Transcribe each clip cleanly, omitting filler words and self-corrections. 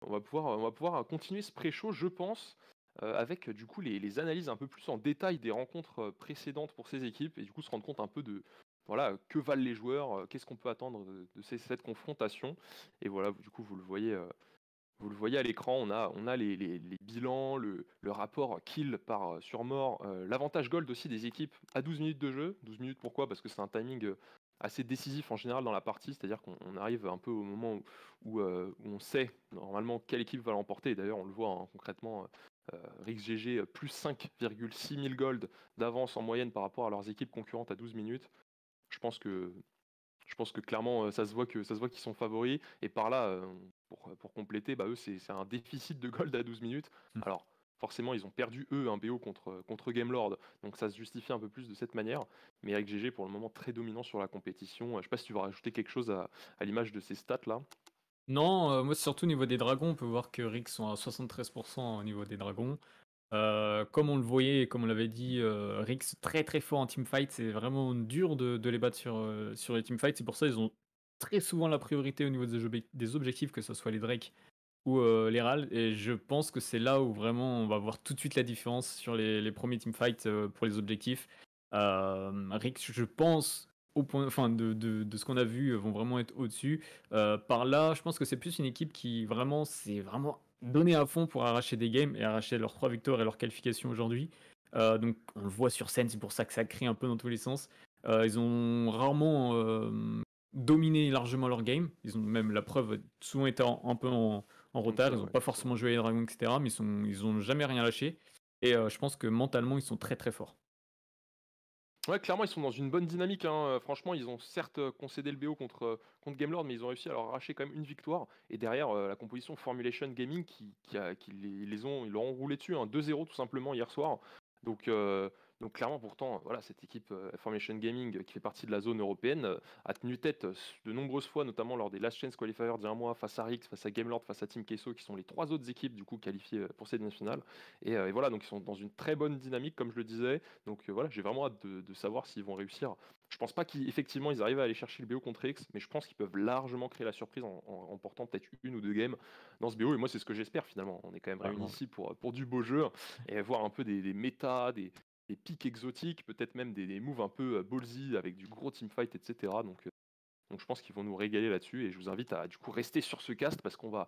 On va pouvoir continuer ce pré-show, je pense, avec du coup les analyses un peu plus en détail des rencontres précédentes pour ces équipes et du coup se rendre compte un peu de voilà, que valent les joueurs, qu'est-ce qu'on peut attendre de cette confrontation et voilà, du coup vous le voyez à l'écran, on a les bilans, le rapport kill par sur mort, l'avantage gold aussi des équipes à 12 minutes de jeu. 12 minutes pourquoi? Parce que c'est un timing, assez décisif en général dans la partie, c'est-à-dire qu'on arrive un peu au moment où on sait normalement quelle équipe va l'emporter et d'ailleurs on le voit, hein, concrètement, Rix GG, plus 5,6 000 gold d'avance en moyenne par rapport à leurs équipes concurrentes à 12 minutes. Je pense que je pense que clairement, ça se voit qu'ils sont favoris et par là, pour compléter, bah, eux, c'est un déficit de gold à 12 minutes. Mmh. Alors, forcément, ils ont perdu, eux, un BO contre Gamelord, donc ça se justifie un peu plus de cette manière. Mais avec GG, pour le moment, très dominant sur la compétition. Je sais pas si tu veux rajouter quelque chose à l'image de ces stats-là? Non, moi, c'est surtout au niveau des dragons, on peut voir que Rick sont à 73 au niveau des dragons. Comme on le voyait et comme on l'avait dit, Rix très, très fort en teamfight, c'est vraiment dur de les battre sur les teamfights. C'est pour ça ils ont très souvent la priorité au niveau des objectifs, que ce soit les Drake ou les Ral et je pense que c'est là où vraiment on va voir tout de suite la différence sur les premiers teamfights, pour les objectifs. Rix, je pense, au point enfin de ce qu'on a vu, vont vraiment être au-dessus. Par là, je pense que c'est plus une équipe qui vraiment s'est vraiment donnée à fond pour arracher des games et arracher leurs 3 victoires et leur qualification aujourd'hui. Donc on le voit sur scène, c'est pour ça que ça crie un peu dans tous les sens. Ils ont rarement, dominé largement leur game. Ils ont même la preuve, souvent été un peu en Un retard. peu, Ils n'ont ouais, pas effectivement. forcément joué les dragons, etc. Mais ils ont jamais rien lâché. Et je pense que mentalement, ils sont très très forts. Ouais, clairement, ils sont dans une bonne dynamique, hein, franchement, ils ont certes, concédé le BO contre Gamelord, mais ils ont réussi à leur arracher quand même une victoire et derrière, la composition Formulation Gaming ils leur ont roulé dessus, hein, 2-0 tout simplement hier soir. Donc heu, donc clairement pourtant, voilà, cette équipe, Formulation Gaming, qui fait partie de la zone européenne, a tenu tête, de nombreuses fois, notamment lors des Last Chance Qualifiers d'il y a un mois, face à Rix, face à Gamelord, face à Team Queso, qui sont les 3 autres équipes du coup qualifiées, pour ces demi-finales et voilà, donc ils sont dans une très bonne dynamique comme je le disais. Donc voilà, j'ai vraiment hâte de savoir s'ils vont réussir. Je pense pas qu'effectivement ils arrivent à aller chercher le BO contre X, mais je pense qu'ils peuvent largement créer la surprise en remportant peut-être une ou deux games dans ce BO. Et moi, c'est ce que j'espère finalement. On est quand même réunis Vraiment. ici pour du beau jeu et voir un peu des méta, des pics exotiques, peut-être même des moves un peu ballsy avec du gros teamfight, etc. Donc je pense qu'ils vont nous régaler là-dessus et je vous invite à du coup rester sur ce cast parce qu'on va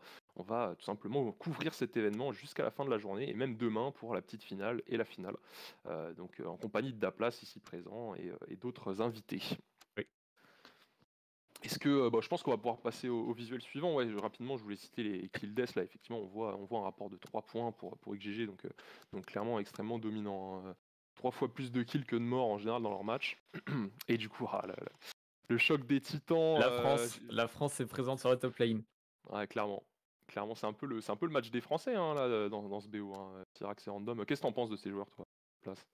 tout simplement couvrir cet événement jusqu'à la fin de la journée et même demain pour la petite finale et la finale. Donc en compagnie de Daplas ici présent et d'autres invités. Oui. Est-ce que bah, je pense qu'on va pouvoir passer au visuel suivant. Ouais, rapidement, je voulais citer les kill death là. Effectivement, on voit un rapport de 3 points pour XGG, donc clairement extrêmement dominant, hein. 3 fois plus de kills que de morts en général dans leur match. Et du coup, ah là là, le choc des titans. La France est présente sur la top lane. Ouais, clairement. Clairement, c'est un peu le match des Français, hein, là, dans ce BO, hein, Tyrax et Random. Qu'est-ce que t'en penses de ces joueurs, toi? Place.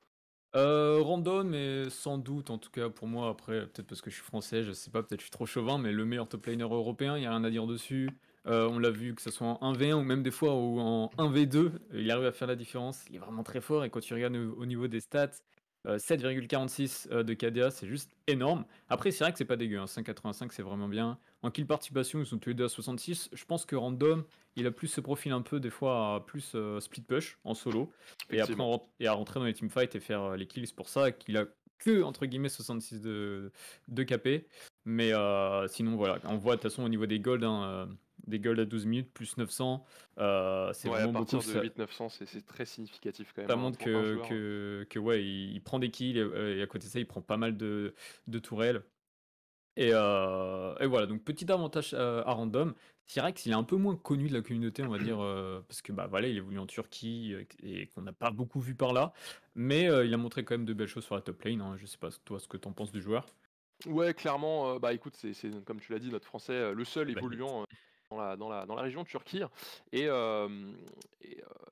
Random, mais sans doute, en tout cas pour moi, après, peut-être parce que je suis français, je sais pas, peut-être je suis trop chauvin, mais le meilleur top laner européen, il n'y a rien à dire dessus. On l'a vu que ce soit en 1v1 ou même des fois en 1v2, il arrive à faire la différence, il est vraiment très fort et quand tu regardes au niveau des stats, 7,46 de KDA, c'est juste énorme. Après, c'est vrai que c'est pas dégueu, hein, 5,85 c'est vraiment bien. En kill participation, ils sont tous les deux à 66. Je pense que Random, il a plus ce profil un peu, des fois, à plus split push en solo. Et après, Effectivement. et à rentrer dans les teamfights et faire les kills. C'est pour ça qu'il a que, entre guillemets, 66 de KP. Mais sinon, voilà. On voit de toute façon au niveau des golds, hein, des golds à 12 minutes, plus 900. C'est Ouais, à vraiment beaucoup. partir de 800-900, c'est très significatif quand même, Ça hein, montre pour un joueur. que ouais, il prend des kills et à côté de ça, il prend pas mal de tourelles. Et voilà, donc petit avantage à Random. Cyrax, il est un peu moins connu de la communauté, on va dire, parce que bah voilà, il est venu en Turquie et qu'on n'a pas beaucoup vu par là. Mais il a montré quand même de belles choses sur la top lane, hein. Je sais pas toi ce que t'en penses du joueur. Ouais, clairement, bah écoute, c'est comme tu l'as dit, notre Français, le seul Bah, limite. évoluant dans la région Turquie. Et,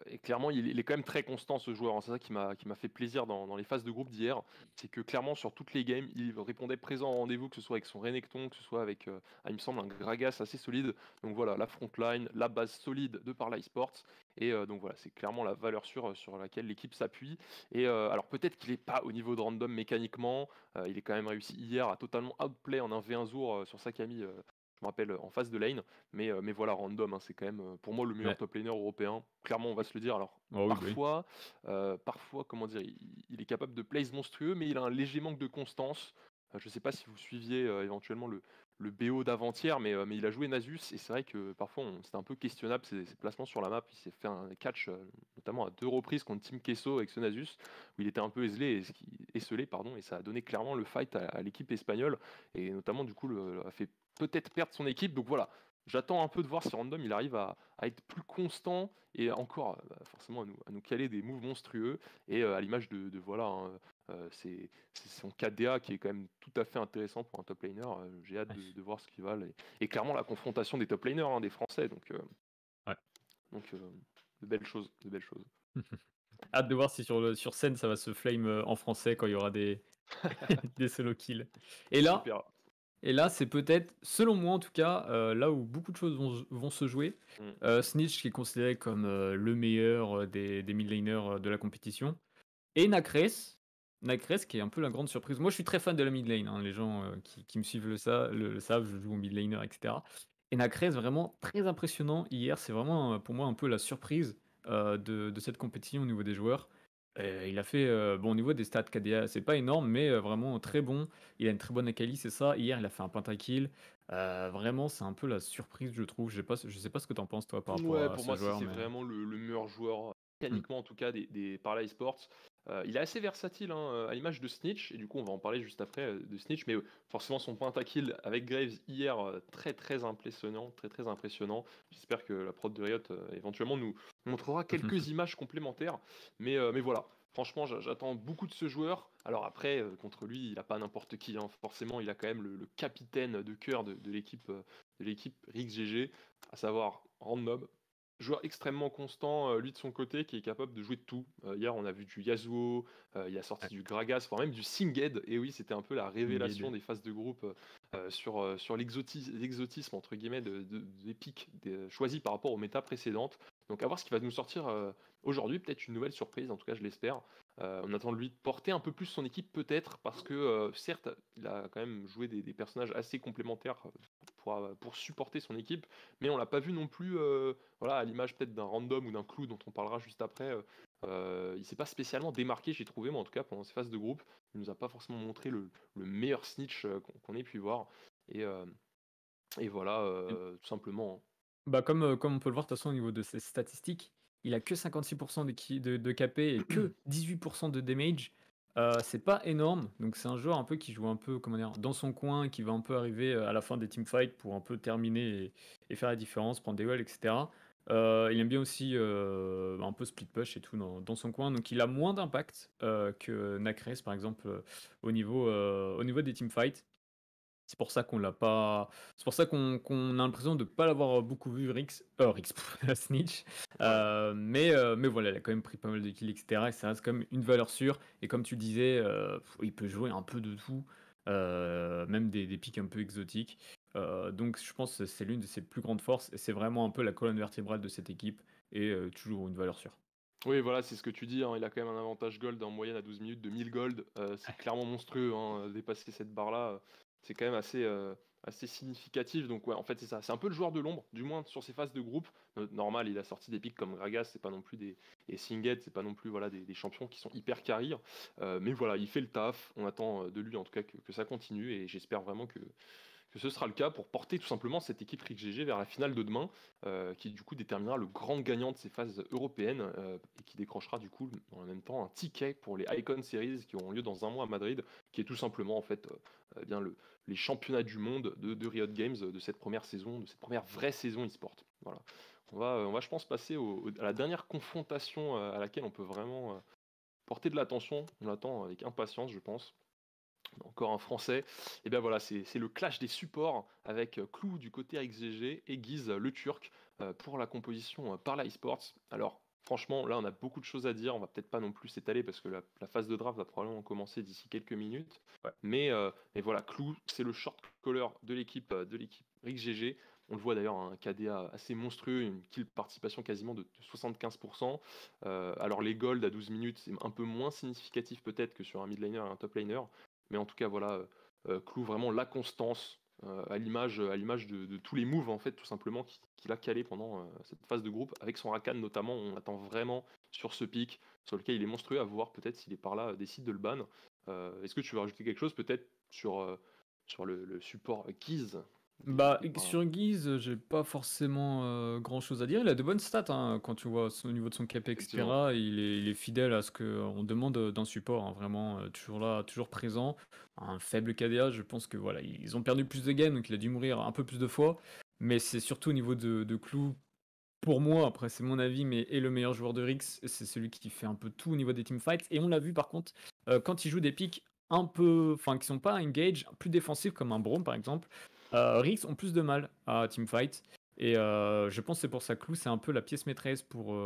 et clairement, il est quand même très constant ce joueur, hein. C'est ça qui m'a fait plaisir dans les phases de groupe d'hier. C'est que clairement, sur toutes les games, il répondait présent au rendez-vous, que ce soit avec son Renekton, que ce soit avec, il me semble, un Gragas assez solide. Donc voilà, la frontline, la base solide de par l'e-sports. Et donc voilà, c'est clairement la valeur sûre sur laquelle l'équipe s'appuie. Et alors peut-être qu'il n'est pas au niveau de random mécaniquement. Il est quand même réussi hier à totalement outplay en un V1 Zour sur Sakami. Je me rappelle, en phase de lane. Mais voilà, random, hein, c'est quand même pour moi le meilleur Ouais. top laner européen. Clairement, on va se le dire. Alors, Oh oui, bah oui. parfois, comment dire, il est capable de plays monstrueux, mais il a un léger manque de constance. Je ne sais pas si vous suiviez éventuellement le BO d'avant-hier, mais il a joué Nasus, et c'est vrai que parfois c'était un peu questionnable ses placements sur la map. Il s'est fait un catch, notamment à 2 reprises contre Team Queso avec ce Nasus, où il était un peu esselé, pardon, et ça a donné clairement le fight à l'équipe espagnole, et notamment du coup a fait peut-être perdre son équipe. Donc voilà, j'attends un peu de voir si Random il arrive à être plus constant et encore forcément à nous caler des moves monstrueux, et à l'image voilà, hein, c'est son KDA qui est quand même tout à fait intéressant pour un top laner. J'ai hâte Ouais. de voir ce qu'il va, et clairement la confrontation des top laners, hein, des Français, Ouais. donc de belles choses, de belles choses. Hâte de voir si sur scène ça va se flame en français quand il y aura des, des solo kills. Et là, Super. et là c'est peut-être, selon moi en tout cas, là où beaucoup de choses vont se jouer. Mm. Snitch qui est considéré comme le meilleur des mid laners de la compétition. Et Nacres. Nacres qui est un peu la grande surprise. Moi je suis très fan de la mid lane, hein. Les gens qui me suivent le savent, je joue au mid laner, etc. Et Nacres vraiment très impressionnant hier. C'est vraiment pour moi un peu la surprise de cette compétition au niveau des joueurs. Il a fait, bon, au niveau des stats KDA, c'est pas énorme, mais vraiment très bon. Il a une très bonne Akali, c'est ça. Hier, il a fait un pentakill. Vraiment, c'est un peu la surprise, je trouve. Je sais pas ce que t'en penses, toi, par rapport Ouais, à pour ce moi, joueur, c'est mais. vraiment le meilleur joueur, Hmm. mécaniquement en tout cas, des Parla Esports. Il est assez versatile, hein, à l'image de Snitch, et du coup, on va en parler juste après de Snitch, mais forcément, son pentakill avec Graves hier, très très impressionnant, très très impressionnant. J'espère que la prod de Riot éventuellement nous montrera quelques images complémentaires, mais voilà. Franchement, j'attends beaucoup de ce joueur. Alors après, contre lui, il n'a pas n'importe qui, hein. Forcément, il a quand même le capitaine de cœur de l'équipe RixGG, à savoir Random. Joueur extrêmement constant, lui de son côté, qui est capable de jouer de tout. Hier, on a vu du Yasuo, il a sorti Ouais, du Gragas, voire même du Singed. Et oui, c'était un peu la révélation Ingrid. des phases de groupe sur l'exotisme, entre guillemets, des pics choisis par rapport aux méta précédentes. Donc, à voir ce qu'il va nous sortir aujourd'hui. Peut-être une nouvelle surprise, en tout cas, je l'espère. On attend de lui de porter un peu plus son équipe, peut-être, parce que certes, il a quand même joué des personnages assez complémentaires pour supporter son équipe, mais on l'a pas vu non plus, voilà, à l'image peut-être d'un Random ou d'un Clou dont on parlera juste après. Il s'est pas spécialement démarqué, j'ai trouvé, moi en tout cas pendant ces phases de groupe. Il nous a pas forcément montré le meilleur snitch qu'on ait pu voir. Et, euh, et voilà, tout simplement, hein. Bah, comme on peut le voir de toute façon au niveau de ses statistiques, il a que 56% de KP et que 18% de damage. C'est pas énorme, donc c'est un joueur un peu qui joue un peu, comment dire, dans son coin, qui va un peu arriver à la fin des teamfights pour un peu terminer et faire la différence, prendre des walls, etc. Il aime bien aussi un peu split push et tout dans son coin, donc il a moins d'impact que Nacres par exemple au niveau des teamfights. C'est pour ça qu'on l'a pas. C'est pour ça qu'on a l'impression de ne pas l'avoir beaucoup vu, Rix, Snitch. Ouais. Mais voilà, il a quand même pris pas mal de kills, etc. Et ça reste quand même une valeur sûre. Et comme tu le disais, il peut jouer un peu de tout, même des pics un peu exotiques. Donc je pense que c'est l'une de ses plus grandes forces. Et c'est vraiment un peu la colonne vertébrale de cette équipe. Et toujours une valeur sûre. Oui, voilà, c'est ce que tu dis, hein. Il a quand même un avantage gold en moyenne à 12 minutes de 1000 gold. C'est clairement monstrueux, hein. Dépasser cette barre-là, c'est quand même assez significatif. Donc, ouais, en fait, c'est ça. C'est un peu le joueur de l'ombre, du moins sur ses phases de groupe. Normal, il a sorti des pics comme Gragas, c'est pas non plus et Singed, c'est pas non plus voilà, des champions qui sont hyper carry. Mais voilà, il fait le taf. On attend de lui, en tout cas, que ça continue. Et j'espère vraiment que ce sera le cas pour porter tout simplement cette équipe RixGG vers la finale de demain, qui du coup déterminera le grand gagnant de ces phases européennes, et qui décrochera du coup en même temps un ticket pour les Icon Series qui auront lieu dans un mois à Madrid, qui est tout simplement en fait eh bien les championnats du monde de Riot Games de cette première saison, de cette première vraie saison e-sport. Voilà. On va je pense passer à la dernière confrontation à laquelle on peut vraiment porter de l'attention. On l'attend avec impatience, je pense. Encore un français. Et bien voilà, c'est le clash des supports avec Clou du côté XGG et Guise le Turc pour la composition Parla Esports. Alors franchement, là on a beaucoup de choses à dire. On va peut-être pas non plus s'étaler parce que la phase de draft va probablement commencer d'ici quelques minutes. Ouais. Mais voilà, Clou, c'est le short caller de l'équipe XGG. On le voit d'ailleurs, un KDA assez monstrueux, une kill participation quasiment de 75%. Alors les golds à 12 minutes, c'est un peu moins significatif peut-être que sur un mid laner et un top laner. Mais en tout cas, voilà, Clou, vraiment la constance. à l'image de tous les moves en fait tout simplement qu'il a calé pendant cette phase de groupe avec son Rakan notamment. On attend vraiment sur ce pic sur lequel il est monstrueux, à voir peut-être s'il est par là décide de le ban. Est-ce que tu veux rajouter quelque chose peut-être sur le support Guise Bah, qui est par là? sur Guise, j'ai pas forcément grand-chose à dire. Il a de bonnes stats hein, quand tu vois au niveau de son KP, Effectivement. etc. Il est fidèle à ce qu'on demande d'un support, hein, vraiment toujours là, toujours présent. Un faible KDA, je pense que voilà, ils ont perdu plus de games, donc il a dû mourir un peu plus de fois. Mais c'est surtout au niveau de clou, pour moi, après c'est mon avis, mais est le meilleur joueur de Rix. C'est celui qui fait un peu tout au niveau des teamfights. Et on l'a vu par contre, quand il joue des pics un peu, enfin qui sont pas engage, plus défensifs comme un Braum par exemple, Rix ont plus de mal à teamfight. Et je pense que c'est pour ça que Clou, c'est un peu la pièce maîtresse Mm. pour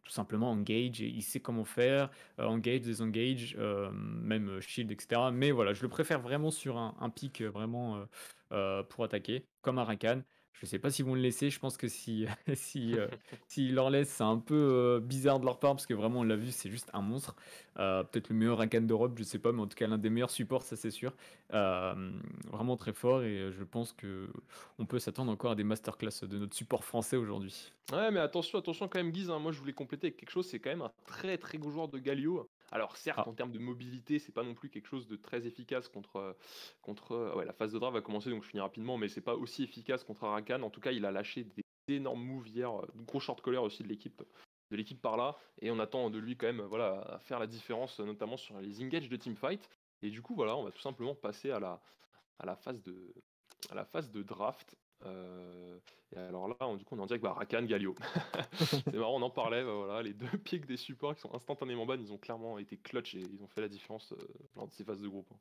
tout simplement engage. Et il sait comment faire, engage, désengage, même shield, etc. Mais voilà, je le préfère vraiment sur un pick vraiment pour attaquer, comme un Rakan. Je sais pas s'ils vont le laisser. Je pense que si, si, s'ils leur laissent, c'est un peu bizarre de leur part parce que vraiment, on l'a vu, c'est juste un monstre. Peut-être le meilleur Rakan d'Europe, je sais pas, mais en tout cas, l'un des meilleurs supports, ça c'est sûr. Vraiment très fort et je pense que on peut s'attendre encore à des masterclass de notre support français aujourd'hui. Ouais, mais attention quand même, Guise, hein. Moi, je voulais compléter avec quelque chose. C'est quand même un très très gros joueur de Galio. Alors, certes, Ah, en termes de mobilité, c'est pas non plus quelque chose de très efficace ouais, la phase de draft va commencer, donc je finis rapidement, mais c'est pas aussi efficace contre Arakan. En tout cas, il a lâché des énormes moves hier, gros short caller aussi de l'équipe par là, et on attend de lui quand même, voilà, à faire la différence, notamment sur les engages de teamfight. Et du coup, voilà, on va tout simplement passer à la phase de draft. Et alors là, du coup, on en dirait que Rakan, Galio. C'est marrant, on en parlait, bah voilà, les deux pics des supports qui sont instantanément ban, ils ont clairement été clutch et ils ont fait la différence lors de ces phases de groupe, hein.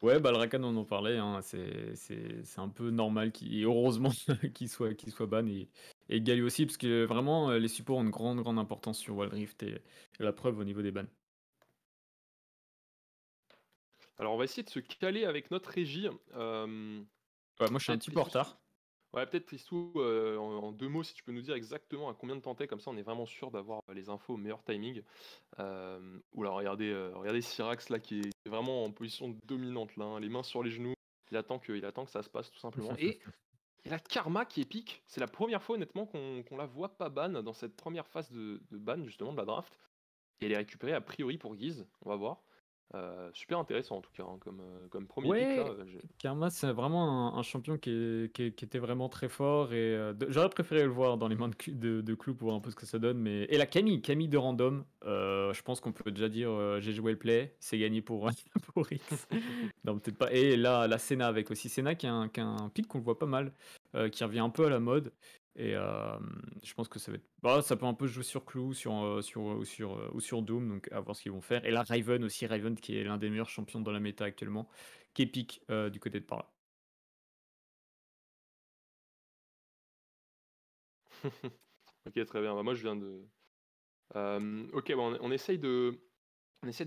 ouais, bah le Rakan, on en parlait, hein, c'est un peu normal et heureusement qu'il soit ban et Gali aussi, parce que vraiment, les supports ont une grande importance sur Wild Rift et la preuve au niveau des bans. Alors on va essayer de se caler avec notre régie. Ouais, moi je suis un Peut-être petit peu en Tristou, retard. ouais, peut-être Tristou, en deux mots, si tu peux nous dire exactement à combien de temps t'es, comme ça on est vraiment sûr d'avoir les infos au meilleur timing. Oula, regardez Syrax là qui est vraiment en position dominante là, hein, les mains sur les genoux. Il attend que ça se passe tout simplement. Et il y a la Karma qui est pique. C'est la première fois honnêtement qu'on la voit pas ban dans cette première phase de ban justement de la draft. Et elle est récupérée a priori pour Guise, on va voir. Super intéressant en tout cas, hein, comme premier pick là. Ouais, Karma, c'est vraiment un champion qui était vraiment très fort et j'aurais préféré le voir dans les mains de Clou pour voir un peu ce que ça donne. Et la Camille de Random, je pense qu'on peut déjà dire j'ai joué le play, c'est gagné pour, pour Rix. Non, peut-être pas. Et là, la Senna avec aussi. Senna qui a un pick qu'on voit pas mal, qui revient un peu à la mode. Et je pense que ça va être. Bah, ça peut un peu jouer sur Clou, ou sur Doom, donc à voir ce qu'ils vont faire. Et là, Riven aussi, Riven qui est l'un des meilleurs champions dans la méta actuellement, qui est pick du côté de par là. Ok, très bien. Bah, moi je viens de. Ok, bah, on essaye de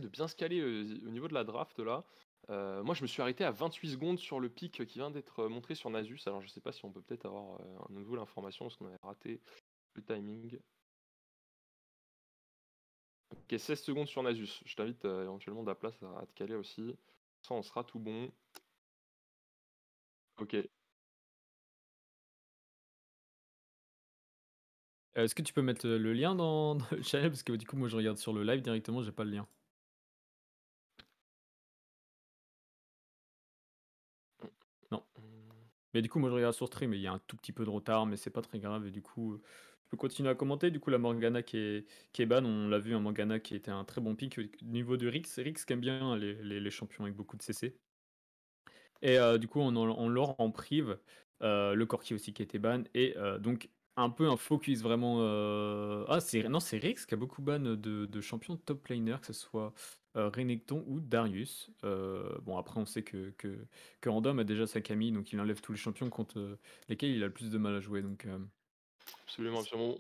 bien se caler au niveau de la draft là. Moi je me suis arrêté à 28 secondes sur le pic qui vient d'être montré sur Nasus. Alors je sais pas si on peut peut-être avoir à nouveau l'information parce qu'on avait raté le timing. Ok, 16 secondes sur Nasus. Je t'invite éventuellement Daplas à te caler aussi. Ça, on sera tout bon. Ok. Est-ce que tu peux mettre le lien dans le channel? Parce que du coup, moi, je regarde sur le live directement, j'ai pas le lien. Non. Mais du coup, moi, je regarde sur stream et il y a un tout petit peu de retard, mais c'est pas très grave. Et du coup, je peux continuer à commenter. Du coup, la Morgana qui est ban, on l'a vu, un Morgana qui était un très bon pick au niveau de Rix. Rix qui aime bien les champions avec beaucoup de CC. Et du coup, on lore en prive le Corki aussi qui a été ban. Et donc, un peu un focus vraiment. Ah, non, c'est Rix qui a beaucoup ban de champions top laner, que ce soit Renekton ou Darius. Bon, après, on sait que Random a déjà sa Camille, donc il enlève tous les champions contre lesquels il a le plus de mal à jouer. Donc, Absolument, absolument.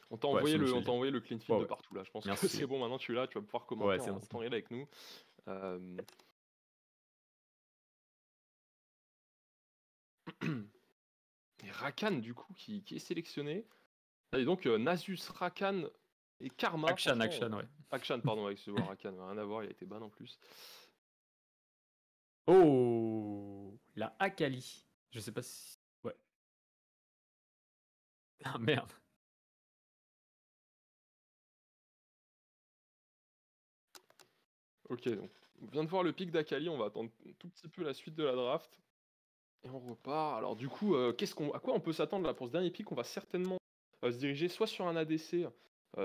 On t'a ouais, envoyé sinon, le, c'est on le t'a lien. envoyé le clean feed Ouais, de ouais. partout là. Je pense que c'est Merci. bon, maintenant tu es là, tu vas pouvoir Ouais, commenter c'est en bon. temps réel avec nous. Euh, Et Rakan du coup qui est sélectionné. Et donc Nasus, Rakan et Karma, franchement. Action, ouais. Akshan, pardon, avec ce Rakan, rien à voir, il a été ban en plus. Oh! Il a Akali. Je sais pas si. Ouais. Ah merde. Ok, donc on vient de voir le pic d'Akali, on va attendre un tout petit peu la suite de la draft. Et on repart. Alors du coup, à quoi on peut s'attendre là pour ce dernier pick? On va certainement se diriger soit sur un ADC,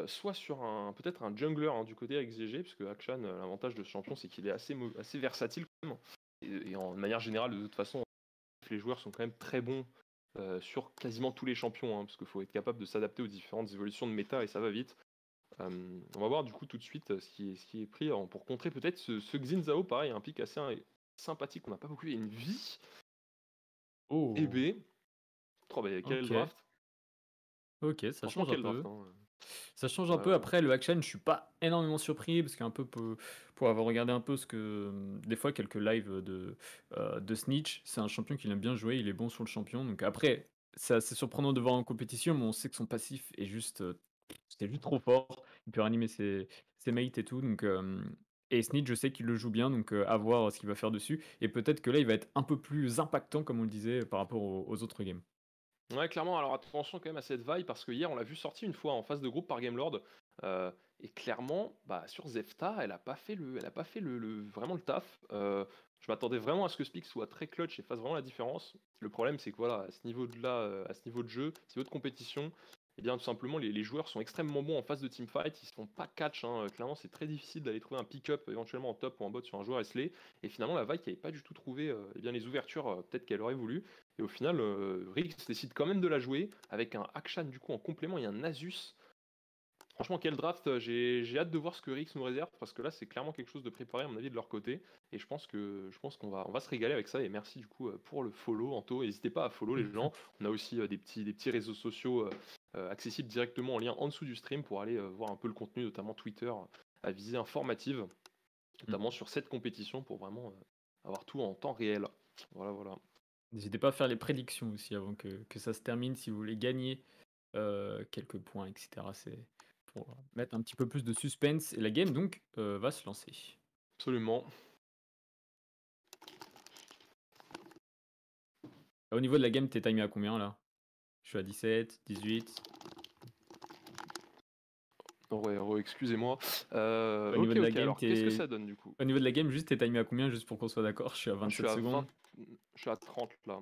soit sur peut-être un jungler hein, du côté XGG, puisque Akshan, l'avantage de ce champion, c'est qu'il est assez versatile quand même. Et en manière générale, de toute façon, les joueurs sont quand même très bons sur quasiment tous les champions, hein, parce qu'il faut être capable de s'adapter aux différentes évolutions de méta et ça va vite. On va voir du coup tout de suite ce qui est pris pour contrer peut-être ce Xin Zhao, pareil, un pick assez sympathique, on n'a pas beaucoup eu une vie. Oh. Et B. Oh, bah, quel Ok. draft. Ok, ça Franchement, change un quel draft. peu. Hein. Ça change un Ouais, peu. ouais. Après, le action, je suis pas énormément surpris parce qu'un peu pour avoir regardé un peu ce que des fois quelques lives de Snitch, c'est un champion qu'il aime bien jouer, il est bon sur le champion. Donc après, c'est assez surprenant de voir en compétition, mais on sait que son passif est juste, c'est juste trop fort. Il peut réanimer ses mates et tout. Donc et Snitch, je sais qu'il le joue bien, donc à voir ce qu'il va faire dessus. Et peut-être que là, il va être un peu plus impactant, comme on le disait, par rapport aux autres games. Ouais, clairement, alors attention quand même à cette vibe parce que hier on l'a vu sortir une fois en phase de groupe par Gamelord. Et clairement, bah, sur Zefta, elle a pas fait vraiment le taf. Je m'attendais vraiment à ce que Speak soit très clutch et fasse vraiment la différence. Le problème, c'est que voilà, à ce niveau de là, à ce niveau de jeu, ce niveau de compétition, et bien tout simplement les joueurs sont extrêmement bons en phase de teamfight. Ils se font pas catch. Hein. Clairement, c'est très difficile d'aller trouver un pick-up éventuellement en top ou en bot sur un joueur SLE. Et finalement, la vibe qui n'avait pas du tout trouvé eh bien, les ouvertures peut-être qu'elle aurait voulu. Et au final, Riggs décide quand même de la jouer avec un Akshan du coup en complément et un Nasus. Franchement, quel draft, j'ai hâte de voir ce que Riggs nous réserve parce que là, c'est clairement quelque chose de préparé à mon avis de leur côté. Et je pense qu'on va se régaler avec ça. Et merci du coup pour le follow, Anto. N'hésitez pas à follow les gens. On a aussi des petits réseaux sociaux accessibles directement en lien en dessous du stream pour aller voir un peu le contenu, notamment Twitter, à visée informative, notamment sur cette compétition pour vraiment avoir tout en temps réel. Voilà, voilà. N'hésitez pas à faire les prédictions aussi avant que ça se termine si vous voulez gagner quelques points, etc. C'est pour mettre un petit peu plus de suspense. Et la game donc va se lancer. Absolument. Au niveau de la game, t'es timé à combien là? Je suis à 17, 18. Ouais, excusez-moi. Au niveau de la Ok, game, alors qu'est-ce que ça donne du coup? Au niveau de la game, juste t'es timé à combien, juste pour qu'on soit d'accord? Je suis à Moi, 27 secondes. je suis à 30 là.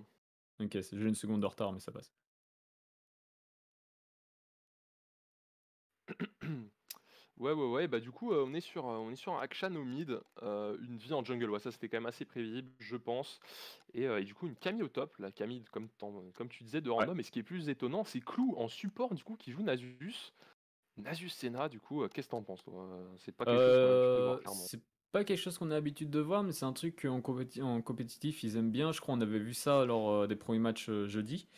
Ok, c'est juste une seconde de retard, mais ça passe. Ouais, bah du coup, on est sur un Akshan au mid, une vie en jungle, ouais, ça c'était quand même assez prévisible, je pense. Et du coup, une Camille au top, la Camille, comme tu disais, de Ouais. random. Et ce qui est plus étonnant, c'est Clou en support, du coup, qui joue Nasus. Nasus Senna, du coup, qu'est-ce que t'en penses, toi? C'est pas quelque chose qu'on a l'habitude de voir, clairement. C'est pas quelque chose qu'on a l'habitude de voir, mais c'est un truc en compétitif, ils aiment bien. Je crois on avait vu ça lors des premiers matchs jeudi.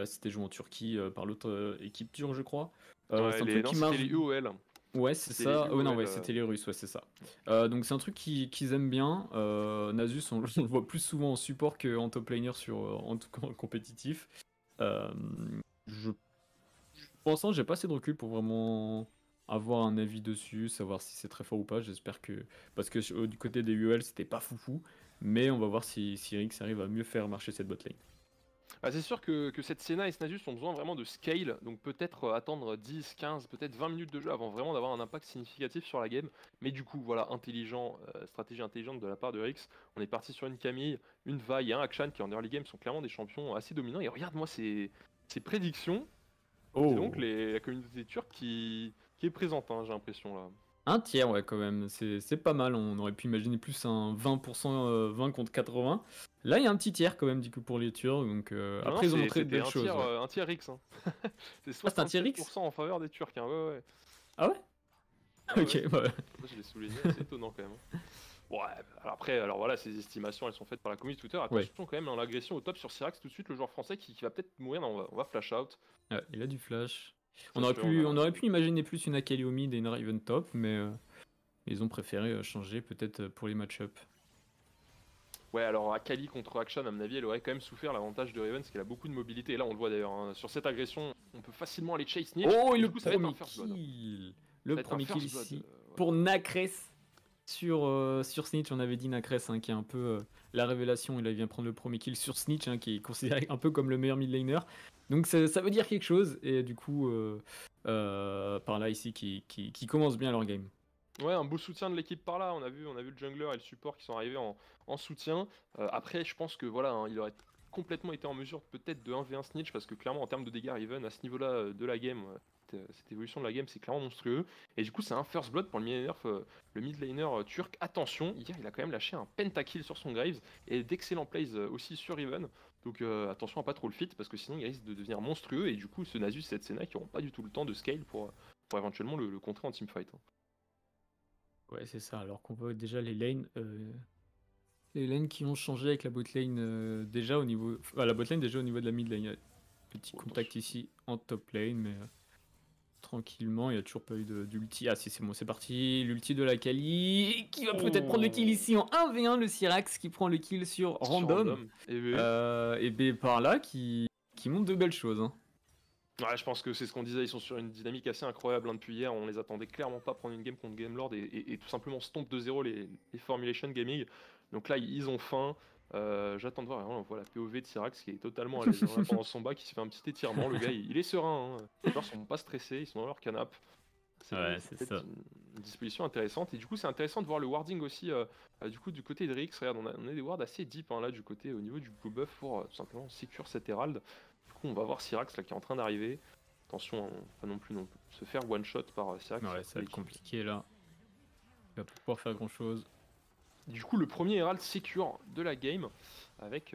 C'était joué en Turquie par l'autre équipe turque, je crois. C'est Ouais, un truc non, qui c'était marche. les UOL. Ouais, c'est C'était les ça. Oh non, UOL. ouais, c'était les Russes, ouais, c'est ça. Donc c'est un truc qu'ils aiment bien. Nasus, on le voit plus souvent en support qu'en top laner en tout cas en compétitif. Euh, je Pour l'instant, j'ai pas assez de recul pour vraiment avoir un avis dessus, savoir si c'est très fort ou pas. J'espère que. Parce que du côté des UL, c'était pas foufou. Mais on va voir si Rix arrive à mieux faire marcher cette botlane. Ah, c'est sûr que cette Senna et ce Nasus ont besoin vraiment de scale, donc peut-être attendre 10, 15, peut-être 20 minutes de jeu avant vraiment d'avoir un impact significatif sur la game. Mais du coup, voilà, stratégie intelligente de la part de Rix. On est parti sur une Camille, une Vi et un Akshan qui en early game sont clairement des champions assez dominants. Et regarde-moi ces prédictions. Dis donc, Oh! la communauté turque qui est présente, hein, j'ai l'impression là. Un tiers, ouais, quand même. C'est pas mal. On aurait pu imaginer plus un 20%, 20 contre 80. Là, il y a un petit tiers quand même, du coup, pour les Turcs. Donc, Non, non, après, ils ont montré de c'était belles choses, ouais. un tiers Rix. Hein. C'est Ah, c'est un tiers X? 67% en faveur des Turcs. Hein. Ouais, ouais. Ah ouais? Ah ouais, Ok, ouais. ouais. Ça, je l'ai souligné, c'est étonnant quand même. Hein. Ouais, alors après, alors voilà, ces estimations, elles sont faites par la communauté Twitter. Ouais. Attention quand même, dans l'agression au top sur Syrax, tout de suite, le joueur français qui va peut-être mourir. Non, on va flash out. Ouais, il a du flash. Ça se fait, on a On aurait pu imaginer plus une Akali au mid et une Raven top, mais ils ont préféré changer peut-être pour les match-up. Ouais, alors Akali contre Akshan, à mon avis, elle aurait quand même souffert l'avantage de Raven, parce qu'elle a beaucoup de mobilité. Et là, on le voit d'ailleurs, hein, sur cette agression, on peut facilement aller chase Niche. Oh, et Et le du coup, ça va être un premier first blood. kill! Ça Le va être un premier kill first blood. ici Ouais. pour Nacres sur Snitch, on avait dit Nacress, hein, qui est un peu la révélation. Il vient prendre le premier kill sur Snitch, hein, qui est considéré un peu comme le meilleur mid laner. Donc ça veut dire quelque chose. Et du coup, par là ici, qui commence bien leur game. Ouais, un beau soutien de l'équipe par là. On a vu le jungler et le support qui sont arrivés en soutien. Après, je pense que voilà, hein, il aurait complètement été en mesure peut-être de 1v1 Snitch parce que clairement en termes de dégâts Riven à ce niveau-là de la game, cette évolution de la game, c'est clairement monstrueux. Et du coup, c'est un first blood pour le mid laner, le mid laner turc. Attention, hier il a quand même lâché un pentakill sur son Graves et d'excellents plays aussi sur Riven. Donc attention à pas trop le fit parce que sinon il risque de devenir monstrueux et du coup ce Nasus et cette Senna qui n'auront pas du tout le temps de scale pour éventuellement le contrer en teamfight. Hein. Ouais, c'est ça. Alors qu'on voit déjà les lanes qui ont changé avec la botlane déjà au niveau. Enfin, la botlane déjà au niveau de la mid lane. Il y a petit contact ici en top lane, mais tranquillement, il n'y a toujours pas eu d'ulti. Ah si, c'est bon, c'est parti. L'ulti de la Kali qui va peut-être prendre le kill ici en 1v1. Le Syrax qui prend le kill sur Random. Et B par là qui montre de belles choses. Hein. Ouais, je pense que c'est ce qu'on disait, ils sont sur une dynamique assez incroyable hein, depuis hier, on les attendait clairement pas prendre une game contre Gamelord et tout simplement stomp de 0 les Formulation Gaming. Donc là ils ont faim, j'attends de voir, on voit la POV de Syrax qui est totalement à l'aise hein, pendant son bas, qui se fait un petit étirement, le gars il est serein, hein. Les joueurs sont pas stressés, ils sont dans leur canapé. C'est ça. Une disposition intéressante et du coup c'est intéressant de voir le warding aussi du coup du côté de Rix. Regarde on a des wards assez deep hein, là du côté au niveau du blue buff pour tout simplement secure cet Herald. Du coup on va voir Syrax là qui est en train d'arriver. Attention, pas non plus se faire one shot par Syrax. Ouais, ça va être compliqué là. Il va pas pouvoir faire grand chose. Du coup le premier Herald secure de la game avec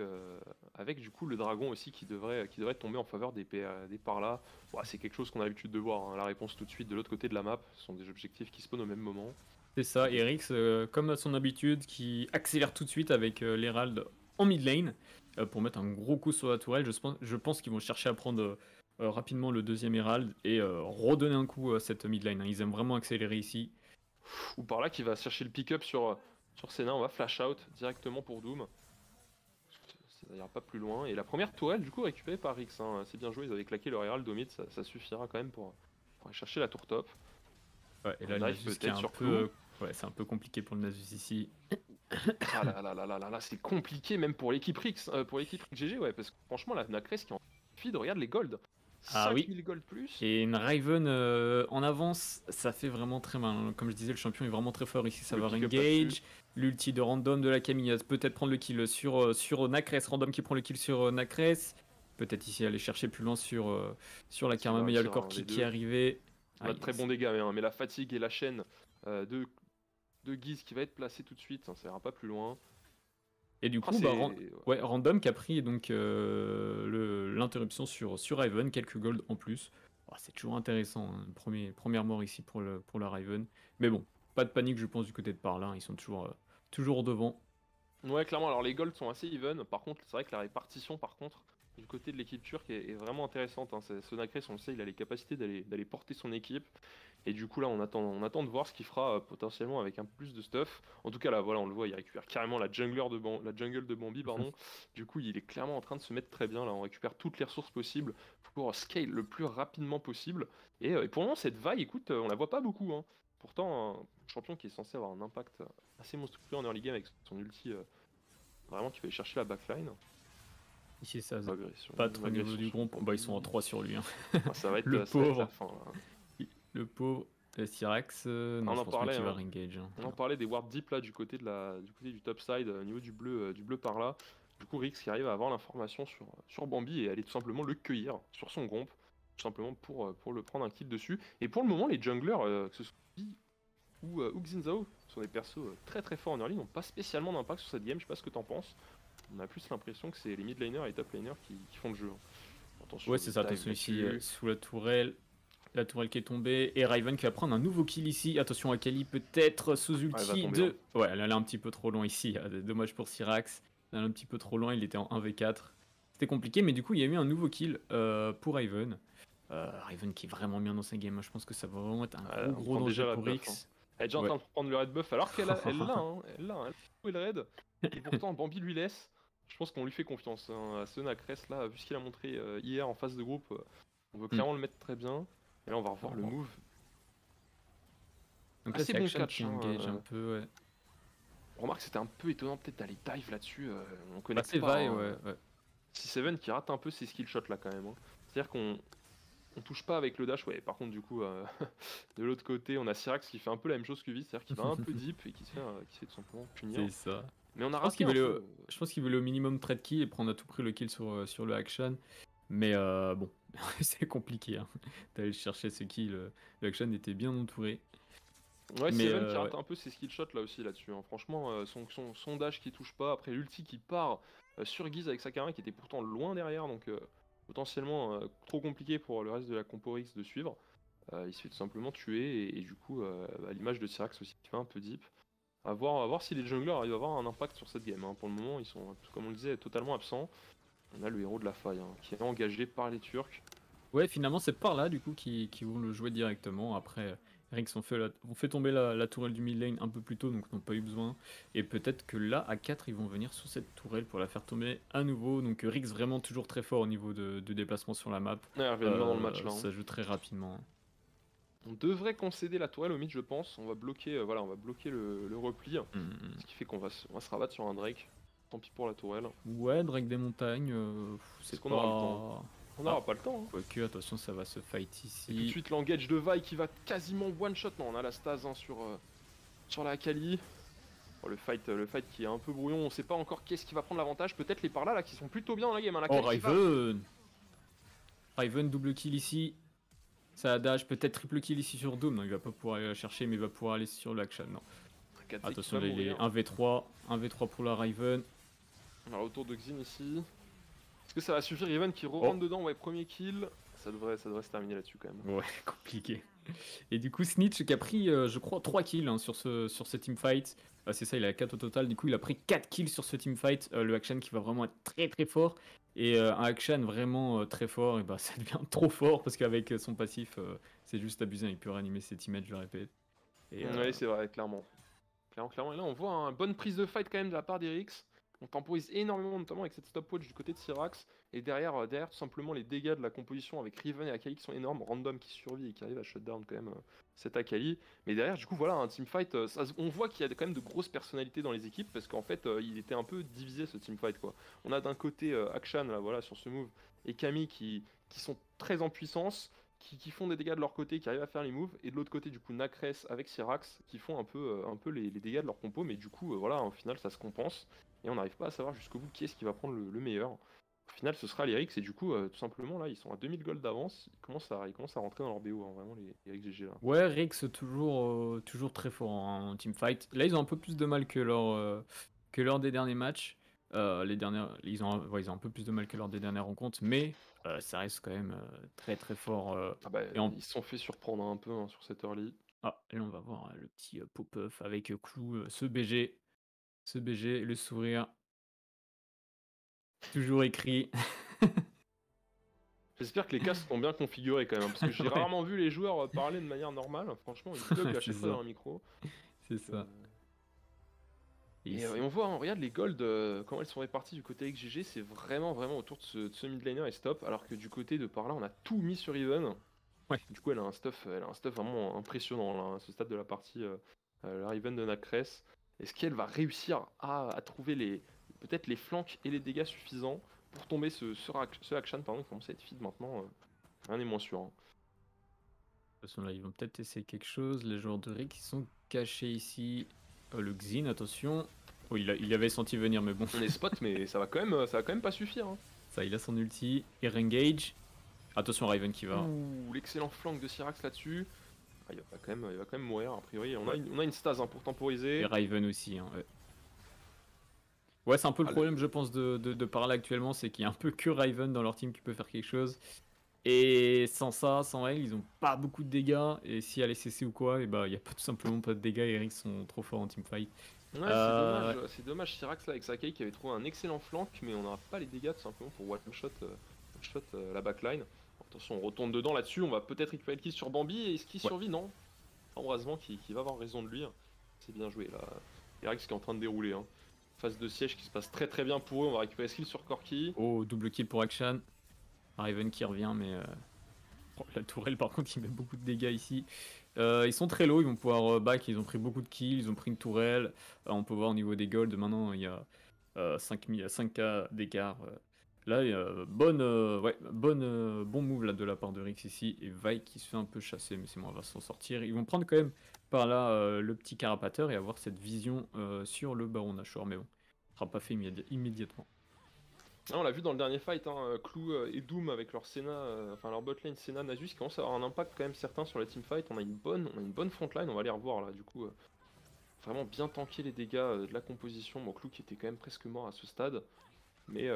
du coup le dragon aussi qui devrait tomber en faveur des Parla. Bon, c'est quelque chose qu'on a l'habitude de voir, hein. La réponse tout de suite de l'autre côté de la map, ce sont des objectifs qui spawnent au même moment. C'est ça, et Rix, comme à son habitude, qui accélère tout de suite avec l'Herald en mid lane pour mettre un gros coup sur la tourelle. Je pense qu'ils vont chercher à prendre rapidement le deuxième Herald et redonner un coup à cette mid lane. Hein. Ils aiment vraiment accélérer ici. Ou par là qui va chercher le pick-up sur Senna, on va flash out directement pour Doom. Ça n'ira pas plus loin. Et la première tourelle du coup récupérée par Rix, hein. C'est bien joué, ils avaient claqué leur Herald au mid, ça suffira quand même pour aller chercher la tour top. Ouais, et là, le Nasus qui est un peu... Ouais, c'est un peu compliqué pour le Nasus ici. Ah là, c'est compliqué même pour l'équipe Rix, pour l'équipe GG, ouais, parce que franchement, la Nacress qui en feed, regarde les golds. 5000 gold plus. Et une Riven en avance, ça fait vraiment très mal. Comme je disais, le champion est vraiment très fort ici. Ça va engage. L'ulti de Random de la Camille, peut-être prendre le kill sur Nacress. Random qui prend le kill sur Nacress. Peut-être ici aller chercher plus loin sur la Karma, mais il y a le corps qui est arrivé. Pas de très bons dégâts, mais la fatigue et la chaîne de Guise qui va être placée tout de suite, ça ira pas plus loin. Et du coup, Random qui a pris donc l'interruption sur Riven, quelques golds en plus. Oh, c'est toujours intéressant, hein. Première mort ici pour la Riven. Mais bon, pas de panique je pense du côté de par là, ils sont toujours devant. Ouais, clairement, alors les golds sont assez even, par contre c'est vrai que la répartition par contre du côté de l'équipe turque est vraiment intéressante. Hein. Ce Nacress, on le sait, il a les capacités d'aller porter son équipe. Et du coup là on attend de voir ce qu'il fera potentiellement avec un peu plus de stuff. En tout cas là voilà on le voit, il récupère carrément la jungle de Bambi pardon. Du coup il est clairement en train de se mettre très bien là, on récupère toutes les ressources possibles pour scale le plus rapidement possible. Et pour le moment cette vague écoute on la voit pas beaucoup hein. Pourtant un champion qui est censé avoir un impact assez monstrueux en early game avec son ulti vraiment qui va aller chercher la backline. Ici ça pas trop au niveau du groupe, ils sont en 3 sur lui. Hein. Ah, ça va être le pauvre. La fin, là. Le pauvre Syrax, non, je pense pas qu'il va re-engage. Hein. On en parlait des wards deep là du côté du top side, au niveau du bleu par là. Du coup Rix qui arrive à avoir l'information sur Bambi et aller tout simplement le cueillir sur son gromp, tout simplement pour le prendre un kill dessus. Et pour le moment les junglers, que ce soit Bambi ou Xin sont des persos très très forts en early, n'ont pas spécialement d'impact sur cette game, je sais pas ce que t'en penses. On a plus l'impression que c'est les mid laners et les top laners qui font le jeu. Attention, ouais c'est ça, attention ici sous la tourelle. La tourelle qui est tombée et Riven qui va prendre un nouveau kill ici. Attention à Kali peut-être sous ulti de... Ouais, elle est un petit peu trop loin ici. Dommage pour Syrax. Elle est un petit peu trop loin, il était en 1v4. C'était compliqué, mais du coup il y a eu un nouveau kill pour Riven. Riven qui est vraiment bien dans sa game. Je pense que ça va vraiment être un gros danger pour Rix. Hein. Elle est déjà en train de prendre le red buff alors qu'elle l'a, elle a le red. Et pourtant Bambi lui laisse. Je pense qu'on lui fait confiance hein, à ce Nacress là, vu ce qu'il a montré hier en phase de groupe. On veut clairement le mettre très bien. Et là on va revoir le move. Donc là c'est bon catch, engage un peu, ouais. Remarque, c'était un peu étonnant peut-être d'aller dive là-dessus. On Bah, connecte c'est pas. vrai, Hein. ouais, ouais. 6-7 qui rate un peu ses skill shots là quand même. Hein. C'est-à-dire qu'on touche pas avec le dash. Ouais, par contre, du coup, de l'autre côté, on a Syrax qui fait un peu la même chose que Vi, c'est-à-dire qu'il va un peu deep et qui se fait tout simplement punir. C'est ça. Mais on a Je pense raté qu'il un voulait, peu. je pense qu'il voulait au minimum trade kill et prendre à tout prix le kill sur le action. Mais bon, c'est compliqué hein, d'aller chercher ce kill. Le action était bien entouré. Ouais, Mais Seven qui rate ouais. un peu ses skill shots là aussi là-dessus. Hein. Franchement, son dash qui touche pas. Après l'ulti qui part sur Guise avec Sakara qui était pourtant loin derrière. Donc potentiellement trop compliqué pour le reste de la compo Rix de suivre. Il se fait tout simplement tuer. Et du coup, à l'image de Syrax aussi qui va un peu deep. À voir si les junglers arrivent à avoir un impact sur cette game. Hein. Pour le moment, ils sont, comme on le disait, totalement absents. On a le héros de la faille hein, qui est engagé par les Turcs. Ouais, finalement, c'est par là du coup qui vont le jouer directement. Après, Rix ont fait tomber la tourelle du mid lane un peu plus tôt, donc n'ont pas eu besoin. Et peut-être que là, à 4, ils vont venir sur cette tourelle pour la faire tomber à nouveau. Donc Rix vraiment toujours très fort au niveau de déplacement sur la map. Ouais, ils reviennent bien dans le match là. Hein. Ça joue très rapidement. On devrait concéder la tourelle au mid, je pense. On va bloquer, voilà, on va bloquer le repli. Ce qui fait qu'on va, on va se rabattre sur un Drake. Tant pis pour la tourelle. Ouais, Drake des montagnes, c'est Est-ce qu'on pas... aura le temps? On n'aura pas le temps. Hein. Quoique, attention, ça va se fight Et tout de ici. suite l'engage de Vi qui va quasiment one shot. Non, on a la stase hein, sur la Akali. Oh, le fight qui est un peu brouillon. On sait pas encore qu'est-ce qui va prendre l'avantage. Peut-être les par là qui sont plutôt bien dans la game. Hein. La Oh, Akali qui va... Riven Riven, double kill ici. Ça a dash, peut-être triple kill ici sur Doom. Non, il va pas pouvoir aller la chercher, mais il va pouvoir aller sur l'action. Non. Attention, là il est 1v3. 1v3 pour la Riven. On a le retour de Xin ici. Est-ce que ça va suffire? Riven qui re-rentre dedans, ouais, premier kill. Ça devrait se terminer là-dessus quand même. Ouais, compliqué. Et du coup, Snitch qui a pris, je crois, 3 kills hein, sur ce teamfight. C'est ça, il a 4 au total. Du coup, il a pris 4 kills sur ce teamfight. Le action qui va vraiment être très très fort. Et un action vraiment très fort, et bah ça devient trop fort parce qu'avec son passif, c'est juste abusé. Il peut réanimer ses teammates, je le répète. Et, Oui, c'est vrai, clairement. Clairement. Et là, on voit une bonne prise de fight quand même de la part d'Erix. On temporise énormément, notamment avec cette stopwatch du côté de Syrax. Et derrière, tout simplement, les dégâts de la composition avec Riven et Akali qui sont énormes. Random qui survit et qui arrive à shutdown quand même cette Akali. Mais derrière, du coup, voilà, un teamfight. On voit qu'il y a quand même de grosses personnalités dans les équipes parce qu'en fait, il était un peu divisé ce teamfight, quoi. On a d'un côté Akshan, là, voilà, sur ce move, et Camille qui sont très en puissance. Qui font des dégâts de leur côté, qui arrivent à faire les moves, et de l'autre côté du coup Nacres avec Syrax qui font un peu les dégâts de leur compo, mais du coup voilà, au final ça se compense, et on n'arrive pas à savoir jusqu'au bout qui est-ce qui va prendre le meilleur. Au final ce sera les Rix, et du coup tout simplement là ils sont à 2000 gold d'avance, ils commencent à rentrer dans leur BO, hein, vraiment les Rix GG là. ouais, Rix toujours très fort en teamfight. Là, ils ont un peu plus de mal que lors des derniers matchs. Ils ont un peu plus de mal que lors des dernières rencontres, mais ça reste quand même très très fort. Ah bah Et ils se sont fait surprendre un peu hein, sur cette early. et là, on va voir le petit pop-off avec Clou, ce BG, le sourire, toujours écrit. J'espère que les casques sont bien configurés quand même, hein, parce que j'ai Ouais. rarement vu les joueurs parler de manière normale, franchement ils bug à C'est chaque fois ça. dans le micro. C'est ça. Et on voit, hein, regarde les golds, comment elles sont réparties du côté XGG, c'est vraiment autour de ce mid laner et stop, alors que du côté de par là, on a tout mis sur Riven. Ouais. Du coup, elle a un stuff vraiment impressionnant là, à ce stade de la partie, la Riven de Nacres. Est-ce qu'elle va réussir à trouver peut-être les flanks et les dégâts suffisants pour tomber ce action, pardon, qui commence à être feed maintenant, rien n'est moins sûr. Hein. De toute façon, là, ils vont peut-être essayer quelque chose. Les joueurs de Rick qui sont cachés ici. Le Xin, attention. Oh, il avait senti venir, mais bon. On est spot, mais ça va quand même pas suffire. Hein. Ça, il a son ulti. Il re-engage. Attention, Riven qui va. Ouh, l'excellent flank de Syrax là-dessus. Ah, il va quand même mourir, a priori. On a une stase hein, pour temporiser. Et Riven aussi. Hein, ouais, c'est un peu le problème, je pense, de par là actuellement. C'est qu'il y a un peu que Riven dans leur team qui peut faire quelque chose. Et sans ça, sans elle, ils ont pas beaucoup de dégâts. Et si elle est CC ou quoi, et bah, il y a tout simplement pas de dégâts. Et Eric sont trop forts en teamfight. Ouais, c'est dommage Syrax là avec Sakai qui avait trouvé un excellent flank, mais on n'aura pas les dégâts tout simplement pour one shot la backline. Attention, on retourne dedans là-dessus, on va peut-être récupérer le kill sur Bambi, et est-ce qu'il survit? Non. Embrasement qui va avoir raison de lui. C'est bien joué là. Syrax qui est en train de dérouler. Hein. Phase de siège qui se passe très bien pour eux, on va récupérer ce kill sur Corki. Oh, double kill pour Action. Riven qui revient, mais La tourelle, par contre, il met beaucoup de dégâts ici. Ils sont très low, ils vont pouvoir back, ils ont pris beaucoup de kills, ils ont pris une tourelle. On peut voir au niveau des golds, maintenant, il y a 5K d'écart. Là, bon move là, de la part de Rix ici. Et Vi qui se fait un peu chasser, mais c'est bon, on va s'en sortir. Ils vont prendre quand même par là le petit carapateur et avoir cette vision sur le baron Nashor. Mais bon, ce sera pas fait immédiatement. Ah, on l'a vu dans le dernier fight, hein, Clou et Doom avec leur Senna, enfin leur botlane Senna Nasus qui commence à avoir un impact quand même certain sur la teamfight. On a une bonne frontline, on va les revoir là du coup. Vraiment bien tanker les dégâts de la composition. Bon, Clou qui était quand même presque mort à ce stade. Mais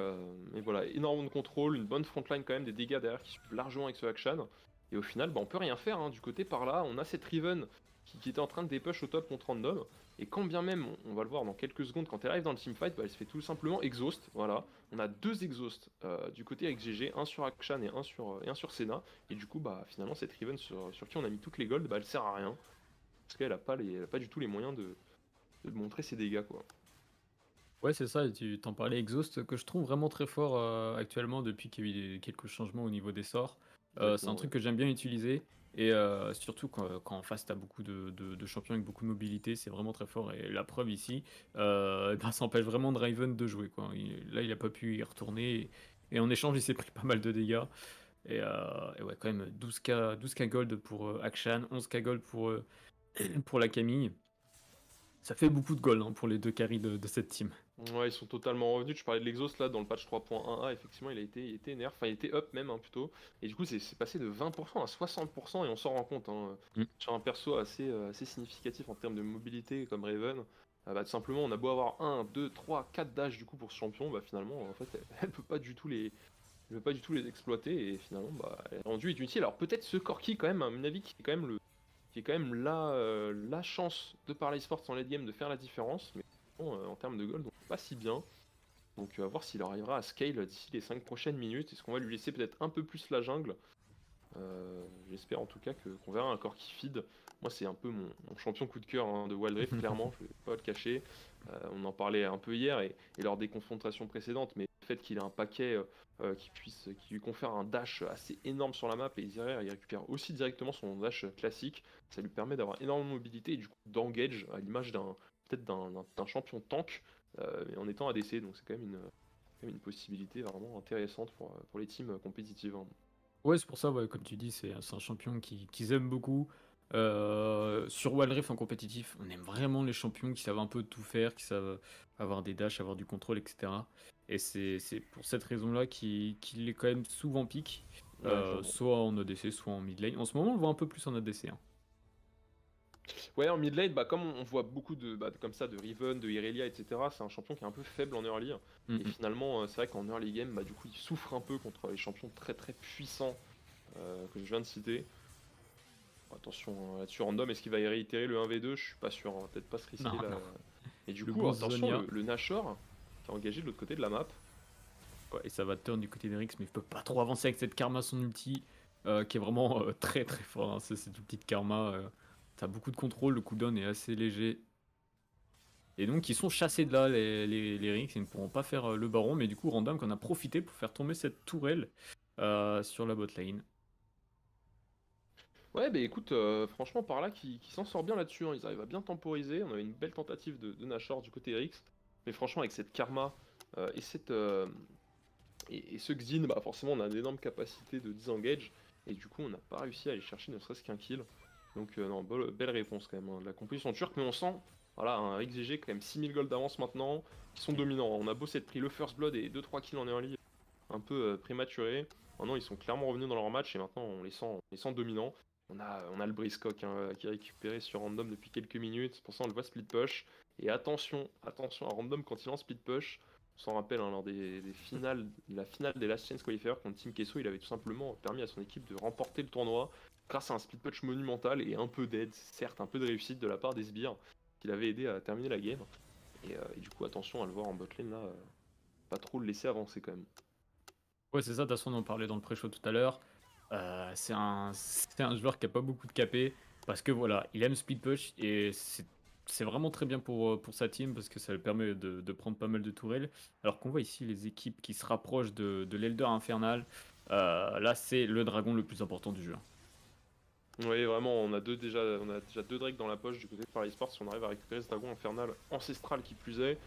voilà, énormément de contrôle, une bonne frontline quand même, des dégâts derrière qui suivent largement avec ce action. Et au final, bah, on peut rien faire, hein. Du côté par là, on a cette Riven qui était en train de dépush au top contre Random. Et quand bien même, on va le voir dans quelques secondes, quand elle arrive dans le teamfight, bah, elle se fait tout simplement exhaust. Voilà, on a 2 exhausts du côté avec GG, un sur Akshan et un sur Senna. Et du coup, bah, finalement, cette Riven sur qui on a mis toutes les golds, bah, elle sert à rien. Parce qu'elle a pas du tout les moyens de montrer ses dégâts, quoi. Ouais, c'est ça, et tu t'en parlais, Exhaust, que je trouve vraiment très fort actuellement depuis qu'il y a eu quelques changements au niveau des sorts. C'est un Exactement, ouais. truc que j'aime bien utiliser, et surtout quand en face t'as beaucoup de champions avec beaucoup de mobilité, c'est vraiment très fort. Et la preuve ici, bah, ça empêche vraiment Draven de jouer, quoi. Là, il a pas pu y retourner, et en échange, il s'est pris pas mal de dégâts. Et ouais, quand même, 12K gold pour Akshan, 11K gold pour la Camille. Ça fait beaucoup de gold hein, pour les deux carries de cette team. Ouais, ils sont totalement revenus. Tu parlais de l'exhaust là dans le patch 3.1a, effectivement, il était nerf, enfin il était up même hein, plutôt. Et du coup, c'est passé de 20% à 60% et on s'en rend compte hein, Mm. sur un perso assez significatif en termes de mobilité comme Raven. Bah, tout simplement, on a beau avoir 1, 2, 3, 4 dash du coup pour ce champion, bah finalement, en fait, elle peut pas du tout les exploiter et finalement, bah, elle est rendue inutile. Alors peut-être ce Corki quand même, à mon avis, qui est quand même la chance de par l'esport en late game de faire la différence, mais bon, en termes de gold, on est pas si bien. Donc à voir s'il arrivera à scale d'ici les 5 prochaines minutes. Est-ce qu'on va lui laisser peut-être un peu plus la jungle? J'espère en tout cas qu'on verra un corps qui feed. Moi c'est un peu mon champion coup de cœur hein, de Wild Rift, clairement, je vais pas le cacher. On en parlait un peu hier et lors des confrontations précédentes, mais le fait qu'il ait un paquet qui lui confère un dash assez énorme sur la map et derrière il récupère aussi directement son dash classique, ça lui permet d'avoir énormément de mobilité et du coup d'engage à l'image d'un champion tank mais en étant ADC, donc c'est quand même une possibilité vraiment intéressante pour les teams compétitives, hein. Ouais, c'est pour ça, ouais, comme tu dis, c'est un champion qu'ils aiment beaucoup. Sur Wild Rift en compétitif, on aime vraiment les champions qui savent un peu tout faire, qui savent avoir des dashs, avoir du contrôle, etc. Et c'est pour cette raison-là qu'il est quand même souvent pick, Ouais, clairement. soit en ADC, soit en mid lane. En ce moment, on le voit un peu plus en ADC, hein. Ouais, en mid lane, bah, comme on voit beaucoup comme ça, de Riven, de Irelia, etc., c'est un champion qui est un peu faible en early. Mm, Et mm. finalement, c'est vrai qu'en early game, bah, du coup, il souffre un peu contre les champions très très puissants que je viens de citer. Attention hein, là-dessus, Random, est-ce qu'il va y réitérer le 1v2? Je suis pas sûr, on va peut-être pas se risquer Non, là. non. Et du Le coup, bon attention, Zonia. le Nashor qui est engagé de l'autre côté de la map. Ouais, et ça va turn du côté d'Erix, mais il peut pas trop avancer avec cette karma son ulti, qui est vraiment très très fort, hein. Cette petite karma, t'as beaucoup de contrôle, le cooldown est assez léger. Et donc ils sont chassés de là, les Rix, ils ne pourront pas faire le baron, mais du coup Random qu'on a profité pour faire tomber cette tourelle sur la bot lane. Ouais, bah écoute, franchement, par là, qui s'en sort bien là-dessus, hein. Ils arrivent à bien temporiser. On avait une belle tentative de Nashor du côté Rix. Mais franchement, avec cette karma et et ce Xin, bah forcément, on a d'énormes capacités de disengage. Et du coup, on n'a pas réussi à aller chercher ne serait-ce qu'un kill. Donc, non, belle réponse quand même hein, de la composition turque. Mais on sent, voilà, un XGG quand même 6000 gold d'avance maintenant. Qui sont dominants. On a beau s'être pris le first blood et 2-3 kills en early un peu prématurés. Maintenant, ils sont clairement revenus dans leur match et maintenant, on les sent dominants. On a le Briscock hein, qui est récupéré sur Random depuis quelques minutes. C'est pour ça on le voit split push. Et attention à Random quand il lance split push. On s'en rappelle, hein, lors des finales, la finale des Last Chance Qualifier contre Team Kesso, il avait tout simplement permis à son équipe de remporter le tournoi grâce à un split push monumental et un peu d'aide, certes un peu de réussite de la part des sbires qui l'avait aidé à terminer la game. Et du coup, attention à le voir en botlane là, pas trop le laisser avancer quand même. Ouais, c'est ça, de toute façon on en parlait dans le pré-show tout à l'heure. C'est un joueur qui a pas beaucoup de KP, parce que voilà, il aime speed push, et c'est vraiment très bien pour sa team, parce que ça lui permet de prendre pas mal de tourelles. Alors qu'on voit ici les équipes qui se rapprochent de l'Elder Infernal. Là, c'est le dragon le plus important du jeu. Oui, vraiment, on a déjà deux drakes dans la poche du côté de Paris Sports. Si on arrive à récupérer ce dragon infernal ancestral qui plus est,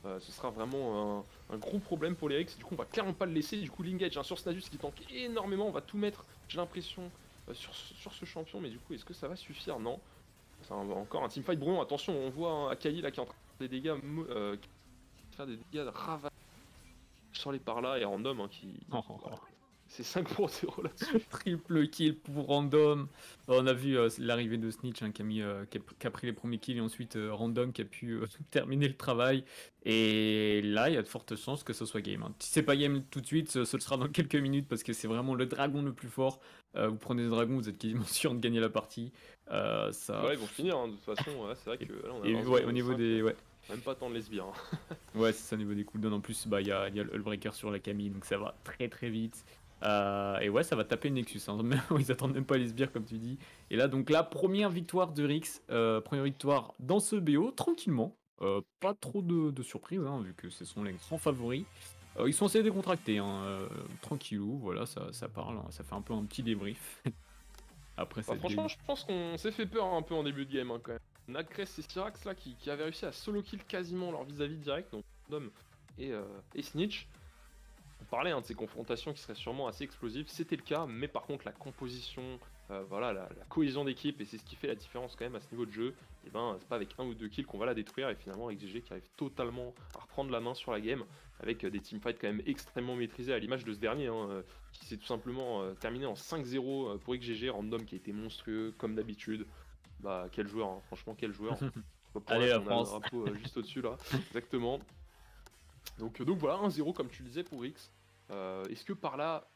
ce sera vraiment un gros problème pour les Rix. Du coup, on va clairement pas le laisser. Du coup, Linkage sur Snadus qui tank énormément. On va tout mettre, j'ai l'impression, sur ce champion. Mais du coup, est-ce que ça va suffire? Non. C'est encore un teamfight brouillon. Attention, on voit Akai là qui est en train de faire des dégâts, faire des dégâts de ravage sur les par là et Random qui. Voilà. C'est 5 pour 0 là-dessus. Triple kill pour Random. On a vu l'arrivée de Snitch qui a pris les premiers kills et ensuite Random qui a pu terminer le travail. Et là, il y a de fortes chances que ce soit game. Si c'est pas game tout de suite, ce sera dans quelques minutes parce que c'est vraiment le dragon le plus fort. Vous prenez ce dragon, vous êtes quasiment sûr de gagner la partie. Ça... Ouais, ils vont finir, hein, de toute façon. Ouais, c'est vrai que là, on a ouais, au niveau des. Ouais. Même pas tant de lesbiens. Ouais, c'est ça, au niveau des cooldowns. En plus, il y a le Hullbreaker sur la Camille, donc ça va très très vite. Et ouais, ça va taper le Nexus. Hein. Ils attendent même pas les sbires, comme tu dis. Et là, donc, la première victoire de Rix. Première victoire dans ce BO, tranquillement. Pas trop de surprises, hein, vu que ce sont les grands favoris. Ils sont assez décontractés, hein, tranquillou. Voilà, ça parle. Hein, ça fait un peu un petit débrief. Après, franchement, je pense qu'on s'est fait peur un peu en début de game, hein, quand même. Nacress et Syrax là qui avaient réussi à solo kill quasiment leur vis-à-vis direct, donc Dom et Snitch. On parlait de ces confrontations qui seraient sûrement assez explosives, c'était le cas, mais par contre la composition, voilà, la cohésion d'équipe, et c'est ce qui fait la différence quand même à ce niveau de jeu, et ben c'est pas avec 1 ou 2 kills qu'on va la détruire, et finalement avec GG qui arrive totalement à reprendre la main sur la game, avec des teamfights quand même extrêmement maîtrisés à l'image de ce dernier, hein, qui s'est tout simplement terminé en 5-0 pour XGG, Random qui a été monstrueux comme d'habitude. Bah quel joueur, hein. Franchement quel joueur. Allez, la on France. a le drapeau juste au-dessus là, exactement. Donc voilà, 1-0 comme tu le disais pour X. Est-ce que par là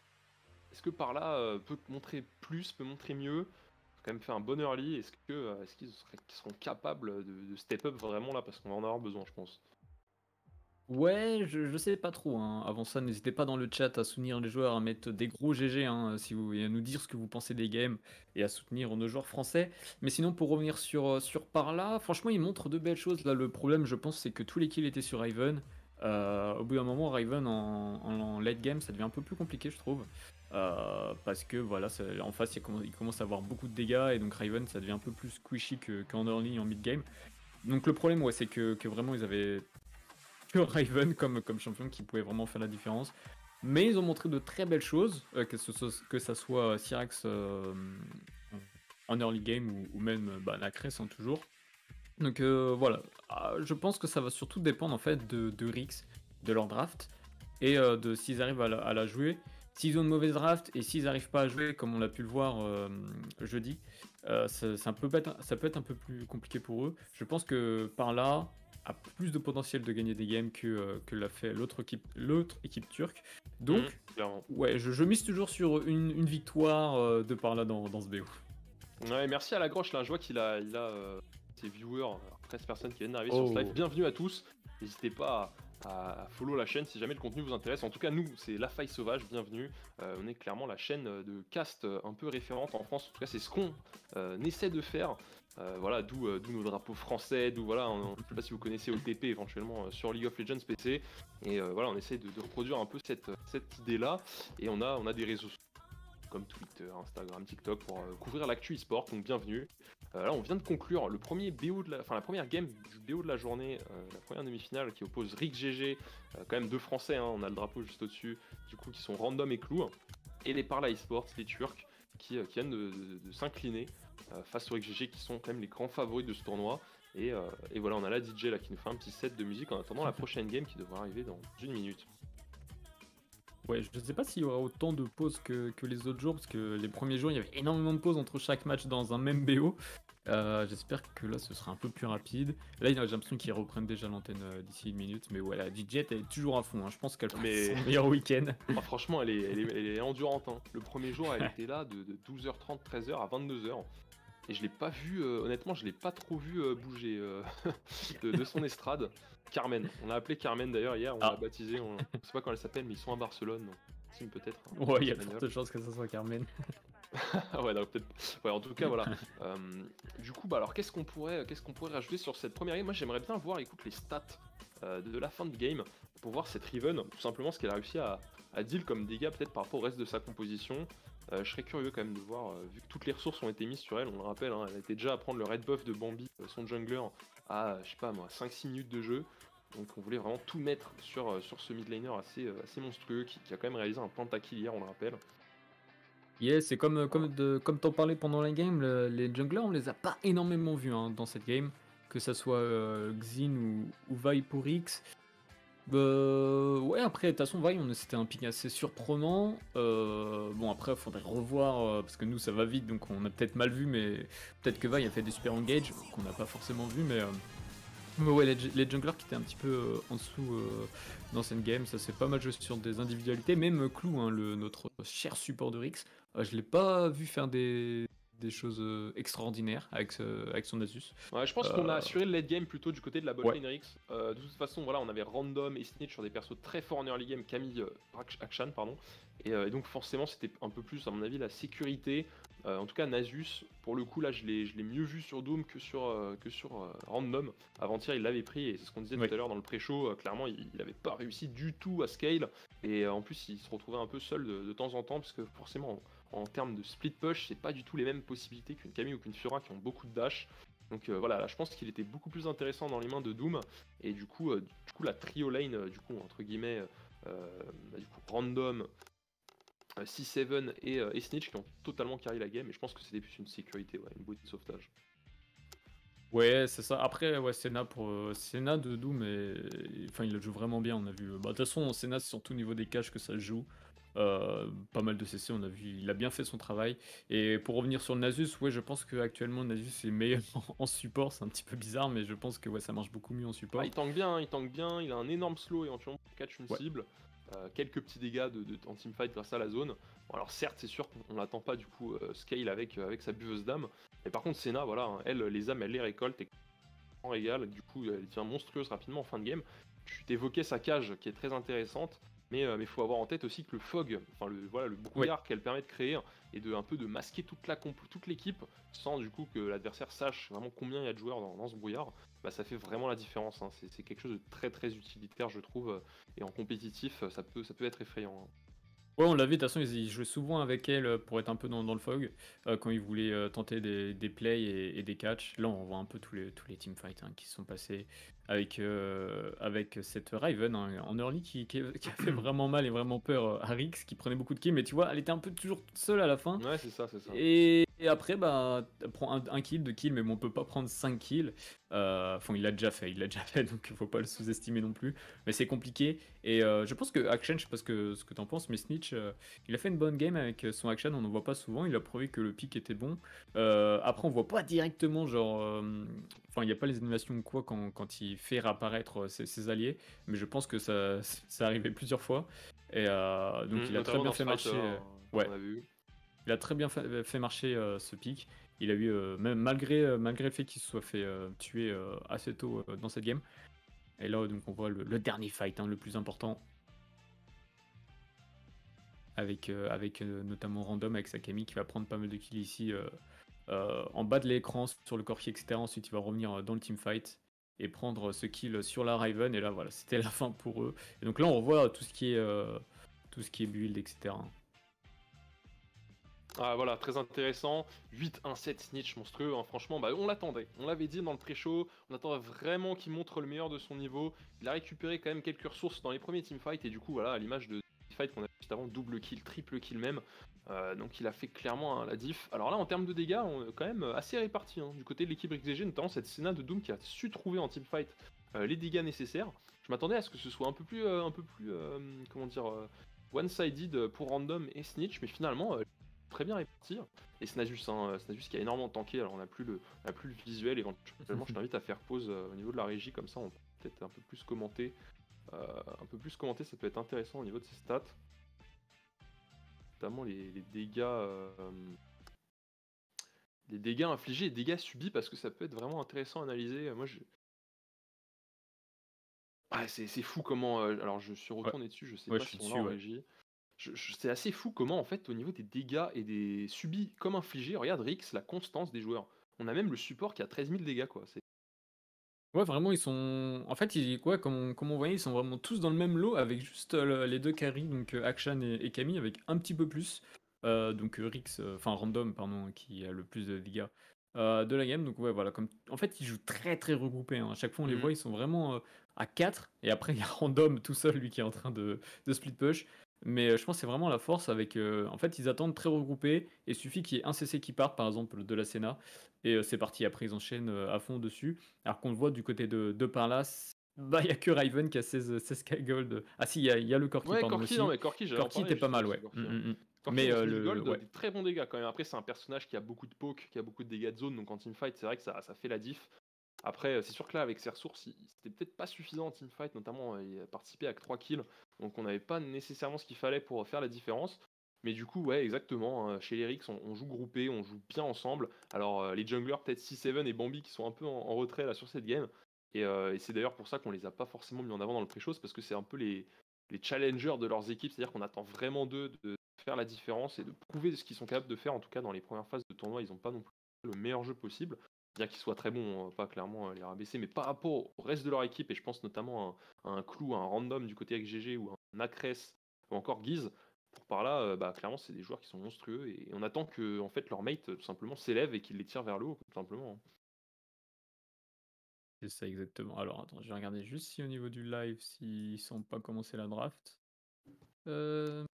peut montrer plus, peut montrer mieux, faut quand même faire un bon early. Est-ce qu'ils seront capables de step up vraiment là, parce qu'on va en avoir besoin, je pense. Ouais, je sais pas trop. Hein. Avant ça, n'hésitez pas dans le chat à soutenir les joueurs, à mettre des gros GG, hein, et à nous dire ce que vous pensez des games et à soutenir nos joueurs français. Mais sinon, pour revenir sur par là, franchement, il montre de belles choses. Là, le problème, je pense, c'est que tous les kills étaient sur Riven. Au bout d'un moment, Riven en late game, ça devient un peu plus compliqué, je trouve. Parce que voilà, en face, il commence à avoir beaucoup de dégâts et donc Riven, ça devient un peu plus squishy qu'en early, en mid game. Donc le problème, ouais, c'est que vraiment, ils avaient que Riven comme champion qui pouvait vraiment faire la différence. Mais ils ont montré de très belles choses, que ça soit Syrax en early game ou même Nacress, hein, toujours. Donc voilà, je pense que ça va surtout dépendre en fait de Rix, de leur draft, et de s'ils arrivent à la jouer. S'ils ont une mauvaise draft et s'ils n'arrivent pas à jouer comme on l'a pu le voir jeudi, ça peut être un peu plus compliqué pour eux. Je pense que par là, a plus de potentiel de gagner des games que l'a fait l'autre équipe turque. Donc, ouais, je mise toujours sur une victoire de par là dans ce BO. Ouais, merci à la Groche là, je vois qu'il a ses viewers, 13 personnes qui viennent d'arriver sur ce live. Bienvenue à tous, n'hésitez pas à follow la chaîne si jamais le contenu vous intéresse. En tout cas, nous, c'est La Faille Sauvage, bienvenue. On est clairement la chaîne de cast un peu référente en France. En tout cas, c'est ce qu'on essaie de faire. Voilà, d'où nos drapeaux français, d'où voilà, je sais pas si vous connaissez OTP éventuellement sur League of Legends PC. Et voilà, on essaie de reproduire un peu cette idée-là. Et on a des réseaux comme Twitter, Instagram, TikTok pour couvrir l'actu e-sport, donc bienvenue. Là on vient de conclure le premier BO la première game du BO de la journée, la première demi-finale qui oppose Rix GG, quand même deux français, hein, on a le drapeau juste au-dessus, du coup qui sont Random et Clou, et les Parla eSports, les Turcs, qui viennent de s'incliner face aux Rix GG qui sont quand même les grands favoris de ce tournoi. Et voilà, on a la DJ là qui nous fait un petit set de musique en attendant la prochaine game qui devrait arriver dans 1 minute. Ouais, je ne sais pas s'il y aura autant de pauses que les autres jours, parce que les premiers jours, il y avait énormément de pauses entre chaque match dans un même BO. J'espère que là, ce sera un peu plus rapide. Là, j'ai l'impression qu'ils reprennent déjà l'antenne d'ici 1 minute, mais ouais, la DJ elle est toujours à fond. Hein. Je pense qu'elle passe son meilleur week-end. Franchement, elle est endurante. Hein. Le premier jour, elle était là de 12h30, 13h à 22h. Et je l'ai pas vu, honnêtement, je l'ai pas trop vu bouger de son estrade. Carmen, on l'a appelé Carmen d'ailleurs hier, on l'a baptisé, on sait pas quand elle s'appelle, mais ils sont à Barcelone, donc Sim peut-être. Hein, ouais, il y a de fortes chances que ça soit Carmen. Ouais, donc peut-être. Ouais, en tout cas, voilà. Du coup, alors qu'est-ce qu'on pourrait rajouter sur cette première game? Moi, j'aimerais bien voir, écoute, les stats de la fin de game. pour voir cette Riven, tout simplement ce qu'elle a réussi à deal comme dégâts peut-être par rapport au reste de sa composition. Je serais curieux quand même de voir, vu que toutes les ressources ont été mises sur elle, on le rappelle, hein, elle était déjà à prendre le red buff de Bambi, son jungler, à je sais pas moi, 5-6 minutes de jeu. Donc on voulait vraiment tout mettre sur ce mid laner assez monstrueux qui a quand même réalisé un pentakill hier, on le rappelle. Yeah, c'est Voilà. comme t'en parlais pendant la game, les junglers, on les a pas énormément vus hein, dans cette game, que ça soit Xin ou Vi pour X. Ouais, après, de toute façon, Vi, c'était un pick assez surprenant. Bon, après, il faudrait revoir, parce que nous, ça va vite, donc on a peut-être mal vu, mais peut-être que Vi a fait des super engage qu'on n'a pas forcément vu, mais ouais, les junglers qui étaient un petit peu en dessous dans cette game, ça s'est pas mal joué sur des individualités. Même Clou, hein, notre cher support de Rix, je l'ai pas vu faire des choses extraordinaires avec son Asus. Ouais, je pense qu'on a Euh, assuré le late game plutôt du côté de la ouais, botlane Rix. De toute façon, voilà, on avait Random et Snitch sur des persos très forts en early game, Camille Akshan, pardon. Et donc forcément, c'était un peu plus, à mon avis, la sécurité. En tout cas, Nasus, pour le coup, là, je l'ai mieux vu sur Doom que sur Random. Avant-hier, il l'avait pris, et c'est ce qu'on disait ouais. tout à l'heure dans le pré-show. Clairement, il n'avait pas réussi du tout à scale. Et en plus, il se retrouvait un peu seul de temps en temps, parce que forcément, en termes de split push, c'est pas du tout les mêmes possibilités qu'une Camille ou qu'une Fiora qui ont beaucoup de dash. Donc voilà, là, je pense qu'il était beaucoup plus intéressant dans les mains de Doom. Et du coup la trio lane, du coup, entre guillemets, du coup, Random, C7 et Snitch qui ont totalement carry la game. Et je pense que c'était plus une sécurité, ouais, une bouée de sauvetage. Ouais, c'est ça. Après, ouais, Senna de Doom, enfin, il le joue vraiment bien. On a vu. Bah, de toute façon, Senna, c'est surtout au niveau des caches que ça se joue. Pas mal de CC, on a vu. Il a bien fait son travail. Et pour revenir sur Nasus, ouais, je pense qu'actuellement, Nasus est meilleur en support. C'est un petit peu bizarre, mais je pense que ouais, ça marche beaucoup mieux en Ah, support. il tank bien, hein, il tank bien, il a un énorme slow éventuellement pour catch une Ouais. cible. Quelques petits dégâts en teamfight grâce à la zone. Bon, alors certes, c'est sûr qu'on n'attend pas du coup scale avec sa buveuse d'âme. Mais par contre, Senna, voilà, hein, elle, les âmes, elle les récolte et en régale. Du coup, elle devient monstrueuse rapidement en fin de game. Tu t'évoquais sa cage qui est très intéressante. Mais faut avoir en tête aussi que le fog, enfin voilà, le Ouais. brouillard qu'elle permet de créer et de un peu de masquer toute l'équipe sans du coup que l'adversaire sache vraiment combien il y a de joueurs dans ce brouillard, bah, ça fait vraiment la différence. Hein. C'est quelque chose de très très utilitaire, je trouve. Et en compétitif, ça peut être effrayant. Hein. Ouais, on l'a vu, de toute façon, ils jouaient souvent avec elle pour être un peu dans le fog, quand ils voulaient tenter des plays et des catchs. Là, on voit un peu tous les teamfights hein, qui se sont passés avec cette Riven hein, en early qui a fait vraiment mal et vraiment peur à Rix, qui prenait beaucoup de kills, mais tu vois, elle était un peu toujours toute seule à la fin. Ouais, c'est ça, c'est ça. Et après, bah, elle prend un kill, 2 kills, mais bon, on peut pas prendre 5 kills. Enfin, il l'a déjà fait, donc il faut pas le sous-estimer non plus. Mais c'est compliqué. Et je pense que Action, je sais pas ce que t'en penses, mais Snitch, il a fait une bonne game avec son Action, on n'en voit pas souvent. Il a prouvé que le pick était bon. Après, on voit pas directement, genre. Enfin, il n'y a pas les animations ou quoi quand il fait réapparaître ses alliés. Mais je pense que ça arrivait plusieurs fois. Et donc, il a très Notamment bien dans ce fait fight, marcher. on Ouais, a vu. il a très bien fait marcher ce pick. Il a eu, même malgré le fait qu'il se soit fait tuer assez tôt dans cette game. Et là, donc, on voit le dernier fight, hein, le plus important. Avec notamment Random, avec Sakami, qui va prendre pas mal de kills ici en bas de l'écran, sur le Corki, etc. Ensuite, il va revenir dans le teamfight et prendre ce kill sur la Riven. Et là, voilà, c'était la fin pour eux. Et donc là, on voit tout ce qui est build, etc. Ah voilà, très intéressant. 8-1-7 Snitch monstrueux, hein. Franchement, bah, on l'attendait. On l'avait dit dans le pré-show, on attendait vraiment qu'il montre le meilleur de son niveau. Il a récupéré quand même quelques ressources dans les premiers teamfights et du coup, voilà, à l'image de fight qu'on a juste avant, double kill, triple kill même. Donc il a fait clairement hein, la diff. Alors là, en termes de dégâts, on est quand même assez répartis. Hein. Du côté de l'équipe XG, notamment cette Senna de Doom qui a su trouver en teamfight les dégâts nécessaires. Je m'attendais à ce que ce soit un peu plus comment dire, one-sided pour Random et Snitch, mais finalement, très bien réparti. Et Snazus, hein, Snazus qui a énormément tanké, alors on a plus le visuel, éventuellement je t'invite à faire pause au niveau de la régie, comme ça on peut peut-être un peu plus commenter. Ça peut être intéressant au niveau de ses stats. Notamment les dégâts. Les dégâts infligés et dégâts subis, parce que ça peut être vraiment intéressant à analyser. Moi je. Ah, c'est fou comment. Alors je suis Ouais, retourné dessus, je sais ouais, pas je suis si on l'a dessus, en ouais. régie. C'est assez fou comment, en fait, au niveau des dégâts et des subis comme infligés, regarde Rix, la constance des joueurs. On a même le support qui a 13 000 dégâts, quoi. Ouais, vraiment, ils sont. En fait, ouais, comme on voyait, ils sont vraiment tous dans le même lot avec juste les deux carries, donc Akshan et Camille, avec un petit peu plus. Donc Rix, enfin Random, pardon, qui a le plus de dégâts de la game. Donc ouais, voilà. En fait, ils jouent très très regroupés, hein. À chaque fois, on les voit, ils sont vraiment à 4. Et après, il y a Random tout seul, lui, qui est en train de split push. Mais je pense que c'est vraiment la force avec. En fait, ils attendent très regroupés. Et il suffit qu'il y ait un CC qui parte, par exemple, de la Senna. Et c'est parti. Après, ils enchaînent à fond dessus. Alors qu'on le voit du côté de Parlas, bah, il n'y a que Riven qui a 16K gold. Ah si, il y a le Corki, Ouais, pardon, Corki, non, aussi. mais Corki, j'allais en Corki parler était pas justement mal, de ce ouais. Corki, hein. Mais Corki, 11 000 le. gold, Ouais. des très bons dégâts quand même. Après, c'est un personnage qui a beaucoup de poke, qui a beaucoup de dégâts de zone, donc en teamfight, c'est vrai que ça fait la diff. Après, c'est sûr que là, avec ses ressources, c'était peut-être pas suffisant en teamfight, notamment il a participé avec 3 kills, donc on n'avait pas nécessairement ce qu'il fallait pour faire la différence. Mais du coup, ouais, exactement, hein, chez les Rix, on joue groupé, on joue bien ensemble. Alors, les junglers, peut-être C7 et Bambi qui sont un peu en retrait là sur cette game. Et c'est d'ailleurs pour ça qu'on les a pas forcément mis en avant dans le pré-show, parce que c'est un peu les challengers de leurs équipes, c'est-à-dire qu'on attend vraiment d'eux de faire la différence et de prouver ce qu'ils sont capables de faire. En tout cas, dans les premières phases de tournoi, ils n'ont pas non plus le meilleur jeu possible, bien qu'ils soient très bons, pas clairement les rabaisser, mais par rapport au reste de leur équipe, et je pense notamment à un Clou, à un Random du côté XGG ou un Acres ou encore Guise, pour par là, bah, clairement, c'est des joueurs qui sont monstrueux et on attend que en fait, leur mate tout simplement s'élève et qu'ils les tirent vers le haut, tout simplement, hein. C'est ça exactement. Alors attends, je vais regarder juste si au niveau du live, s'ils sont pas commencé la draft. Euh,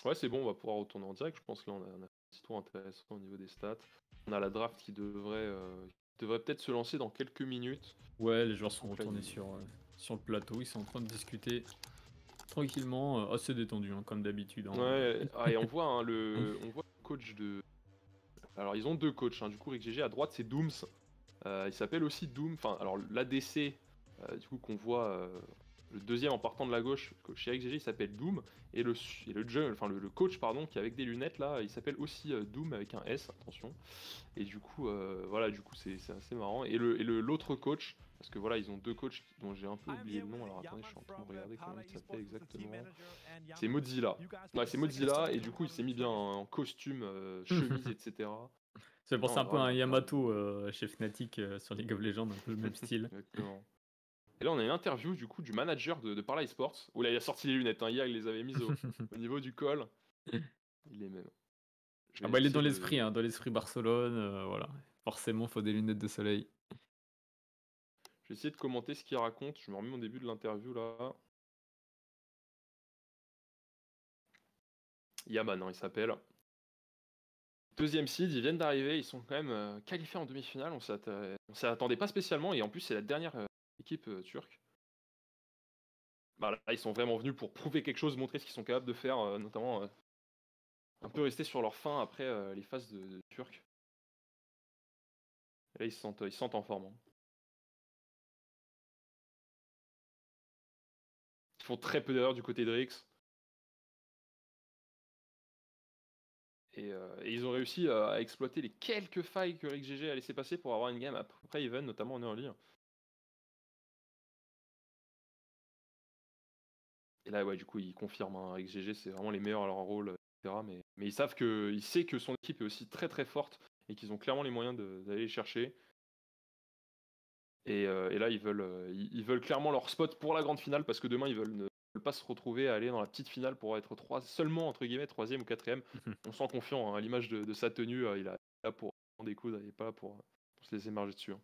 Ouais, c'est bon, on va pouvoir retourner en direct. Je pense que là, on a un petit tour intéressant au niveau des stats. On a la draft qui devrait peut-être se lancer dans quelques minutes. Ouais, les joueurs sont Donc là, retournés sur le plateau, ils sont en train de discuter tranquillement, assez détendu, hein, comme d'habitude, hein. Ouais, et on voit, hein, on voit le coach de. Alors, ils ont deux coachs, hein. Du coup, Rick GG à droite, c'est Dooms. Il s'appelle aussi Doom. Enfin, alors l'ADC, du coup, qu'on voit le deuxième en partant de la gauche, chez XGG, il s'appelle Doom. Et le coach, pardon, qui est avec des lunettes là, il s'appelle aussi Doom avec un S, attention. Et du coup, voilà, du coup, c'est assez marrant. Et l'autre coach, parce que voilà, ils ont deux coachs dont j'ai un peu oublié le nom. Alors attendez, je suis en train de regarder comment il s'appelle exactement. C'est Mozilla. Ouais, c'est Mozilla, et du coup, il s'est mis bien en costume, chemise, etc. Ça fait penser Non, un peu à voilà, un clairement. Yamato chez Fnatic sur League of Legends, un peu le même style. Exactement. Et là, on a une interview du coup du manager de Parla Esports, où là, il a sorti les lunettes, hein. Hier, il les avait mises au niveau du col. Il les met. Je Ah vais bah il est dans essayer l'esprit, de. hein, dans l'esprit Barcelone, voilà. Forcément, faut des lunettes de soleil. Je vais essayer de commenter ce qu'il raconte. Je me remets au début de l'interview là. Yaman, hein, il s'appelle. Deuxième seed, ils viennent d'arriver, ils sont quand même qualifiés en demi-finale. On s'y attendait pas spécialement, et en plus, c'est la dernière équipe turque. Bah, là, ils sont vraiment venus pour prouver quelque chose, montrer ce qu'ils sont capables de faire, notamment un peu rester sur leur faim après les phases de Turcs. Et là, ils se sentent en forme, hein. Ils font très peu d'erreurs du côté de Rix. Et ils ont réussi à exploiter les quelques failles que Rix GG a laissé passer pour avoir une game après Even, notamment en early. Et là, ouais, du coup, ils confirment, hein, Rix GG, c'est vraiment les meilleurs à leur rôle, etc. Mais ils savent il sait que son équipe est aussi très très forte et qu'ils ont clairement les moyens d'aller les chercher. Et là, ils veulent clairement leur spot pour la grande finale, parce que demain, ils veulent ne veulent pas se retrouver à aller dans la petite finale pour être seulement, entre guillemets, troisième ou quatrième. On sent confiant, hein, à l'image de sa tenue, il est là pour prendre des coups, il n'est pas là pour se laisser marger dessus, hein.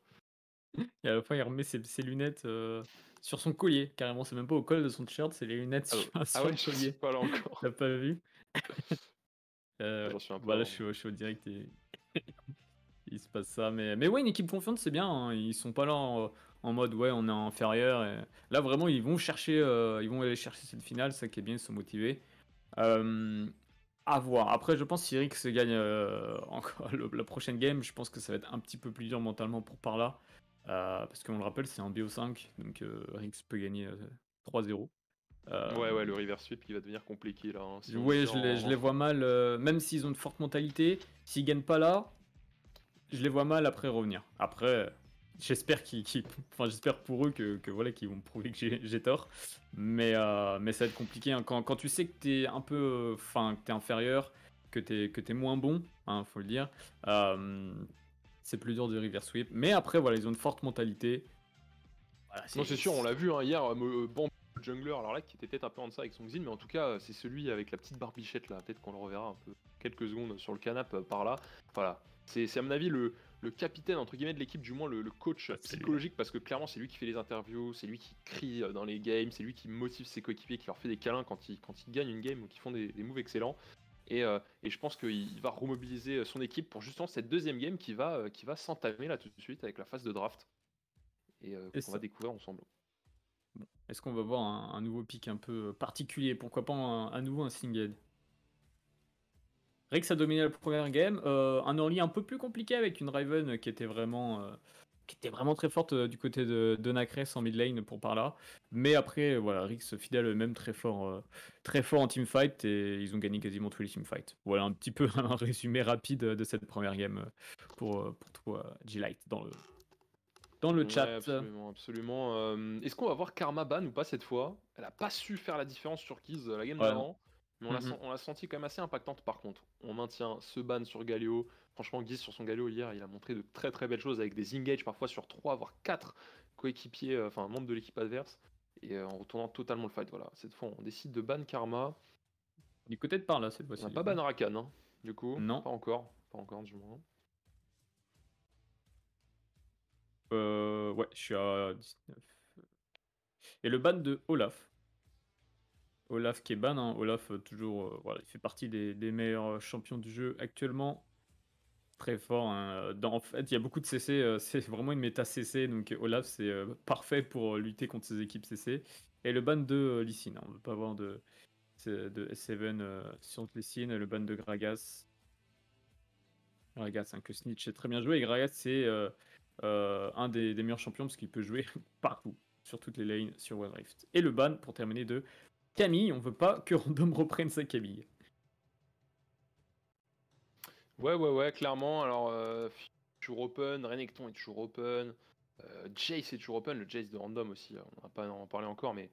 Et à la fois, il remet ses lunettes sur son collier, carrément. C'est même pas au col de son t-shirt, c'est les lunettes Ah sur ouais, le je suis collier. pas là encore. T'as pas vu? Ah, Ouais. j'en suis un peu Bah là, avant, je moi. suis, je suis au direct et il se passe ça. Mais ouais, une équipe confiante, c'est bien, hein. Ils sont pas là en mode ouais, on est inférieur. Là, vraiment, ils vont aller chercher cette finale, ça qui est bien, ils sont motivés. Euh, À voir. Après, je pense que si Rix gagne encore la prochaine game, je pense que ça va être un petit peu plus dur mentalement pour Parla. Parce qu'on le rappelle, c'est en BO5, donc Rix peut gagner 3-0. Ouais, ouais, le reverse sweep qui va devenir compliqué là, hein, si on Ouais, était je les vois mal, même s'ils ont de fortes mentalités, s'ils gagnent pas là, je les vois mal après revenir. Après, j'espère enfin, j'espère pour eux que voilà, qu'ils vont prouver que j'ai tort. Mais ça va être compliqué, hein. Quand tu sais que t'es un peu, enfin, que t'es inférieur, que t'es moins bon, hein, faut le dire. euh, c'est plus dur de reverse sweep. Mais après, voilà, ils ont une forte mentalité. Voilà, Non, c'est sûr, on l'a vu hier, Bamboo Jungler, alors là, qui était peut-être un peu en deçà avec son Xin, mais en tout cas, c'est celui avec la petite barbichette là, peut-être qu'on le reverra un peu quelques secondes sur le canapé par là. Voilà, c'est à mon avis le capitaine, entre guillemets, de l'équipe, du moins le coach psychologique, parce que clairement, c'est lui qui fait les interviews, c'est lui qui crie dans les games, c'est lui qui motive ses coéquipiers, qui leur fait des câlins quand ils gagnent une game ou qui font des moves excellents. Et je pense qu'il va remobiliser son équipe pour justement cette deuxième game qui va s'entamer là tout de suite avec la phase de draft. Et qu'on va découvrir ensemble. Bon. Est-ce qu'on va voir un nouveau pick un peu particulier? Pourquoi pas à nouveau un single? Rix a dominé la première game. Un early un peu plus compliqué avec une Riven qui était vraiment très forte du côté de Nacrès en mid lane pour par là. Mais après, voilà, Rix fidèle même très fort en teamfight et ils ont gagné quasiment tous les teamfights. Voilà un petit peu un résumé rapide de cette première game pour toi, G-Light, dans le chat. Absolument, absolument. Est-ce qu'on va voir Karma ban ou pas cette fois? Elle a pas su faire la différence sur Kiz la game d'avant, mais on l'a senti quand même assez impactante par contre. On maintient ce ban sur Galio. Franchement, Giz sur son Galio hier, il a montré de très très belles choses avec des engage parfois sur 3 voire 4 coéquipiers, enfin membres de l'équipe adverse, et en retournant totalement le fight. Voilà, cette fois on décide de ban Karma. Du côté de par là, cette On fois-ci. n'a pas ban Rakan, hein, du coup. Non. Pas encore du moins. Ouais, je suis à 19. Et le ban de Olaf. Olaf qui est ban, hein. Olaf toujours, voilà, il fait partie des meilleurs champions du jeu actuellement. Très fort, hein. En fait, il y a beaucoup de CC, c'est vraiment une méta CC, donc Olaf c'est parfait pour lutter contre ses équipes CC. Et le ban de Lee Sin, hein. On ne veut pas avoir de S7 sur Lee Sin, le ban de Gragas. Gragas, hein, que Snitch est très bien joué, et Gragas c'est un des meilleurs champions parce qu'il peut jouer partout, sur toutes les lanes, sur Wild Rift. Et le ban, pour terminer, de Camille. On veut pas que Random reprenne sa Camille. Ouais, clairement. Alors, toujours open, Renekton est toujours open, Jace est toujours open, le Jace de Random aussi, on va pas en parler encore, mais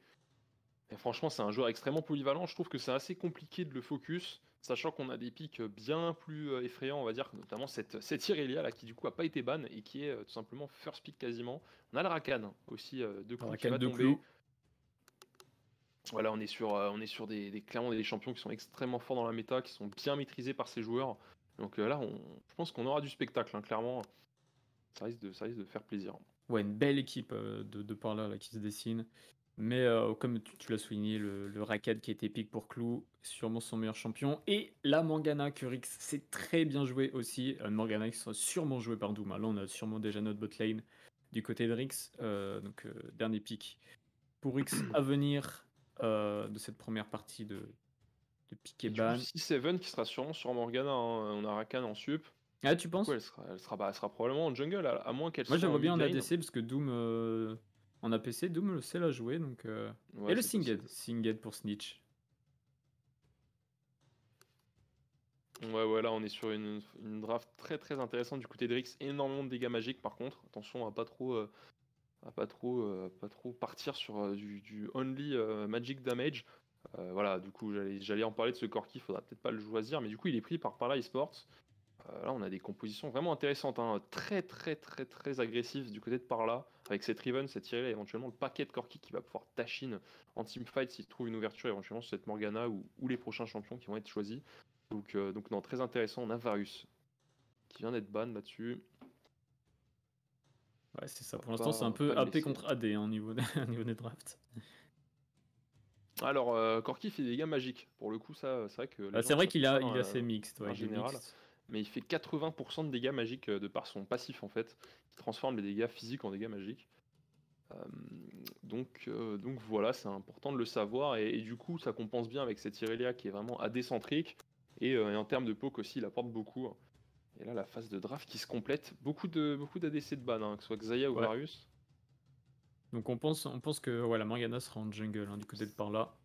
franchement, c'est un joueur extrêmement polyvalent. Je trouve que c'est assez compliqué de le focus, sachant qu'on a des pics bien plus effrayants, on va dire, notamment cette Irelia là, qui du coup a pas été ban et qui est tout simplement first pick quasiment. On a le Rakan aussi, de coups qui va tomber. Voilà, on est sur clairement des champions qui sont extrêmement forts dans la méta, qui sont bien maîtrisés par ces joueurs. Donc là, je pense qu'on aura du spectacle, hein, clairement. Ça risque de faire plaisir. Ouais, une belle équipe de par là qui se dessine. Mais comme tu l'as souligné, le Rakan qui est épique pour Clou, sûrement son meilleur champion. Et la Morgana que Rix c'est très bien joué aussi. Morgana qui sera sûrement jouée par Doom. Là, on a sûrement déjà notre bot lane du côté de Rix. Donc, dernier pick pour Rix à venir de cette première partie de pick et ban. 6-7 qui sera sûrement sur Morgana, hein. On a Rakan en sup. Ah, tu penses? Elle sera probablement en jungle, à moins qu'elle soit. Moi, je vois bien en mid lane. ADC parce que Doom. En APC, Doom le sait la jouer. Donc, Ouais, et le c'est Singed. possible. Singed pour Snitch. Ouais, là on est sur une draft très très intéressante du côté de Rix. Énormément de dégâts magiques par contre. Attention à pas trop partir sur du only magic damage. Voilà, du coup j'allais en parler de ce Corki, faudra peut-être pas le choisir, mais du coup il est pris par Parla Esports. Là on a des compositions vraiment intéressantes, hein, très très très très agressives du côté de Parla, avec cette Riven, cette Irelia, éventuellement le paquet de Corki qui va pouvoir dash in en teamfight s'il trouve une ouverture, éventuellement sur cette Morgana ou les prochains champions qui vont être choisis. Donc non, très intéressant. On a Varus qui vient d'être ban là-dessus. Ouais, c'est ça. Pour l'instant, c'est un peu AP contre AD au niveau des drafts. Alors, Corki fait des dégâts magiques. Pour le coup, ça, c'est vrai que. C'est vrai qu'il a assez mixte. En général. Mais il fait 80% de dégâts magiques de par son passif en fait, qui transforme les dégâts physiques en dégâts magiques. Donc voilà, c'est important de le savoir. Et du coup, ça compense bien avec cette Irelia qui est vraiment AD-centrique. Et en termes de poke aussi, il apporte beaucoup. Et là, la phase de draft qui se complète. Beaucoup d'ADC de ban, hein, que ce soit Xayah ou Varus. Donc on pense que la Morgana sera en jungle, hein, du côté de par là.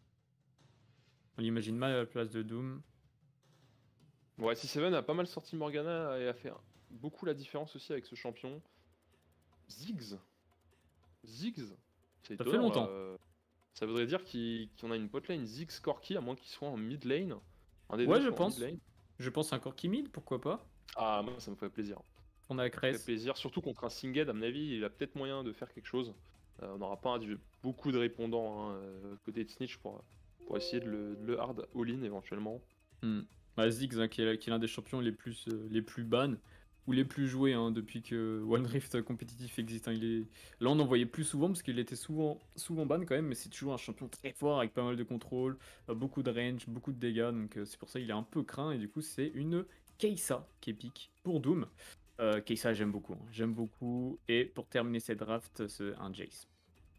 On l'imagine mal à la place de Doom. Ouais, C7 a pas mal sorti Morgana et a fait beaucoup la différence aussi avec ce champion. Ziggs, ça fait longtemps. Ça voudrait dire qu'on a une botlane Ziggs Corki, à moins qu'il soit en mid lane. Ouais, je pense. Je pense un Corki mid, pourquoi pas. Ah, moi ça me ferait plaisir. On a Ça ferait Cress. plaisir, surtout contre un Singed, à mon avis, il a peut-être moyen de faire quelque chose. On n'aura pas beaucoup de répondants hein, côté de Snitch pour essayer de le hard all-in éventuellement. Bah, Ziggs, hein, qui est l'un des champions les plus ban ou les plus joués hein, depuis que One Rift compétitif existe. Hein. Là, on en voyait plus souvent parce qu'il était souvent ban quand même, mais c'est toujours un champion très fort avec pas mal de contrôle, beaucoup de range, beaucoup de dégâts. Donc c'est pour ça qu'il est un peu craint. Et du coup, c'est une Kai'Sa qui est pique pour Doom. Kai'Sa, j'aime beaucoup. Hein. J'aime beaucoup. Et pour terminer cette draft, c'est un Jace.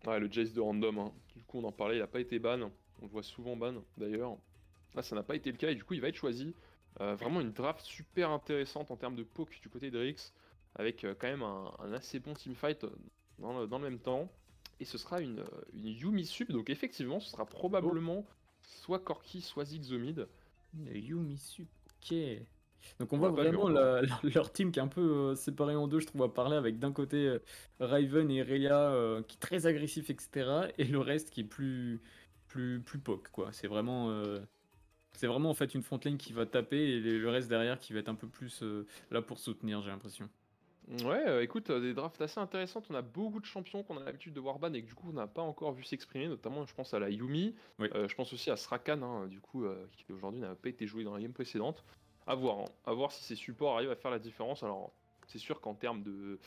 Ouais, le Jace de random, hein. Du coup on en parlait, il a pas été ban. On le voit souvent ban d'ailleurs. Là, ça n'a pas été le cas et du coup, il va être choisi. Vraiment une draft super intéressante en termes de poke du côté de Rix, avec quand même un assez bon teamfight dans le même temps. Et ce sera une Yumi sub, donc effectivement, ce sera Oh, probablement soit Corki, soit Zigzomid. Yumi Sup, ok. Donc on On voit l'a pas vu vraiment encore. leur team qui est un peu séparé en deux, je trouve, à parler, avec d'un côté Raven et Irelia qui est très agressif, etc. Et le reste qui est plus poke, quoi. C'est vraiment en fait une frontline qui va taper et le reste derrière qui va être un peu plus là pour soutenir, j'ai l'impression. Ouais, écoute, des drafts assez intéressantes. On a beaucoup de champions qu'on a l'habitude de voir ban et que du coup on n'a pas encore vu s'exprimer, notamment je pense à la Yumi, Oui. je pense aussi à Srakan, hein, du coup, qui aujourd'hui n'a pas été joué dans la game précédente. À voir, hein. À voir si ces supports arrivent à faire la différence. Alors, c'est sûr qu'en termes de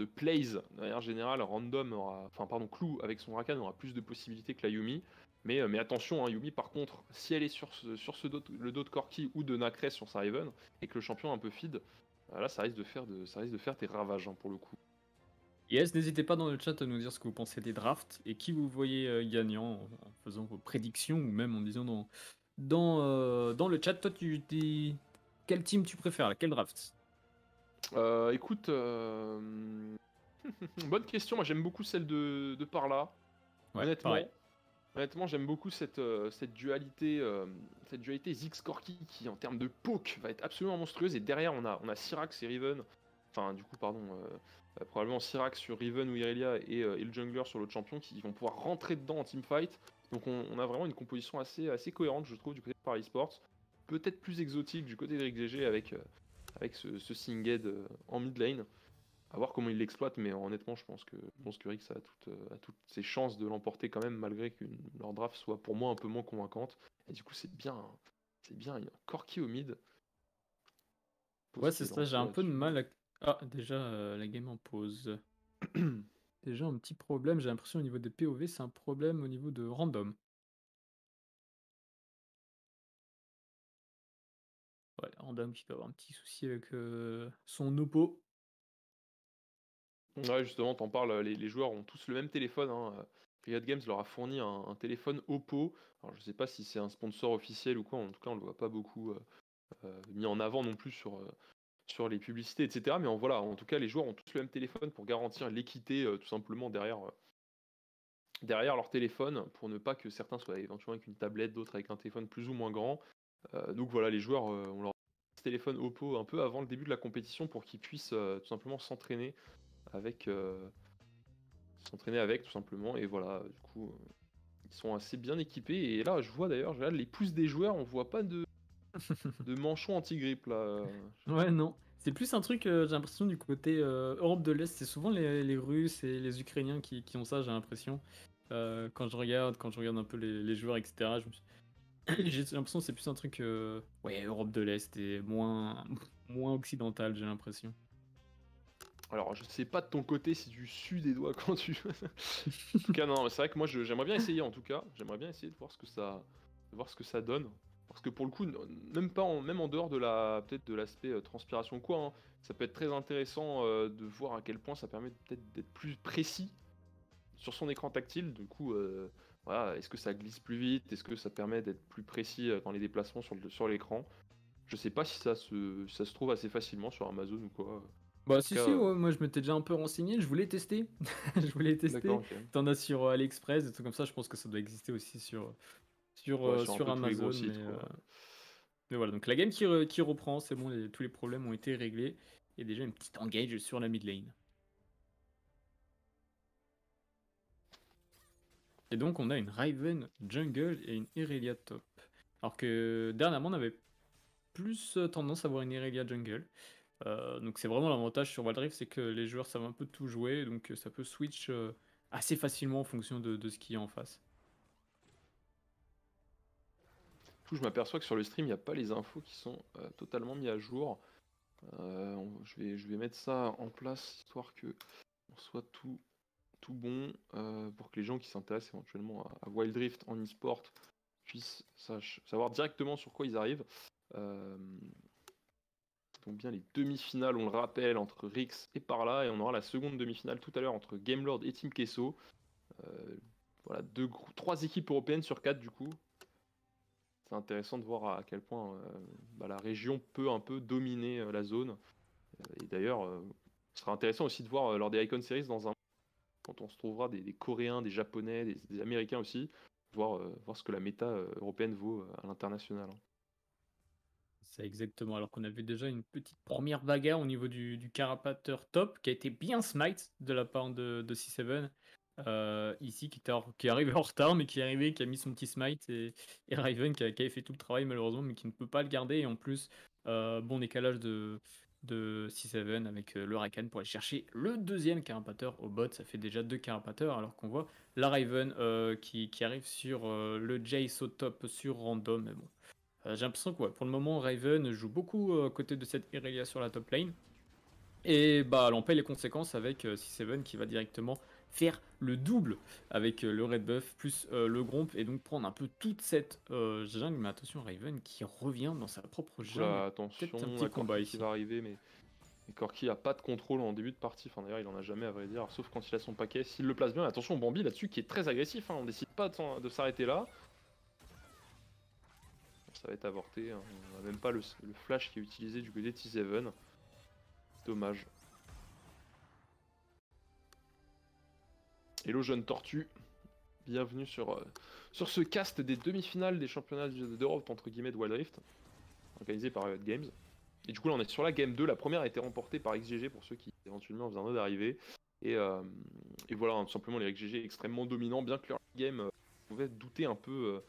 plays, de manière générale, Random aura, enfin pardon, Clou avec son Rakan aura plus de possibilités que la Yumi. Mais attention, hein, Yumi par contre, si elle est le dos de Corki ou de Nacrès sur sa Raven, et que le champion est un peu feed, là, ça risque de faire des ravages hein, pour le coup. Yes, n'hésitez pas dans le chat à nous dire ce que vous pensez des drafts et qui vous voyez gagnant en faisant vos prédictions ou même en disant dans le chat, toi tu dis quel team tu préfères, là, quel draft? Écoute, bonne question. Moi, j'aime beaucoup celle de par là. Ouais, pareil. Honnêtement, honnêtement, j'aime beaucoup cette dualité Ziggs Corki qui, en termes de poke, va être absolument monstrueuse. Et derrière, on a Syrax et Riven. Enfin, du coup, pardon. Probablement Syrax sur Riven ou Irelia et le jungler sur l'autre champion qui vont pouvoir rentrer dedans en teamfight. Donc, on a vraiment une composition assez cohérente, je trouve, du côté de Paris Sports. Peut-être plus exotique du côté d'Eric GG avec ce Singed en mid lane. À voir comment il l'exploite, mais honnêtement, je pense que Rix a toutes ses chances de l'emporter quand même, malgré que leur draft soit pour moi un peu moins convaincante. Et du coup, c'est bien un Corki au mid. Ouais, Pose qui c'est est ça, j'ai lancé un peu de là-dessus. mal à... Ah, déjà, la game en pause. Déjà un petit problème, j'ai l'impression au niveau des POV, c'est un problème au niveau de random. Ouais, random qui doit avoir un petit souci avec son oppo. Ouais, justement, t'en parles, les joueurs ont tous le même téléphone. Hein. Riot Games leur a fourni un téléphone Oppo. Alors, je sais pas si c'est un sponsor officiel ou quoi, en tout cas, on le voit pas beaucoup mis en avant non plus sur les publicités, etc. Mais voilà, en tout cas, les joueurs ont tous le même téléphone pour garantir l'équité, tout simplement, derrière leur téléphone, pour ne pas que certains soient éventuellement avec une tablette, d'autres avec un téléphone plus ou moins grand. Donc voilà, les joueurs ont leur téléphone Oppo un peu avant le début de la compétition pour qu'ils puissent tout simplement avec, euh, s'entraîner avec, tout simplement. Et voilà, du coup, ils sont assez bien équipés. Et là, je vois d'ailleurs, je regarde les pouces des joueurs, on voit pas de manchon anti-grippe là. Ouais, non. C'est plus un truc, j'ai l'impression, du côté Europe de l'Est. C'est souvent les Russes et les Ukrainiens qui ont ça, j'ai l'impression. Quand je regarde un peu les joueurs, etc., j'ai l'impression que c'est plus un truc, ouais, Europe de l'Est et moins occidental, j'ai l'impression. Alors, je sais pas de ton côté si tu sues des doigts quand tu. En tout cas, non, c'est vrai que moi, j'aimerais bien essayer en tout cas. J'aimerais bien essayer de voir ce que ça donne. Parce que pour le coup, même en dehors peut-être de l'aspect transpiration ou quoi, hein, ça peut être très intéressant de voir à quel point ça permet peut-être d'être plus précis sur son écran tactile. Du coup, voilà, est-ce que ça glisse plus vite? Est-ce que ça permet d'être plus précis dans les déplacements sur l'écran? Je sais pas si ça se trouve assez facilement sur Amazon ou quoi. Bah, En tout si, cas, si, ouais, moi je m'étais déjà un peu renseigné, je voulais tester. Je voulais d'accord, tester. ok. T'en as sur AliExpress, des trucs comme ça, je pense que ça doit exister aussi Ouais, sur un sur peu tous les gros Amazon, sites, quoi. mais voilà, donc la game qui reprend, c'est bon, tous les problèmes ont été réglés. Et déjà une petite engage sur la mid lane. Et donc on a une Riven jungle et une Irelia top. Alors que dernièrement on avait plus tendance à avoir une Irelia jungle. Donc c'est vraiment l'avantage sur Wild Rift, c'est que les joueurs savent un peu tout jouer, donc ça peut switch assez facilement en fonction de ce qu'il y a en face. Du coup, je m'aperçois que sur le stream, il n'y a pas les infos qui sont totalement mis à jour. Je vais mettre ça en place histoire que on soit tout bon pour que les gens qui s'intéressent éventuellement à Wild Rift en e-sport puissent savoir directement sur quoi ils arrivent. Donc bien les demi-finales, on le rappelle, entre Rix et Parla, et on aura la seconde demi-finale tout à l'heure entre Gamelord et Team Queso. Voilà, 3 équipes européennes sur 4 du coup. C'est intéressant de voir à quel point la région peut un peu dominer la zone. Et d'ailleurs, ce sera intéressant aussi de voir lors des Icon Series quand on se trouvera des Coréens, des Japonais, des Américains aussi, voir ce que la méta européenne vaut à l'international. C'est exactement, alors qu'on a vu déjà une petite première bagarre au niveau du carapateur top qui a été bien smite de la part de C7. Ici qui est arrivé en retard mais qui est arrivé, qui a mis son petit smite et Raven qui avait fait tout le travail malheureusement mais qui ne peut pas le garder et en plus bon décalage de C7 avec le Rakan pour aller chercher le deuxième carapateur au bot. Ça fait déjà 2 carapateurs alors qu'on voit la Raven qui arrive sur le Jace au top sur random mais bon. J'ai l'impression que pour le moment, Raven joue beaucoup à côté de cette Irelia sur la top lane. Et bah, elle en paye les conséquences avec C7 qui va directement faire le double avec le red buff plus le gromp et donc prendre un peu toute cette jungle. Mais attention, Raven qui revient dans sa propre jungle. Là, Peut-être un attention, petit la combat Corki qui ici. va arriver, mais Corki a pas de contrôle en début de partie. Enfin, d'ailleurs, il en a jamais à vrai dire, sauf quand il a son paquet. S'il le place bien, attention, Bambi là-dessus qui est très agressif. On décide pas de s'arrêter là. Ça va être avorté. On n'a même pas le flash qui est utilisé du côté de T7. Dommage. Hello jeune tortue. Bienvenue sur ce cast des demi-finales des championnats d'Europe entre guillemets de Wild Rift, organisé par Riot Games. Et du coup là on est sur la game 2, la première a été remportée par XGG pour ceux qui éventuellement viendraient d'arriver. Et voilà, tout simplement les XGG extrêmement dominants, bien que leur game pouvait douter un peu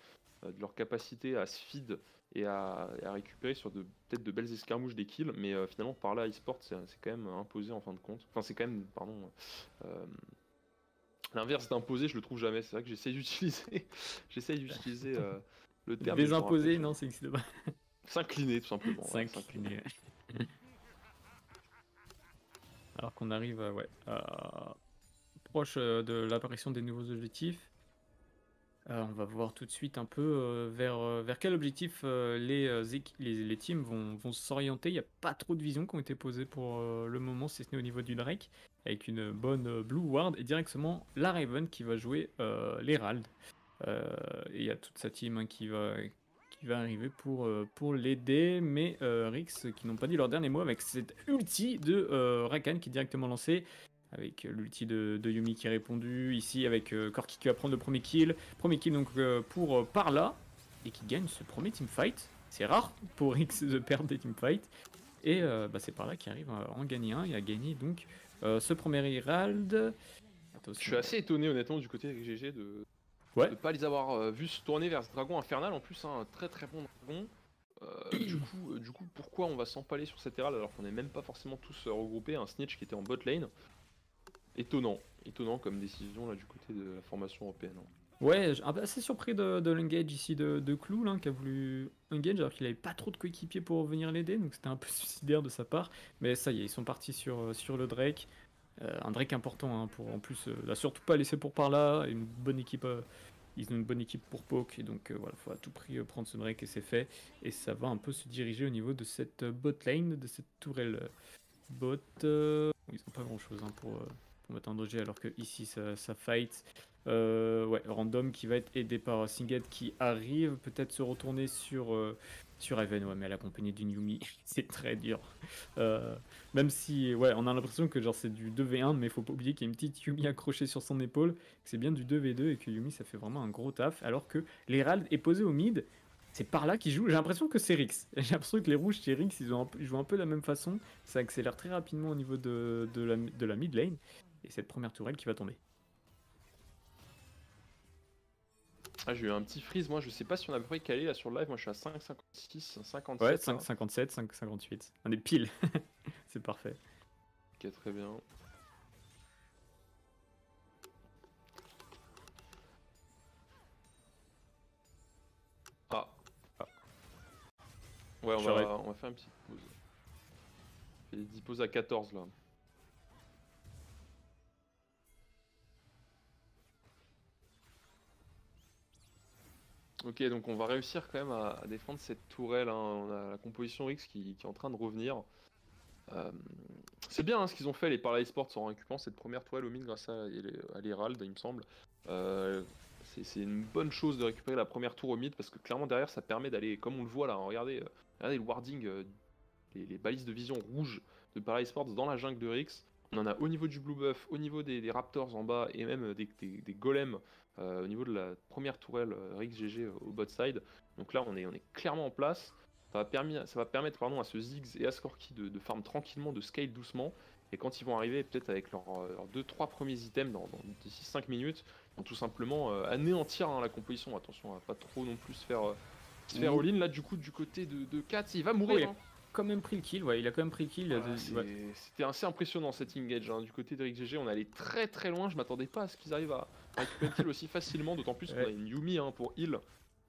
de leur capacité à se feed et à récupérer sur peut-être de belles escarmouches des kills, mais finalement par là eSport c'est quand même imposé en fin de compte. Enfin c'est quand même, pardon, l'inverse d'imposer, je le trouve jamais. C'est vrai que j'essaie d'utiliser, le terme, mais je me rappelle Désimposé, jamais. non, c'est que c'est dommage. S'incliner tout simplement. Voilà, S'incliner. Alors qu'on arrive proche de l'apparition des nouveaux objectifs. On va voir tout de suite un peu vers quel objectif les teams vont s'orienter. Il n'y a pas trop de visions qui ont été posées pour le moment, si ce n'est au niveau du Drake, avec une bonne Blue Ward et directement la Raven qui va jouer l'Herald. Et il y a toute sa team qui va arriver pour l'aider, mais Rix qui n'ont pas dit leur dernier mot avec cette ulti de Rakan qui est directement lancée. Avec l'ulti de Yumi qui est répondu, ici avec Corki qui va prendre le premier kill. Premier kill donc pour Parla, et qui gagne ce premier teamfight. C'est rare pour X de perdre des teamfights. Et c'est Parla qui arrive à en gagner un et à gagner donc ce premier Herald. Je suis assez étonné honnêtement du côté de GG de ne pas les avoir vus se tourner vers ce dragon infernal. En plus, un très très bon dragon. Du coup, pourquoi on va s'empaler sur cet Herald alors qu'on n'est même pas forcément tous regroupés? Un Snitch qui était en bot lane. Étonnant comme décision là du côté de la formation européenne. Ouais, assez surpris de l'engage ici de Clou là, qui a voulu engage alors qu'il avait pas trop de coéquipiers pour venir l'aider, donc c'était un peu suicidaire de sa part. Mais ça y est, ils sont partis sur le Drake. Un Drake important hein, pour en plus là, surtout pas laisser pour par là, une bonne équipe. Ils ont une bonne équipe pour poke, et donc voilà, faut à tout prix prendre ce Drake et c'est fait. Et ça va un peu se diriger au niveau de cette bot lane, de cette tourelle bot. Ils ont pas grand chose hein, pour mettre un danger alors que ici ça fight. Random qui va être aidé par Singed qui arrive peut-être se retourner sur Raven, ouais, mais elle est accompagnée d'une Yumi, c'est très dur. Même si, on a l'impression que genre c'est du 2v1, mais faut pas oublier qu'il y a une petite Yumi accrochée sur son épaule, que c'est bien du 2v2 et que Yumi ça fait vraiment un gros taf, alors que l'Herald est posé au mid. C'est par là qu'ils jouent. J'ai l'impression que c'est Rix. J'ai l'impression que les rouges chez Rix, ils jouent un peu de la même façon. Ça accélère très rapidement au niveau de la mid lane. Et cette première tourelle qui va tomber. Ah, j'ai eu un petit freeze, moi je sais pas si on a à peu près calé là sur le live, moi je suis à 5,56, 57. Ouais, 5,57, 5,58. On est pile. C'est parfait. Ok, très bien. Ah, Ah, ouais, j'aurais- on va faire une petite pause. On fait 10 pauses à 14 là. Ok, donc on va réussir quand même à défendre cette tourelle, hein. On a la composition X qui est en train de revenir. Euh, c'est bien hein, ce qu'ils ont fait les Parla Esports en récupérant cette première toile au mid grâce à l'Herald, il me semble. Euh, c'est une bonne chose de récupérer la première tour au mid parce que clairement derrière ça permet d'aller, comme on le voit là, hein, regardez, regardez le warding, les balises de vision rouges de Parla Esports dans la jungle de Rix. On en a au niveau du blue buff, au niveau des Raptors en bas et même des golems au niveau de la première tourelle Rix GG au bot side. Donc là on est clairement en place. Ça va permettre pardon, à ce Ziggs et à Skorky de farm tranquillement, de scale doucement. Et quand ils vont arriver, peut-être avec leurs 2-3 premiers items d'ici 5 minutes, ils vont tout simplement anéantir hein, la composition. Attention à pas trop non plus se faire Ouh. all-in. Là, du coup, du côté de Katz, il va Oh, mourir. il a Hein. quand même pris le kill, ouais, il a quand même pris le kill. Voilà, Ouais. c'était assez impressionnant cet engage. Hein. Du côté d'Eric GG, on allait très très loin. Je m'attendais pas à ce qu'ils arrivent à récupérer le kill aussi facilement, d'autant plus qu'on a Ouais. une Yumi hein, pour heal.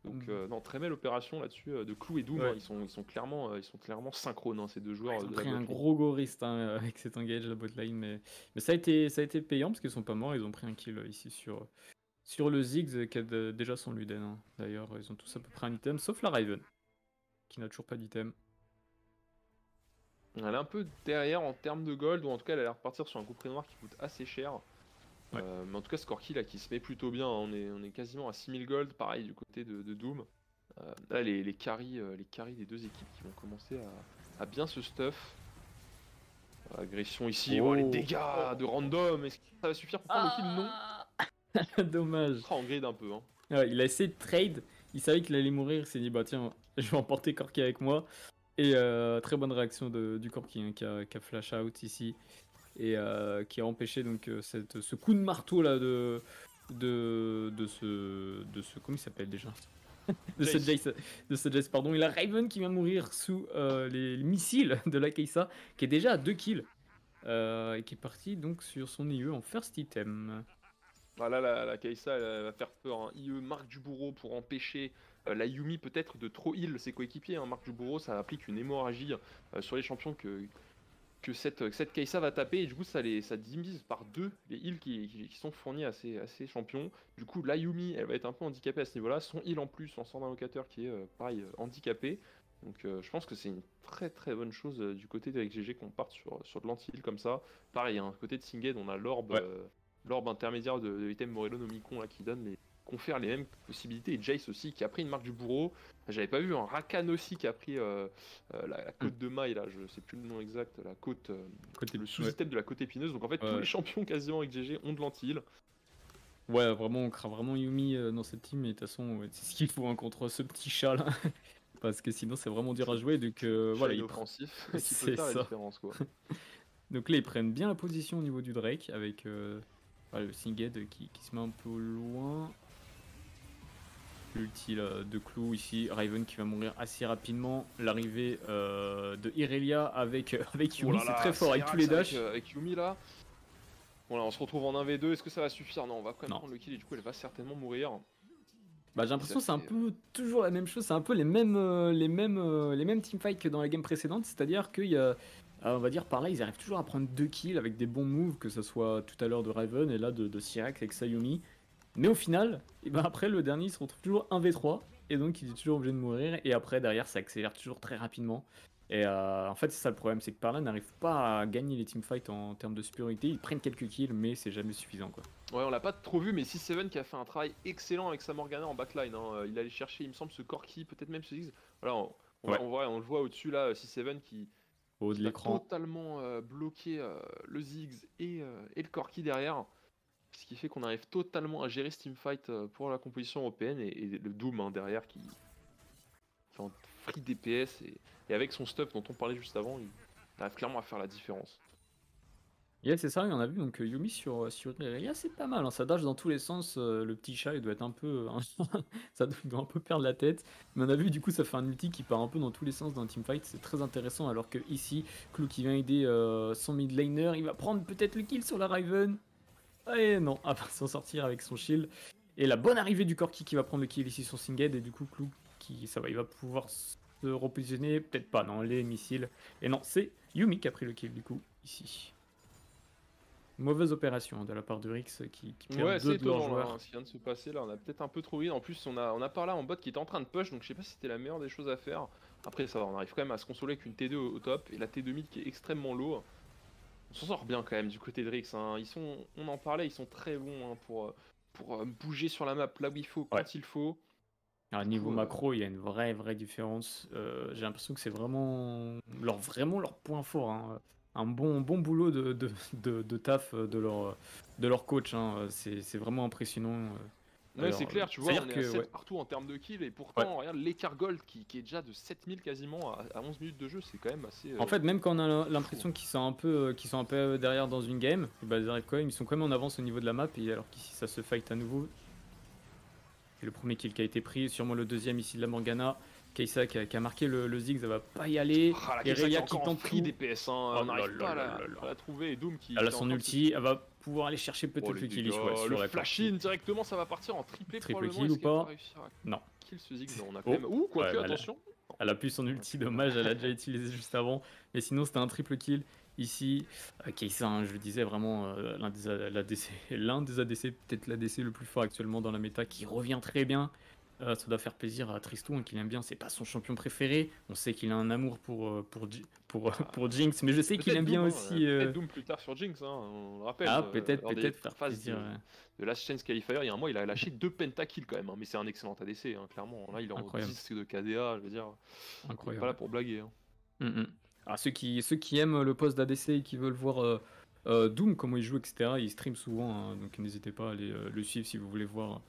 Donc non, très belle opération là-dessus de Clou et Doom. Hein. Ouais. Ils sont clairement synchrones hein, ces deux joueurs Ils ont de la pris un botlane. gros goriste hein, avec cet engage la botlane, mais ça a été payant parce qu'ils sont pas morts. Ils ont pris un kill ici sur le Ziggs qui a déjà son Luden. Hein. D'ailleurs, ils ont tous à peu près un item, sauf la Riven qui n'a toujours pas d'item. Elle est un peu derrière en termes de gold, ou en tout cas elle a l'air de partir sur un coup près noir qui coûte assez cher. Ouais. Mais en tout cas Skorky là qui se met plutôt bien, hein. On est quasiment à 6000 gold, pareil du côté de Doom. Là les carries des deux équipes qui vont commencer à bien se stuff. Agression ici, oh, les Oh. dégâts de random, est-ce que ça va suffire pour prendre le kill? Non. Dommage. On grade un peu. Hein. Ouais, il a essayé de trade, il savait qu'il allait mourir, il s'est dit bah tiens, je vais emporter Corki avec moi. Et très bonne réaction du Corki hein, qui a flash out ici et qui a empêché donc ce coup de marteau là de ce comment il s'appelle déjà de ce Jace pardon. Il a Raven qui vient mourir sous les missiles de la Kai'Sa qui est déjà à 2 kills et qui est parti donc sur son IE en first item. Voilà, la Kai'Sa elle va faire peur. Hein. IE marque du bourreau pour empêcher la Yumi peut-être de trop heal ses coéquipiers. Hein. Marque du bourreau, ça applique une hémorragie sur les champions que cette Kai'Sa va taper. Et du coup, ça divise par deux les heals qui sont fournis à ces champions. Du coup, la Yumi, elle va être un peu handicapée à ce niveau-là. Son heal en plus, en sort d'invocateur qui est pareil, handicapé. Donc je pense que c'est une très très bonne chose du côté d'Eric GG qu'on parte sur de l'anti-heal comme ça. Pareil, hein, côté de Singed, on a l'orbe. Ouais. L'orbe intermédiaire de item Morello no Micon là, qui confère les mêmes possibilités. Et Jace aussi qui a pris une marque du bourreau. J'avais pas vu un Rakan aussi qui a pris la côte de maille là, je sais plus le nom exact, la côte, le sous-item de la côte épineuse. Donc en fait tous les champions quasiment avec GG ont de l'anti-heal. Ouais, vraiment, on craint vraiment Yumi dans cette team, et de toute façon, ouais, c'est ce qu'il faut hein, contre ce petit chat là. Parce que sinon, c'est vraiment dur à jouer. Donc voilà, il offensif qui peut c'est faire la ça. différence quoi. Donc là, ils prennent bien la position au niveau du Drake avec le Singed qui se met un peu loin. L'ulti de Clou ici, Raven qui va mourir assez rapidement. L'arrivée de Irelia avec Yumi, Oh là c'est là, très fort avec tous les dashs. avec Yumi là. Bon là on se retrouve en 1v2, est-ce que ça va suffire? Non, on va quand même Non. prendre le kill et du coup elle va certainement mourir. Bah, j'ai l'impression que c'est un peu toujours la même chose, c'est un peu les mêmes teamfights que dans la game précédente, c'est-à-dire qu'il y a, on va dire par là, ils arrivent toujours à prendre 2 kills avec des bons moves, que ce soit tout à l'heure de Raven et là de Syrax avec Sayumi. Mais au final, et ben après le dernier il se retrouve toujours 1v3 et donc il est toujours obligé de mourir et après derrière ça accélère toujours très rapidement. Et en fait c'est ça le problème, c'est que par là n'arrive pas à gagner les teamfights en termes de supériorité, ils prennent quelques kills mais c'est jamais suffisant quoi. Ouais, on l'a pas trop vu, mais 6-7 qui a fait un travail excellent avec sa Morgana en backline. Hein. Il allait chercher, il me semble, ce Corki, peut-être même ce Ziggs. Voilà, on le voit au-dessus là, 6-7 Au haut de qui va l'écran. totalement bloquer le Ziggs et le Corki derrière. Ce qui fait qu'on arrive totalement à gérer ce teamfight pour la composition européenne et le Doom hein, derrière qui est en free DPS et avec son stuff dont on parlait juste avant, il arrive clairement à faire la différence. Yeah, c'est ça, et on a vu donc Yumi sur Irelia, c'est pas mal, hein, ça dash dans tous les sens, le petit chat il doit être un peu il doit un peu perdre la tête. Mais on a vu du coup ça fait un ulti qui part un peu dans tous les sens dans un teamfight, c'est très intéressant alors que ici, Clou qui vient aider son mid laner, il va prendre peut-être le kill sur la Riven. Et non, ah va s'en sortir avec son shield. Et la bonne arrivée du Corki qui va prendre le kill ici sur Singed, et du coup Clou qui ça va, il va pouvoir se repositionner, peut-être pas, non, les missiles. Et non, c'est Yumi qui a pris le kill du coup ici. Mauvaise opération de la part de Rix qui perd Ouais, c'est deux de leurs étonnant là, joueurs. ce qui vient de se passer là, on a peut-être un peu trop vite. En plus, on a parlé en bot qui était en train de push, donc je sais pas si c'était la meilleure des choses à faire. Après, ça va, on arrive quand même à se consoler avec une T2 au top et la T2 mid qui est extrêmement low. On s'en sort bien quand même du côté de Rix, hein. On en parlait, ils sont très bons hein, pour bouger sur la map là où il faut, Ouais. quand il faut. Alors, Du niveau coup, macro, il y a une vraie différence. J'ai l'impression que c'est vraiment leur point fort, hein. Un bon boulot de taf de leur coach, hein. C'est vraiment impressionnant. ouais, c'est clair, tu vois, C'est-à-dire on est à que, 7 ouais, partout en termes de kills et ouais. pourtant, regarde l'écart gold qui est déjà de 7000 quasiment à 11 minutes de jeu, c'est quand même assez En fait, même quand on a fou. l'impression qu'ils sont un peu derrière dans une game, et bah, ils sont quand même en avance au niveau de la map, et alors qu'ici ça se fight à nouveau. C'est le premier kill qui a été pris, sûrement le deuxième ici de la Morgana. Kai'Sa qui a marqué le zig, ça va pas y aller. Ah, la Et Kai'Sa qui est Reya qui encore en tente free tout. DPS, hein. Oh On là n'arrive là pas là là là. à la trouver et Doom qui Elle a est en son train de se... ulti, elle va pouvoir aller chercher Oh peut-être les le kill dégâts, sur le la flash Corki. in directement ça va partir en triplé Triple probablement. kill ou Est-ce qu'elle va pas? réussir à Non. kill ce zig? Non, on a quand Oh, même... Ouh, ouais, quoique, bah, attention. Non, elle a pu son on a ulti, pu l'avoir. dommage, elle a déjà utilisé juste avant. Mais sinon, c'était un triple kill. Ici, Kai'Sa, hein, je le disais, vraiment l'un des ADC, peut-être l'ADC le plus fort actuellement dans la méta, qui revient très bien. Ça doit faire plaisir à Tristou, hein, qu'il aime bien. C'est pas son champion préféré. On sait qu'il a un amour pour Jinx, mais je sais qu'il Peut-être aime bien Doom, hein. aussi. Peut-être Doom plus tard sur Jinx, hein. On le rappelle, Ah, lors des peut-être faire phases plaisir. de Last Chance Qualifier, il y a un mois, il a lâché 2 pentakills quand même, hein. Mais c'est un excellent ADC, hein, clairement. Là, il est en Incroyable, 10 de KDA, je veux dire, il est pas là incroyable. pour blaguer, hein. Alors, ceux qui aiment le poste d'ADC et qui veulent voir Doom, comment il joue, etc., il stream souvent, hein, donc n'hésitez pas à aller le suivre si vous voulez voir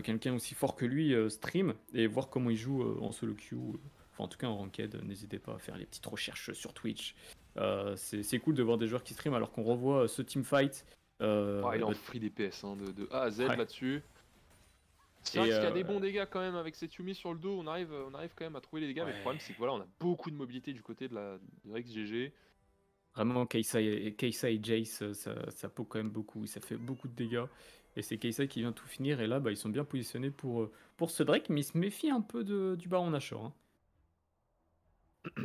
quelqu'un aussi fort que lui stream et voir comment il joue en solo queue, enfin en tout cas en ranked. N'hésitez pas à faire les petites recherches sur Twitch. C'est cool de voir des joueurs qui stream alors qu'on revoit ce teamfight. Ah, il est en Bah, free DPS hein, de A à Z ouais. là-dessus. C'est vrai Et qu'il y a des bons dégâts quand même avec cette Yumi sur le dos, on arrive quand même à trouver les dégâts, mais le problème ouais. c'est que voilà, on a beaucoup de mobilité du côté de Rex GG. Vraiment, Kai'Sa et Jace, ça poke quand même beaucoup, ça fait beaucoup de dégâts. Et c'est Kai'Sa qui vient tout finir, et là, bah, ils sont bien positionnés pour ce Drake, mais ils se méfient un peu du Baron Nashor, hein.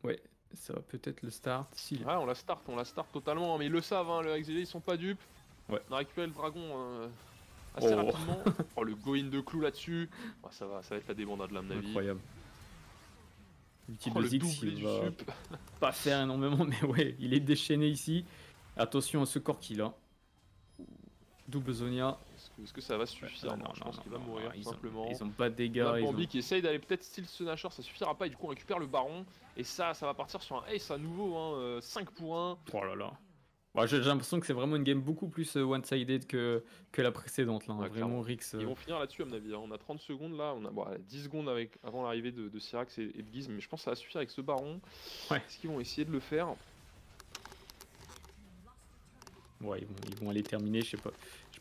Ouais, ça va peut-être le start. Si. Ouais, on la start totalement, hein, mais ils le savent, hein, le Rex GG ils sont pas dupes. Ouais. On a récupéré le dragon assez Oh, rapidement. Oh, le go-in de clou là-dessus. Oh, ça va être la débandade là, à mon avis. incroyable. L'ulti Oh, de le Ziggs, doublé il du va sup. pas faire énormément, mais ouais, il est déchaîné ici. Attention à ce Corki là. Double Zonia. Est-ce que ça va suffire? Non, je pense qu'il va mourir tout simplement. Ils ont pas de dégâts. On a Bambi qui essaye d'aller peut-être style ce Nashor, ça suffira pas, et du coup on récupère le baron. Et ça va partir sur un ace à nouveau, hein, 5 pour 1. Oh là là. Ouais, j'ai l'impression que c'est vraiment une game beaucoup plus one-sided que la précédente, là, hein. Ouais, Vraiment, clairement. Rix. Ils vont finir là-dessus à mon avis, hein. On a 30 secondes là, on a bon, 10 secondes avant l'arrivée de Syrax et de Giz, mais je pense que ça va suffire avec ce baron. Ouais. Est-ce qu'ils vont essayer de le faire? Ouais, ils vont aller terminer. Je sais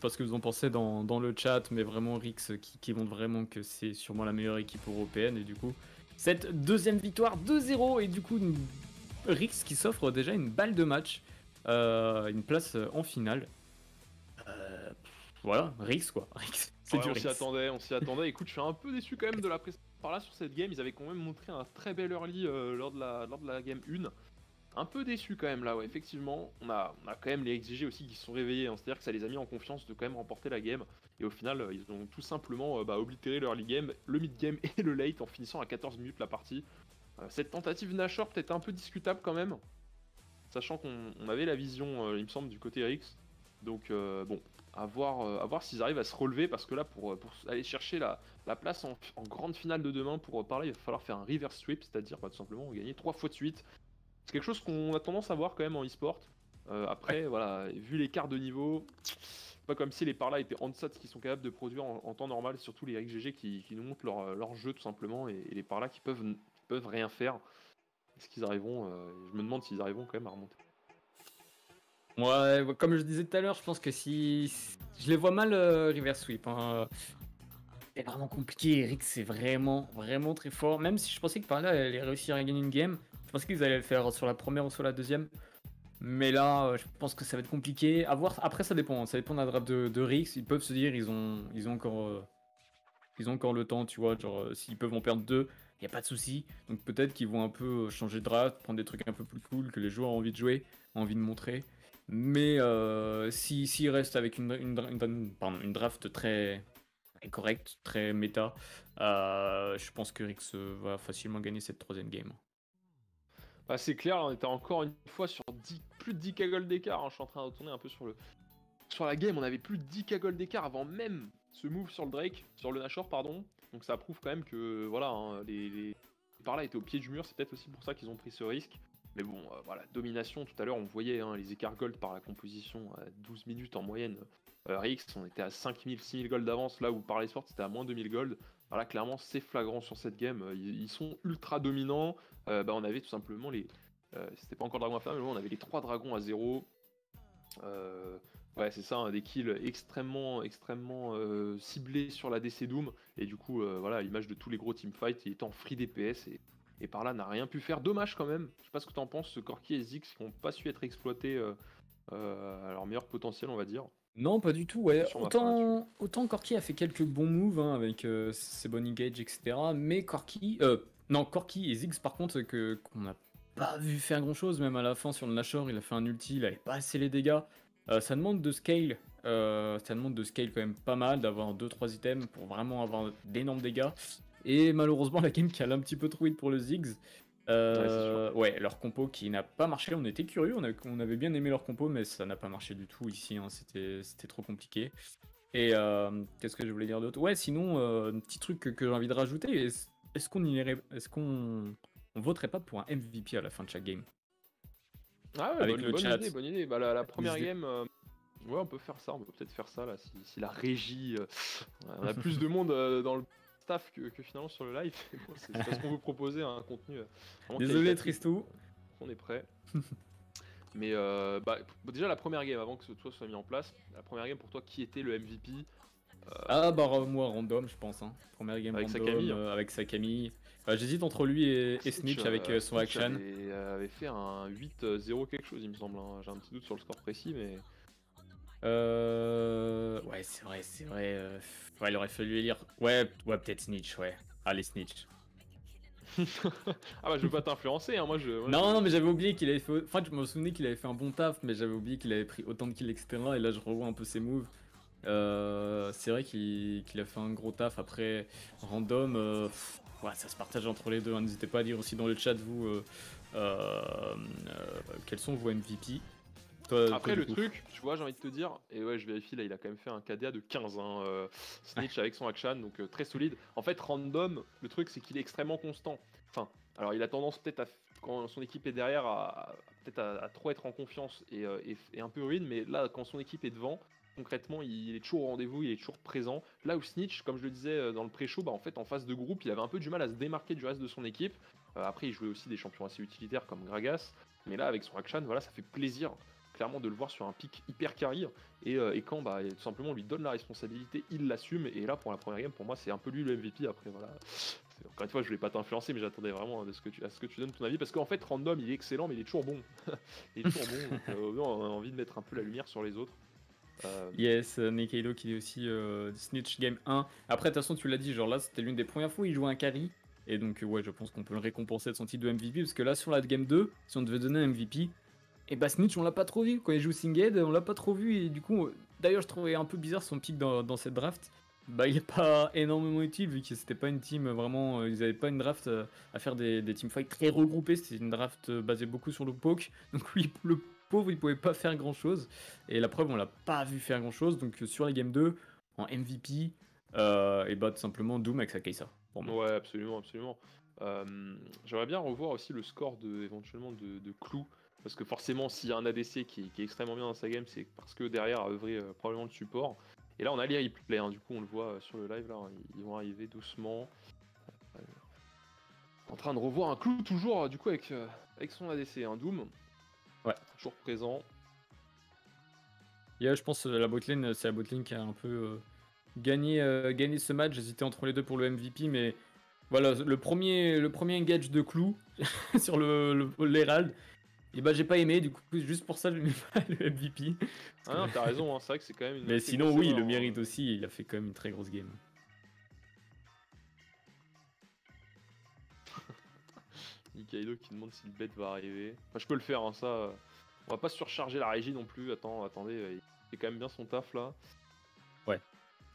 pas ce que vous en pensez dans le chat, mais vraiment, Rix qui montre vraiment que c'est sûrement la meilleure équipe européenne. Et du coup, cette deuxième victoire 2-0, et du coup, Rix qui s'offre déjà une balle de match, une place en finale. Voilà, Rix quoi. Rix, c'est Ouais, du on s'y Rix. attendait, on s'y attendait. Écoute, je suis un peu déçu quand même de la prestation par là sur cette game. Ils avaient quand même montré un très bel early lors de la game 1. Un peu déçu quand même là, ouais, effectivement. On a quand même les XGG aussi qui se sont réveillés, hein. C'est-à-dire que ça les a mis en confiance de quand même remporter la game. Et au final, ils ont tout simplement oblitéré leur early game, le mid game et le late en finissant à 14 minutes la partie. Cette tentative Nashor peut-être un peu discutable quand même, sachant qu'on avait la vision, il me semble, du côté Rix. Donc bon, à voir s'ils arrivent à se relever, parce que là, pour aller chercher la place en grande finale de demain, pour parler, il va falloir faire un reverse sweep, c'est-à-dire tout simplement gagner 3 fois de suite. C'est quelque chose qu'on a tendance à voir quand même en e-sport. Après, voilà, vu l'écart de niveau, c'est pas comme si les parlas étaient en deçà de ce qu'ils sont capables de produire en temps normal, surtout les RXGG qui nous montrent leur jeu tout simplement, et les parlas qui peuvent rien faire. Est-ce qu'ils arriveront Je me demande s'ils arriveront quand même à remonter. Ouais, comme je disais tout à l'heure, je pense que si je les vois mal reverse sweep, hein. C'est vraiment compliqué. Eric, c'est vraiment, vraiment très fort. Même si je pensais que par là, elle allait réussir à gagner une game. Je pensais qu'ils allaient le faire sur la première ou sur la deuxième. Mais là, je pense que ça va être compliqué. À voir. Après, ça dépend. Ça dépend de la draft de Rix. Ils peuvent se dire, ils ont encore le temps, tu vois. Genre, s'ils peuvent en perdre deux, il n'y a pas de souci. Donc peut-être qu'ils vont un peu changer de draft, prendre des trucs un peu plus cool que les joueurs ont envie de jouer, ont envie de montrer. Mais s'ils restent avec pardon, une draft très correcte, très méta, je pense que Rix va facilement gagner cette troisième game. Bah, c'est clair, là, on était encore une fois sur plus de 10K gold d'écart. Hein. Je suis en train de retourner un peu sur la game. On avait plus de 10K gold d'écart avant même ce move sur le Drake, sur le Nashor, pardon. Donc ça prouve quand même que voilà, hein, les par là étaient au pied du mur. C'est peut-être aussi pour ça qu'ils ont pris ce risque. Mais bon, voilà, domination. Tout à l'heure, on voyait hein, les écarts gold par la composition à 12 minutes en moyenne. Rix, on était à 5000, 6000 gold d'avance, là où par les sports c'était à moins 2000 gold. Voilà, clairement, c'est flagrant sur cette game. Ils sont ultra dominants. On avait tout simplement les. C'était pas encore dragon à faire, mais bon, on avait les 3 dragons à 0. Ouais, c'est ça, hein, des kills extrêmement ciblés sur la DC Doom. Et du coup, voilà, l'image de tous les gros teamfights, il était en free DPS et par là n'a rien pu faire. Dommage quand même. Je sais pas ce que t'en penses, ce Corki et Ziggs qui n'ont pas su être exploités à leur meilleur potentiel, on va dire. Non, pas du tout, ouais. Sur ma fin là-dessus. Autant Corki a fait quelques bons moves hein, avec ses bonnes engage, etc. Mais Corki et Ziggs, par contre, qu'on n'a pas vu faire grand chose, même à la fin sur le Nashor, il a fait un ulti, il avait pas assez les dégâts. Ça demande de scale, quand même pas mal, d'avoir 2-3 items pour vraiment avoir d'énormes dégâts. Et malheureusement, la game cale un petit peu trop vite pour le Ziggs. Ouais, c'est sûr. Ouais, leur compo qui n'a pas marché. On était curieux, on avait bien aimé leur compo, mais ça n'a pas marché du tout ici. Hein, c'était trop compliqué. Et qu'est-ce que je voulais dire d'autre? Ouais, sinon, un petit truc que j'ai envie de rajouter. Est-ce qu'on on voterait pas pour un MVP à la fin de chaque game? Ah ouais, Avec le bonne chat. idée, bonne idée. Bah, la première Décidé. game, ouais, on peut faire ça, on peut peut-être faire ça là, si la régie. On a plus de monde dans le staff que finalement sur le live. Bon, c'est parce qu'on veut proposer un contenu vraiment Désolé, qualitatif. Tristou. On est prêt. Mais déjà, la première game, avant que ce soit mis en place, la première game pour toi, qui était le MVP Ah bah moi random je pense hein. Première game avec random Sakami? avec Sakami. J'hésite entre lui et Snitch avec son Snitch action. avait fait un 8-0 quelque chose, il me semble. Hein. J'ai un petit doute sur le score précis, mais. Ouais c'est vrai. Ouais, il aurait fallu élire. Ouais peut-être Snitch ouais. Allez Snitch. Ah bah je veux pas t'influencer, hein. Non mais j'avais oublié qu'il avait fait. Enfin je me souvenais qu'il avait fait un bon taf mais j'avais oublié qu'il avait pris autant de kills etc. Et là je revois un peu ses moves. C'est vrai qu'il a fait un gros taf. Après random. Ouais, ça se partage entre les deux. Hein. N'hésitez pas à dire aussi dans le chat vous quels sont vos MVP. Après Du le coup. truc, tu vois, j'ai envie de te dire, et ouais je vérifie là, il a quand même fait un KDA de 15, hein, Snitch avec son action, donc très solide. En fait random, le truc c'est qu'il est extrêmement constant. Enfin, alors il a tendance peut-être quand son équipe est derrière peut-être à trop être en confiance et un peu ruine, mais là quand son équipe est devant, concrètement il est toujours au rendez-vous, il est toujours présent. Là où Snitch, comme je le disais dans le pré-show, bah en fait en phase de groupe il avait un peu du mal à se démarquer du reste de son équipe. Après il jouait aussi des champions assez utilitaires comme Gragas, mais là avec son action, voilà, ça fait plaisir clairement de le voir sur un pic hyper carry et quand bah, tout simplement on lui donne la responsabilité, il l'assume et là pour la première game pour moi c'est un peu lui le MVP. Après voilà, encore une fois je voulais pas t'influencer mais j'attendais vraiment à ce que tu donnes ton avis parce qu'en fait random il est excellent mais il est toujours bon. Il est toujours bon donc on a envie de mettre un peu la lumière sur les autres. Yes, Nekaido qui est aussi Snitch Game 1. Après, de toute façon, tu l'as dit, genre là, c'était l'une des premières fois où il jouait un carry. Et donc, ouais, je pense qu'on peut le récompenser de son titre de MVP. Parce que là, sur la Game 2, si on devait donner un MVP, et bah Snitch, on l'a pas trop vu. Quand il joue Singed, on l'a pas trop vu. Et du coup, d'ailleurs, je trouvais un peu bizarre son pick dans cette draft. Bah, il est pas énormément utile vu que c'était pas une team vraiment. Ils avaient pas une draft à faire des teamfights très regroupés. C'était une draft basée beaucoup sur le poke. Donc, lui, le pauvre, il pouvait pas faire grand chose. Et la preuve, on l'a pas vu faire grand chose. Donc, sur la game 2, en MVP, et bah, tout simplement Doom avec sa Kai'Sa pour moi. Ouais absolument absolument. J'aimerais bien revoir aussi le score éventuellement de Clou. Parce que forcément, s'il y a un ADC qui est extrêmement bien dans sa game, c'est parce que derrière a œuvré probablement le support. Et là, on a les replays, hein, du coup, on le voit sur le live, là, hein, ils vont arriver doucement. En train de revoir un Clou, toujours, du coup, avec son ADC, un Doom. Ouais. Toujours présent. Yeah, je pense la botlane, c'est la botlane qui a un peu gagné ce match. J'hésitais entre les deux pour le MVP, mais voilà, le premier engage de Clou sur l'Herald, et bah j'ai pas aimé, du coup, juste pour ça, je lui mets pas le MVP. Ah non, t'as raison, hein, c'est vrai que c'est quand même une Mais assez sinon, grosse oui, il erreur, le hein. mérite aussi, il a fait quand même une très grosse game. Nikaido qui demande si le bet va arriver. Enfin, je peux le faire, hein, ça. On va pas surcharger la régie non plus. Attendez, il fait quand même bien son taf là. Ouais.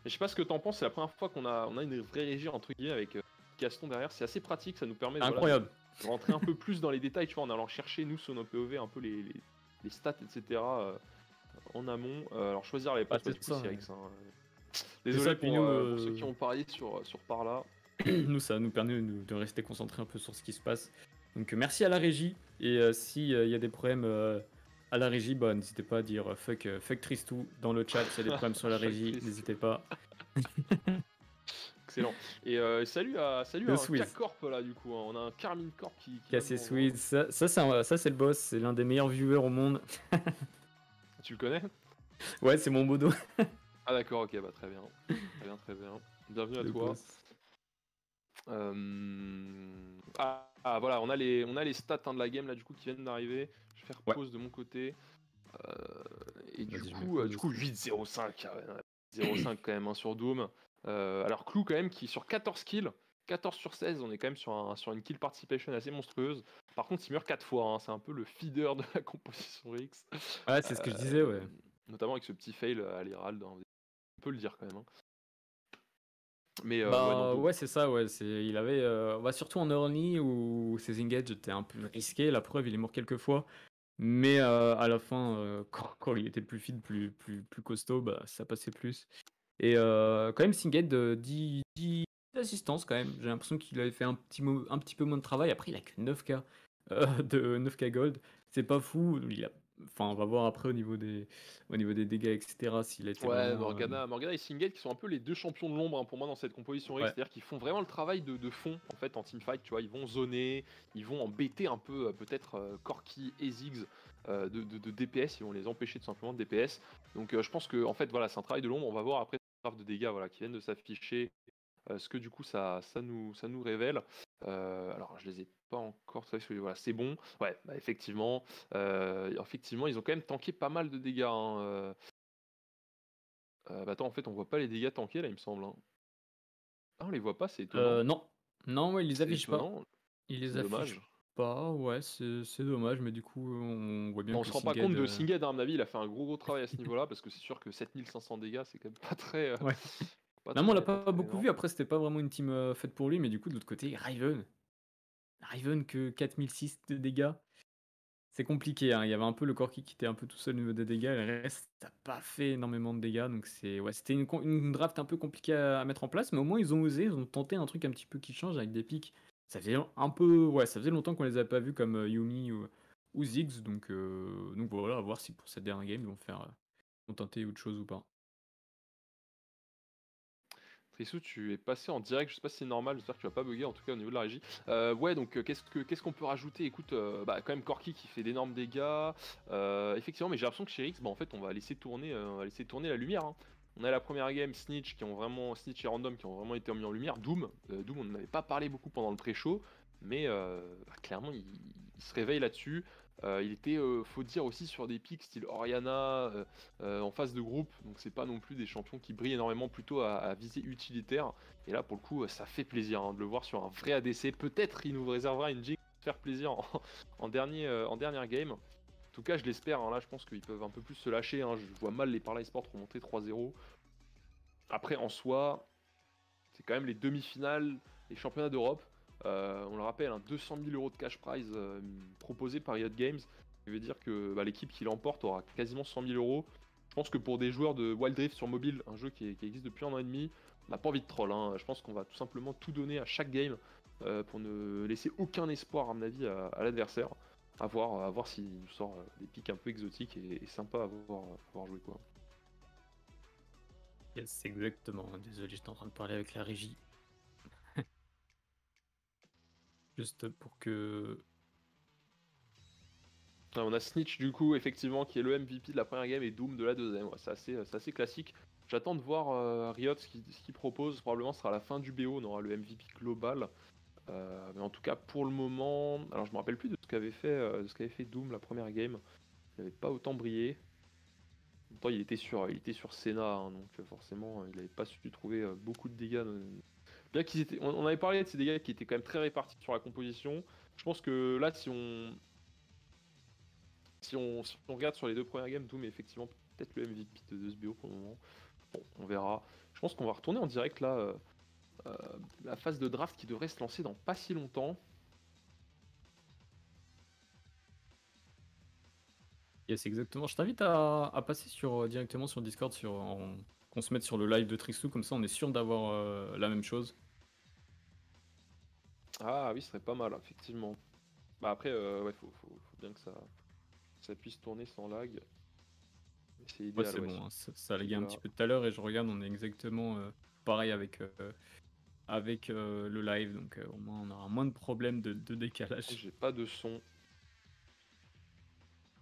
Mais je sais pas ce que t'en penses, c'est la première fois qu'on a une vraie régie entre guillemets avec Gaston derrière. C'est assez pratique, ça nous permet voilà, Incroyable. de rentrer un peu plus dans les détails, tu vois, en allant chercher nous sur nos POV un peu les stats, etc. En amont. Alors choisir les Ah, potes, c'est du coup, ça, c'est ouais. Rix, hein. C'est Désolé ça, puis nous, pour ceux qui ont parié sur par là. nous, ça nous permet de rester concentrés un peu sur ce qui se passe. Donc merci à la régie, et si il y a des problèmes à la régie, bah n'hésitez pas à dire fuck Tristou dans le chat. S'il y a des problèmes sur la Fuck régie, Tristou. n'hésitez pas. Excellent. Et salut à Le un Swiss. K-Corp là du coup, hein. On a un Carmine Corp qui vient de Cassé nous rejoindre. Swiss, ça c'est le boss, c'est l'un des meilleurs viewers au monde. Tu le connais? Ouais, c'est mon bodo. Ah d'accord, ok, bah très bien. Très bien. Bienvenue à Le toi. boss. Voilà, on a les stats hein, de la game là du coup qui viennent d'arriver. Je vais faire Ouais. pause de mon côté. Et Vas-y, je mets du pause coup aussi. 8-0-5. 0-5 quand même hein, sur Doom. Alors Clou quand même qui sur 14 kills, 14 sur 16, on est quand même sur une kill participation assez monstrueuse. Par contre il meurt 4 fois, hein, c'est un peu le feeder de la composition Rix. Ouais, c'est ce que je disais, ouais. Notamment avec ce petit fail à l'Herald, hein, on peut le dire quand même. Hein. Mais ouais, non, Bah Doom. ouais, c'est ça, ouais. Il avait, bah, surtout en early où ses engages étaient un peu risqués. La preuve, il est mort quelques fois. Mais à la fin, quand il était plus fit, plus costaud, bah, ça passait plus. Et quand même, Singed, 10 assistances quand même. J'ai l'impression qu'il avait fait un petit peu moins de travail. Après, il a que 9K, de 9K gold. C'est pas fou. Enfin, on va voir après au niveau des dégâts, etc. S'il a été Ouais, vraiment. Morgana et Singed qui sont un peu les deux champions de l'ombre hein, pour moi dans cette composition Rix, Ouais. c'est-à-dire qu'ils font vraiment le travail de fond en fait en teamfight, tu vois, ils vont zoner, ils vont embêter un peu peut-être Corki et Ziggs de DPS, ils vont les empêcher tout simplement de DPS. Donc je pense que en fait voilà, c'est un travail de l'ombre, on va voir après les graphes de dégâts voilà, qui viennent de s'afficher, ce que du coup ça nous révèle. Alors je les ai pas encore, voilà, c'est bon. Ouais, bah, effectivement, ils ont quand même tanké pas mal de dégâts. Hein, bah attends, en fait, on voit pas les dégâts tankés là, il me semble. Hein. Ah, on les voit pas, c'est étonnant. Non. Non, ouais, ils les C'est affichent pas. étonnant, Ils c'est les dommage. affichent pas, ouais, c'est dommage, mais du coup, on voit bien Bon, on que se rend pas Singed. compte de Singed, hein, à mon avis, il a fait un gros travail à ce niveau-là, parce que c'est sûr que 7500 dégâts, c'est quand même pas très, Ouais. pas Non, mais on l'a très, pas pas très beaucoup énorme. vu. Après, c'était pas vraiment une team faite pour lui, mais du coup, de l'autre côté, Riven que 4006 de dégâts. C'est compliqué, hein. Il y avait un peu le Corki qui était un peu tout seul au niveau des dégâts, et le reste, ça pas fait énormément de dégâts. Donc, ouais, c'était une draft un peu compliquée à mettre en place, mais au moins, ils ont osé, ils ont tenté un truc un petit peu qui change avec des pics. Ça faisait un peu, ouais, ça faisait longtemps qu'on les avait pas vus comme Yumi ou Ziggs. Donc voilà, à voir si pour cette dernière game, vont tenter autre chose ou pas. Trissou, tu es passé en direct, je sais pas si c'est normal, j'espère que tu vas pas bugger en tout cas au niveau de la régie. Ouais, donc qu'est-ce qu'on peut rajouter? Écoute, bah quand même Corki qui fait d'énormes dégâts. Effectivement, mais j'ai l'impression que chez Rix, bah en fait on va laisser tourner, la lumière. Hein. On a la première game, Snitch et Random qui ont vraiment été mis en lumière. Doom on n'en avait pas parlé beaucoup pendant le pré-show, mais bah, clairement il se réveille là-dessus. Il était, faut dire aussi sur des pics style Oriana en phase de groupe, donc c'est pas non plus des champions qui brillent énormément, plutôt à visée utilitaire. Et là pour le coup, ça fait plaisir hein, de le voir sur un vrai ADC. Peut-être il nous réservera une jinx pour faire plaisir en dernière game. En tout cas, je l'espère. Hein, là, je pense qu'ils peuvent un peu plus se lâcher. Hein. Je vois mal les Parla Esports remonter 3-0. Après, en soi, c'est quand même les demi-finales, les championnats d'Europe. On le rappelle, hein, 200 000 € de cash prize proposés par Riot Games. Ça veut dire que bah, l'équipe qui l'emporte aura quasiment 100 000 €. Je pense que pour des joueurs de Wild Rift sur mobile, un jeu qui existe depuis 1 an et demi, on n'a pas envie de troll. Hein. Je pense qu'on va tout simplement tout donner à chaque game pour ne laisser aucun espoir, à mon avis, à l'adversaire. À voir s'il nous sort des pics un peu exotiques et sympas à voir jouer, quoi. Yes, exactement. Désolé, j'étais en train de parler avec la régie. Juste pour que. On a Snitch du coup, effectivement, qui est le MVP de la première game et Doom de la deuxième. Ouais, c'est assez classique. J'attends de voir Riot ce qu'il propose. Probablement ce sera à la fin du BO, on aura le MVP global. Mais en tout cas, pour le moment, alors je me rappelle plus de ce qu'avait fait Doom la première game. Il n'avait pas autant brillé. En même temps, il était sur Senna, hein, donc forcément, il n'avait pas su trouver beaucoup de dégâts. Bien qu'ils étaient, on avait parlé de ces dégâts qui étaient quand même très répartis sur la composition. Je pense que là, si on regarde sur les deux premières games, Doom est effectivement peut-être le MVP de ce BO pour le moment. Bon, on verra. Je pense qu'on va retourner en direct là. Euh, la phase de draft qui devrait se lancer dans pas si longtemps. Yes, exactement. Je t'invite à passer directement sur Discord, qu'on se mette sur le live de Trixou, comme ça on est sûr d'avoir la même chose. Ah oui, ce serait pas mal, effectivement. Bah après, ouais, faut bien que ça puisse tourner sans lag. C'est Ouais, idéal, c'est ouais. bon, hein, ça laguait un Là. petit peu tout à l'heure et je regarde, on est exactement pareil avec le live, donc au moins on aura moins de problèmes de décalage. J'ai pas de son.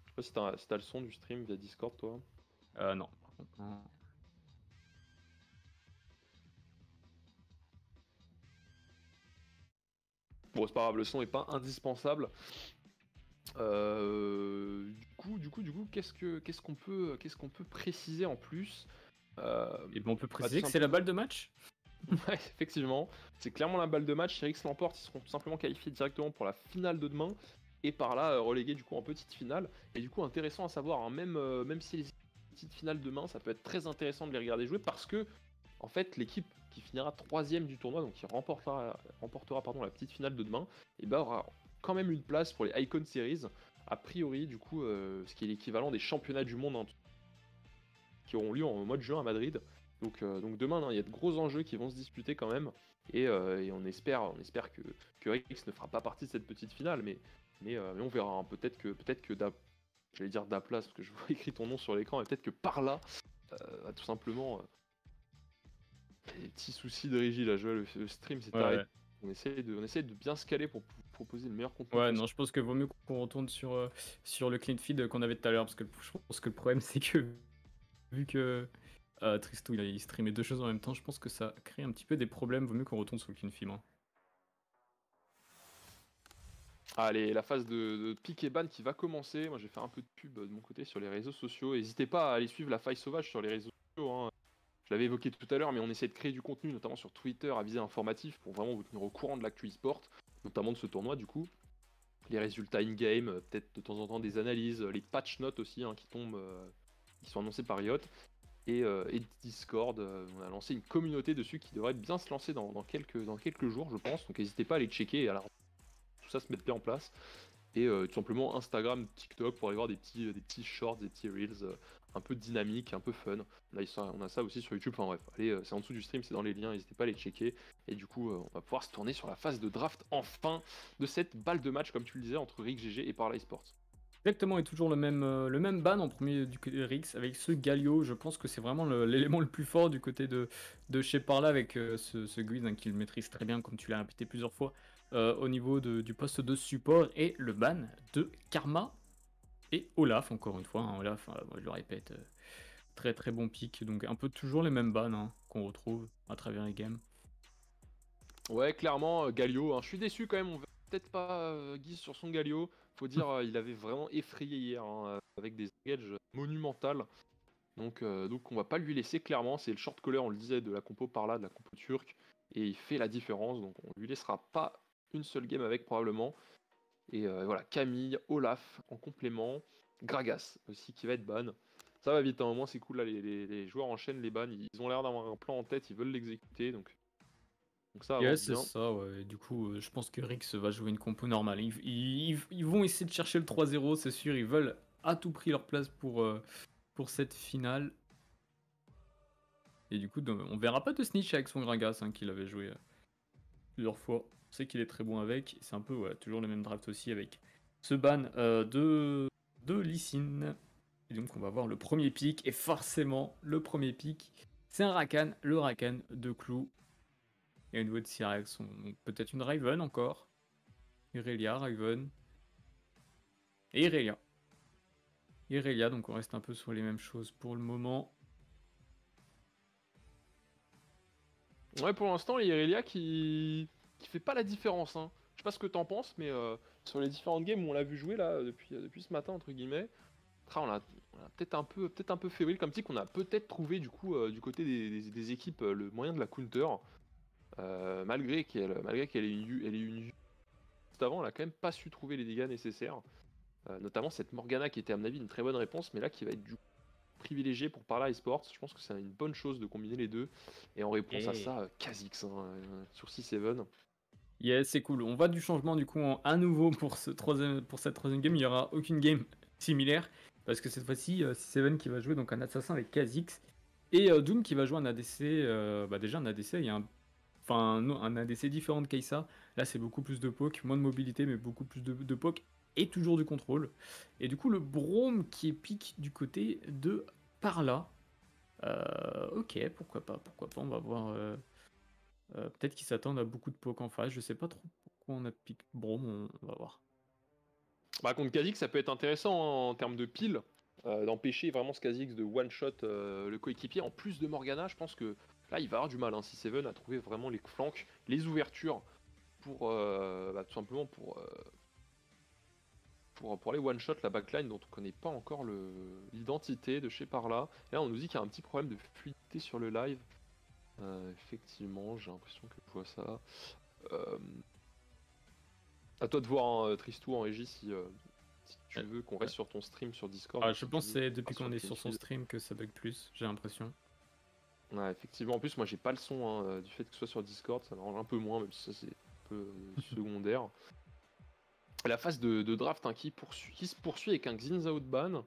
Je sais pas si t'as le son du stream via Discord, toi. Non, par contre, non. Bon, c'est pas grave, le son est pas indispensable. Du coup, qu'est-ce qu'on peut préciser en plus? Et bon, on peut Bah, tout préciser que c'est la balle de match. Ouais, effectivement, c'est clairement la balle de match. Si Rix l'emporte, ils seront tout simplement qualifiés directement pour la finale de demain et par là relégués du coup en petite finale. Et du coup, intéressant à savoir, hein, même si les petites finales demain, ça peut être très intéressant de les regarder jouer parce que en fait, l'équipe qui finira troisième du tournoi, donc qui remportera pardon, la petite finale de demain, et ben aura quand même une place pour les Icon Series. A priori, du coup, ce qui est l'équivalent des championnats du monde, hein, qui auront lieu en mois de juin à Madrid. Donc demain, il y a de gros enjeux qui vont se disputer quand même. Et on espère que Rix ne fera pas partie de cette petite finale, mais on verra. Hein. Peut-être que j'allais dire Daplas, parce que je vois écrit ton nom sur l'écran, et peut-être que par là, tout simplement, des petits soucis de régie là. Je vois le stream s'est arrêté. Ouais, On essaie de bien se caler pour proposer le meilleur contenu ouais, possible. non, je pense que vaut mieux qu'on retourne sur le clean feed qu'on avait tout à l'heure, parce que je pense que le problème c'est que vu que Tristou il streamait deux choses en même temps, je pense que ça crée un petit peu des problèmes, vaut mieux qu'on retourne sur le clean feed. Hein. Allez, la phase de pick et ban qui va commencer. Moi, je vais faire un peu de pub de mon côté sur les réseaux sociaux. N'hésitez pas à aller suivre la faille sauvage sur les réseaux sociaux. Hein. Je l'avais évoqué tout à l'heure, mais on essaie de créer du contenu, notamment sur Twitter, à visée informatif, pour vraiment vous tenir au courant de l'actu e-sport, notamment de ce tournoi du coup. Les résultats in-game, peut-être de temps en temps des analyses, les patch notes aussi hein, qui tombent, qui sont annoncés par Riot. Et Discord, on a lancé une communauté dessus qui devrait bien se lancer dans quelques jours, je pense. Donc n'hésitez pas à aller checker. Alors, tout ça se mettre bien en place. Et tout simplement Instagram, TikTok pour aller voir des petits shorts, des petits reels un peu dynamiques, un peu fun. On a ça aussi sur YouTube, enfin bref, allez, c'est en dessous du stream, c'est dans les liens, n'hésitez pas à les checker. Et du coup, on va pouvoir se tourner sur la phase de draft enfin de cette balle de match, comme tu le disais, entre Rick GG et Parla Esports. Exactement, et toujours le même ban en premier du côté de Rix avec ce Galio. Je pense que c'est vraiment l'élément le plus fort du côté de chez Parla avec ce Guiz hein, qui le maîtrise très bien, comme tu l'as répété plusieurs fois, au niveau du poste de support et le ban de Karma et Olaf, encore une fois. Hein, Olaf, moi, je le répète, très très bon pick. Donc un peu toujours les mêmes bans hein, qu'on retrouve à travers les games. Ouais, clairement, Galio, hein, je suis déçu quand même, on verra peut-être pas Guise sur son Galio. Faut dire, il avait vraiment effrayé hier, hein, avec des engages monumentales. Donc on va pas lui laisser clairement, c'est le short caller, on le disait, de la compo par là, de la compo turque, et il fait la différence, donc on lui laissera pas une seule game avec probablement. Et voilà, Camille, Olaf en complément, Gragas aussi qui va être ban. Ça va vite, hein, au moins c'est cool là, les joueurs enchaînent les bans, ils ont l'air d'avoir un plan en tête, ils veulent l'exécuter, donc ça Ouais, avance c'est bien. ça, ouais. Du coup, je pense que Rix va jouer une compo normale. Ils vont essayer de chercher le 3-0, c'est sûr. Ils veulent à tout prix leur place pour cette finale. Et du coup, on verra pas de Snitch avec son Gragas hein, qu'il avait joué plusieurs fois. On sait qu'il est très bon avec. C'est un peu ouais, toujours le même draft aussi avec ce ban de Lee Sin. Et donc, on va voir le premier pick. Et forcément, le premier pick, c'est un Rakan, le Rakan de Clou. Et au niveau de Cyrax, peut-être une Riven encore. Irelia, Riven. Et Irelia. Irelia, donc on reste un peu sur les mêmes choses pour le moment. Ouais, pour l'instant, il y a Irelia qui fait pas la différence, hein. Je sais pas ce que t'en penses, mais sur les différentes games où on l'a vu jouer là depuis ce matin entre guillemets, on a peut-être un peu fébrile comme dit qu'on a peut-être trouvé du coup du côté des équipes le moyen de la counter. Malgré qu'elle ait une vue juste avant, elle a quand même pas su trouver les dégâts nécessaires. Notamment cette Morgana qui était à mon avis une très bonne réponse, mais là qui va être du coup privilégiée pour Parla eSports. Je pense que c'est une bonne chose de combiner les deux. Et en réponse à Et ça, Kha'Zix hein, sur 6-7. yes, c'est cool. On voit du changement du coup à nouveau pour cette troisième game. Il n'y aura aucune game similaire parce que cette fois-ci, c'est Seven qui va jouer donc un assassin avec Kha'Zix et Doom qui va jouer un ADC. Déjà un ADC, il y a un ADC différent de Kai'Sa. Là, c'est beaucoup plus de poke, moins de mobilité, mais beaucoup plus de poke et toujours du contrôle. Et du coup, le Braum qui est pique du côté de Parla. Ok, pourquoi pas, on va voir. Peut-être qu'ils s'attendent à beaucoup de poke en face. Je sais pas trop pourquoi on a pick Braum, on va voir. Bah, contre Kha'Zix, ça peut être intéressant hein, en termes de pile, d'empêcher vraiment ce Kha'Zix de one-shot le coéquipier. En plus de Morgana, je pense que là, il va avoir du mal, hein, si Seven à trouver vraiment les flanks, les ouvertures pour tout simplement pour aller one-shot la backline dont on connaît pas encore l'identité de chez Parla. Et là, on nous dit qu'il y a un petit problème de fluidité sur le live. Effectivement, j'ai l'impression que je vois ça. Euh, À toi de voir, hein, Tristou en régie, si tu Euh, veux qu'on ouais. reste sur ton stream sur Discord ou Je si tu pense que veux c'est qu'on depuis passe sur qu'on le est clean sur son feed. stream que ça bug plus, j'ai l'impression. Ouais, effectivement, en plus, moi j'ai pas le son hein, du fait que ce soit sur Discord, ça m'arrange un peu moins, même si ça c'est un peu secondaire. La phase de draft hein, qui se poursuit avec un Xin Zhao de ban.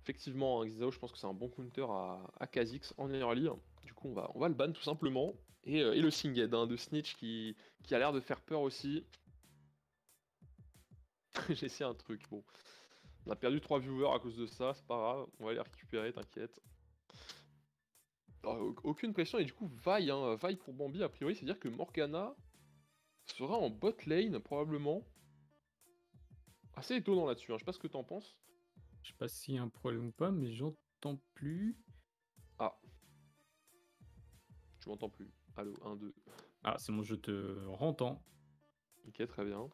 Effectivement, un Xin Zhao, je pense que c'est un bon counter à Kha'Zix en early. Du coup, on va le ban tout simplement. Et le Singed hein, de Snitch qui a l'air de faire peur aussi. J'ai essayé un truc, bon. On a perdu 3 viewers à cause de ça, c'est pas grave, on va les récupérer, t'inquiète. Aucune pression et du coup vaille pour Bambi a priori, c'est-à-dire que Morgana sera en bot lane probablement. Assez étonnant là-dessus, hein. Je sais pas ce que t'en penses. Je sais pas s'il y a un problème ou pas, mais j'entends plus. Ah, je m'entends plus. Allô, 1, 2. Ah, c'est bon, je te rentends. Ok, très bien.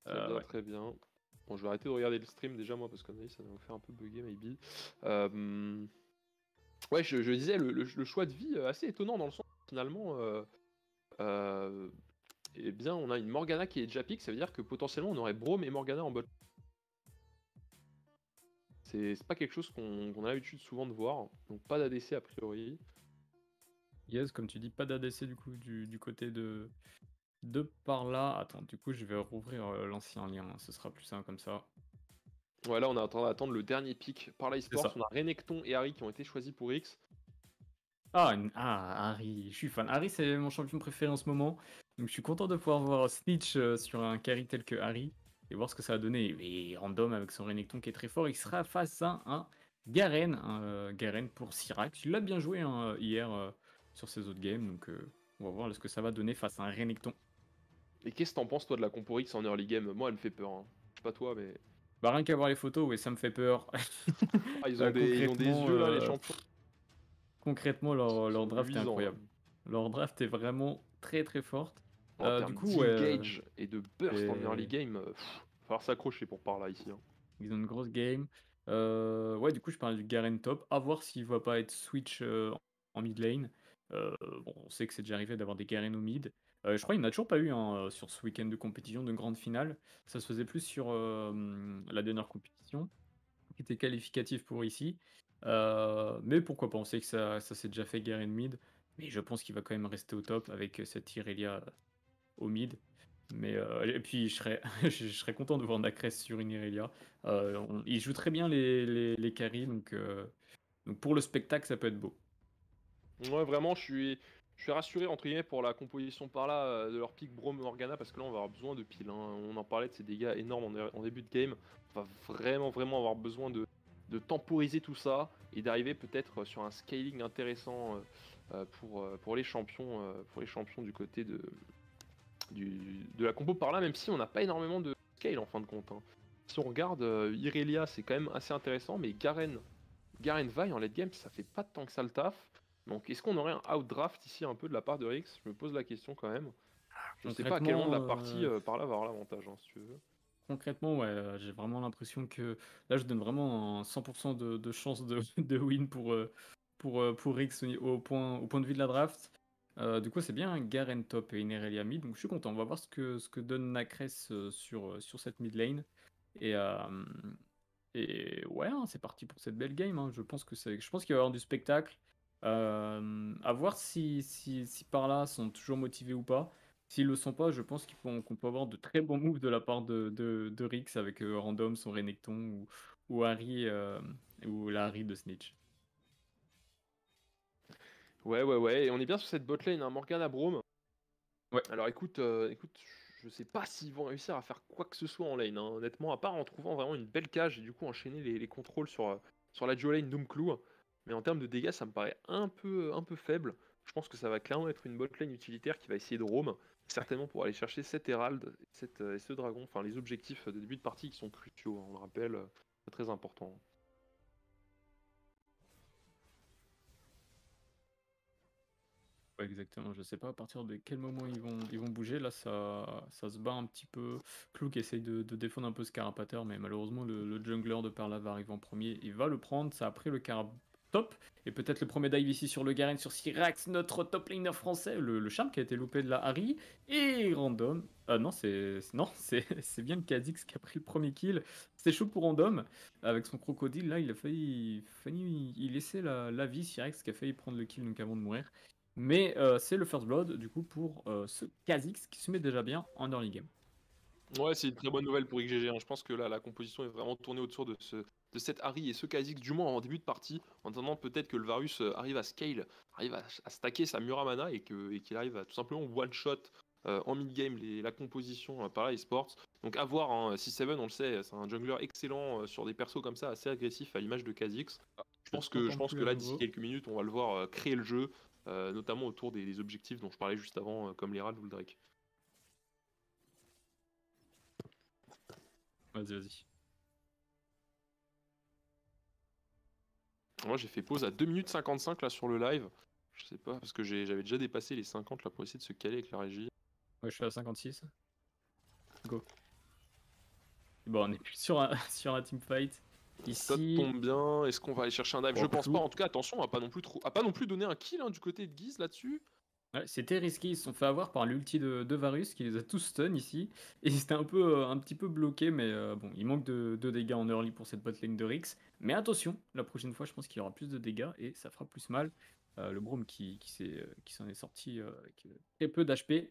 Très bien, Ouais. très bien. Bon, je vais arrêter de regarder le stream déjà moi parce que ça va vous faire un peu bugger maybe. Euh... Ouais, je disais le choix de vie assez étonnant dans le sens finalement euh, eh bien, on a une Morgana qui est déjà pick, ça veut dire que potentiellement on aurait Braum et Morgana en bot. C'est pas quelque chose qu'on a l'habitude souvent de voir, donc pas d'ADC a priori. Yes, comme tu dis, pas d'ADC du coup du côté de par là. Attends, du coup, je vais rouvrir l'ancien lien, hein, ce sera plus simple comme ça. Ouais, là on est en train d'attendre le dernier pick par la C'est eSports. ça. On a Renekton et Harry qui ont été choisis pour X. Harry, je suis fan. Harry, c'est mon champion préféré en ce moment. Donc, je suis content de pouvoir voir Snitch sur un carry tel que Harry et voir ce que ça a donné. Et random avec son Renekton qui est très fort, il sera face à un Garen, Garen pour Syrax. Il l'a bien joué hein, hier sur ses autres games. Donc, on va voir ce que ça va donner face à un Renekton. Et qu'est-ce que t'en penses toi de la compo X en early game? Moi elle me fait peur, hein. Je sais pas toi, mais. Bah, rien qu'à voir les photos, ouais, ça me fait peur. Ah, ils ont des Concrètement, yeux là, les champions. concrètement Ils leur sont draft est luisants, hein. incroyable. Leur draft est vraiment très très forte. En Du termes coup, ouais. d'engage et de burst en early Et game, va falloir s'accrocher pour par là ici, hein. ils ont une grosse game. Ouais, du coup, je parlais du Garen top. À voir s'il va pas être switch en mid lane. Bon, on sait que c'est déjà arrivé d'avoir des Garen au mid. Je crois qu'il n'y en a toujours pas eu hein, sur ce week-end de compétition, de grande finale. Ça se faisait plus sur la dernière compétition, qui était qualificative pour ici. Mais pourquoi pas, on sait que ça s'est déjà fait Garen mid. Mais je pense qu'il va quand même rester au top avec cette Irelia au mid. Mais, et puis je serais, je serais content de voir Nacrès sur une Irelia. Il joue très bien les carries, donc pour le spectacle, ça peut être beau. Ouais, vraiment, je suis rassuré entre guillemets pour la composition par là de leur pick Braum Morgana parce que là on va avoir besoin de piles, hein. On en parlait de ces dégâts énormes en début de game. On va vraiment avoir besoin de temporiser tout ça et d'arriver peut-être sur un scaling intéressant pour les champions du côté de la compo par là, même si on n'a pas énormément de scale en fin de compte, hein. si on regarde Irelia, c'est quand même assez intéressant, mais Garen Vi en late game, ça fait pas tant que ça le taf. Donc est-ce qu'on aurait un outdraft ici un peu de la part de Rix? Je me pose la question quand même. Je sais pas à quel moment de la partie par là va avoir l'avantage, hein, si tu veux. Concrètement, ouais, j'ai vraiment l'impression que là, je donne vraiment un 100% de chance de win pour Rix au point de vue de la draft. Du coup, c'est bien Garen top et Inerelia mid, donc je suis content. On va voir ce que donne Nacres sur cette mid lane. Et, euh, et ouais, hein, c'est parti pour cette belle game, hein. Je pense qu'il va y avoir du spectacle. À voir si par là sont toujours motivés ou pas. S'ils le sont pas, je pense qu'on peut avoir de très bons moves de la part de Rix avec Random, son Renekton ou Harry ou la Harry de Snitch. Ouais, et on est bien sur cette botlane, hein, Morgana Braum. Ouais. Alors écoute, je sais pas s'ils vont réussir à faire quoi que ce soit en lane, hein, honnêtement, à part en trouvant vraiment une belle cage et du coup enchaîner les contrôles sur la duo lane Doomclaw. Mais en termes de dégâts, ça me paraît un peu faible. Je pense que ça va clairement être une botlane utilitaire qui va essayer de roam, certainement pour aller chercher cet Herald et ce dragon, enfin les objectifs de début de partie qui sont cruciaux, hein, on le rappelle, c'est très important. Ouais, exactement. Je sais pas à partir de quel moment ils vont bouger. Là, ça se bat un petit peu. Cloak essaye de défendre un peu ce carapateur, mais malheureusement, le jungler de Perla va arriver en premier. Il va le prendre. Ça a pris le top. Et peut-être le premier dive ici sur le Garen, sur Syrax, notre top laner français. Le charme qui a été loupé de la Harry. Et random. Ah non, non, c'est bien le Kha'Zix qui a pris le premier kill. C'est chaud pour random. Avec son crocodile, là, il a failli y laisser la vie. Syrax qui a failli prendre le kill donc avant de mourir. Mais c'est le first blood du coup pour ce Kha'Zix qui se met déjà bien en early game. Ouais, c'est une très bonne nouvelle pour XGG, hein. Je pense que là, la composition est vraiment tournée autour de cette Harry et ce Kha'Zix, du moins en début de partie, en attendant peut-être que le Varus arrive à scale, arrive à stacker sa Muramana et qu'il arrive à tout simplement one-shot en mid-game la composition par là eSports. Donc à voir, hein, 6-7, on le sait, c'est un jungler excellent sur des persos comme ça, assez agressifs à l'image de Kha'Zix. Je pense que là, d'ici quelques minutes, on va le voir créer le jeu, notamment autour des objectifs dont je parlais juste avant, comme l'Herald ou le Drake. Vas-y. Moi j'ai fait pause à 2 minutes 55 là sur le live. Je sais pas, parce que j'avais déjà dépassé les 50 là pour essayer de se caler avec la régie. Ouais, je suis à 56. Go. Bon, on est plus sur sur un teamfight. Ça Ici, tombe bien, est-ce qu'on va aller chercher un dive? Je pense Clou. pas, en tout cas attention, on va pas non plus donner un kill hein, du côté de Guise là-dessus. Ouais, c'était risqué, ils se sont fait avoir par l'ulti de Varus qui les a tous stun ici. Et c'était un petit peu bloqué, mais bon, il manque de dégâts en early pour cette botlane de Rix. Mais attention, la prochaine fois, je pense qu'il y aura plus de dégâts et ça fera plus mal. Le Braum qui s'en est sorti avec très peu d'HP.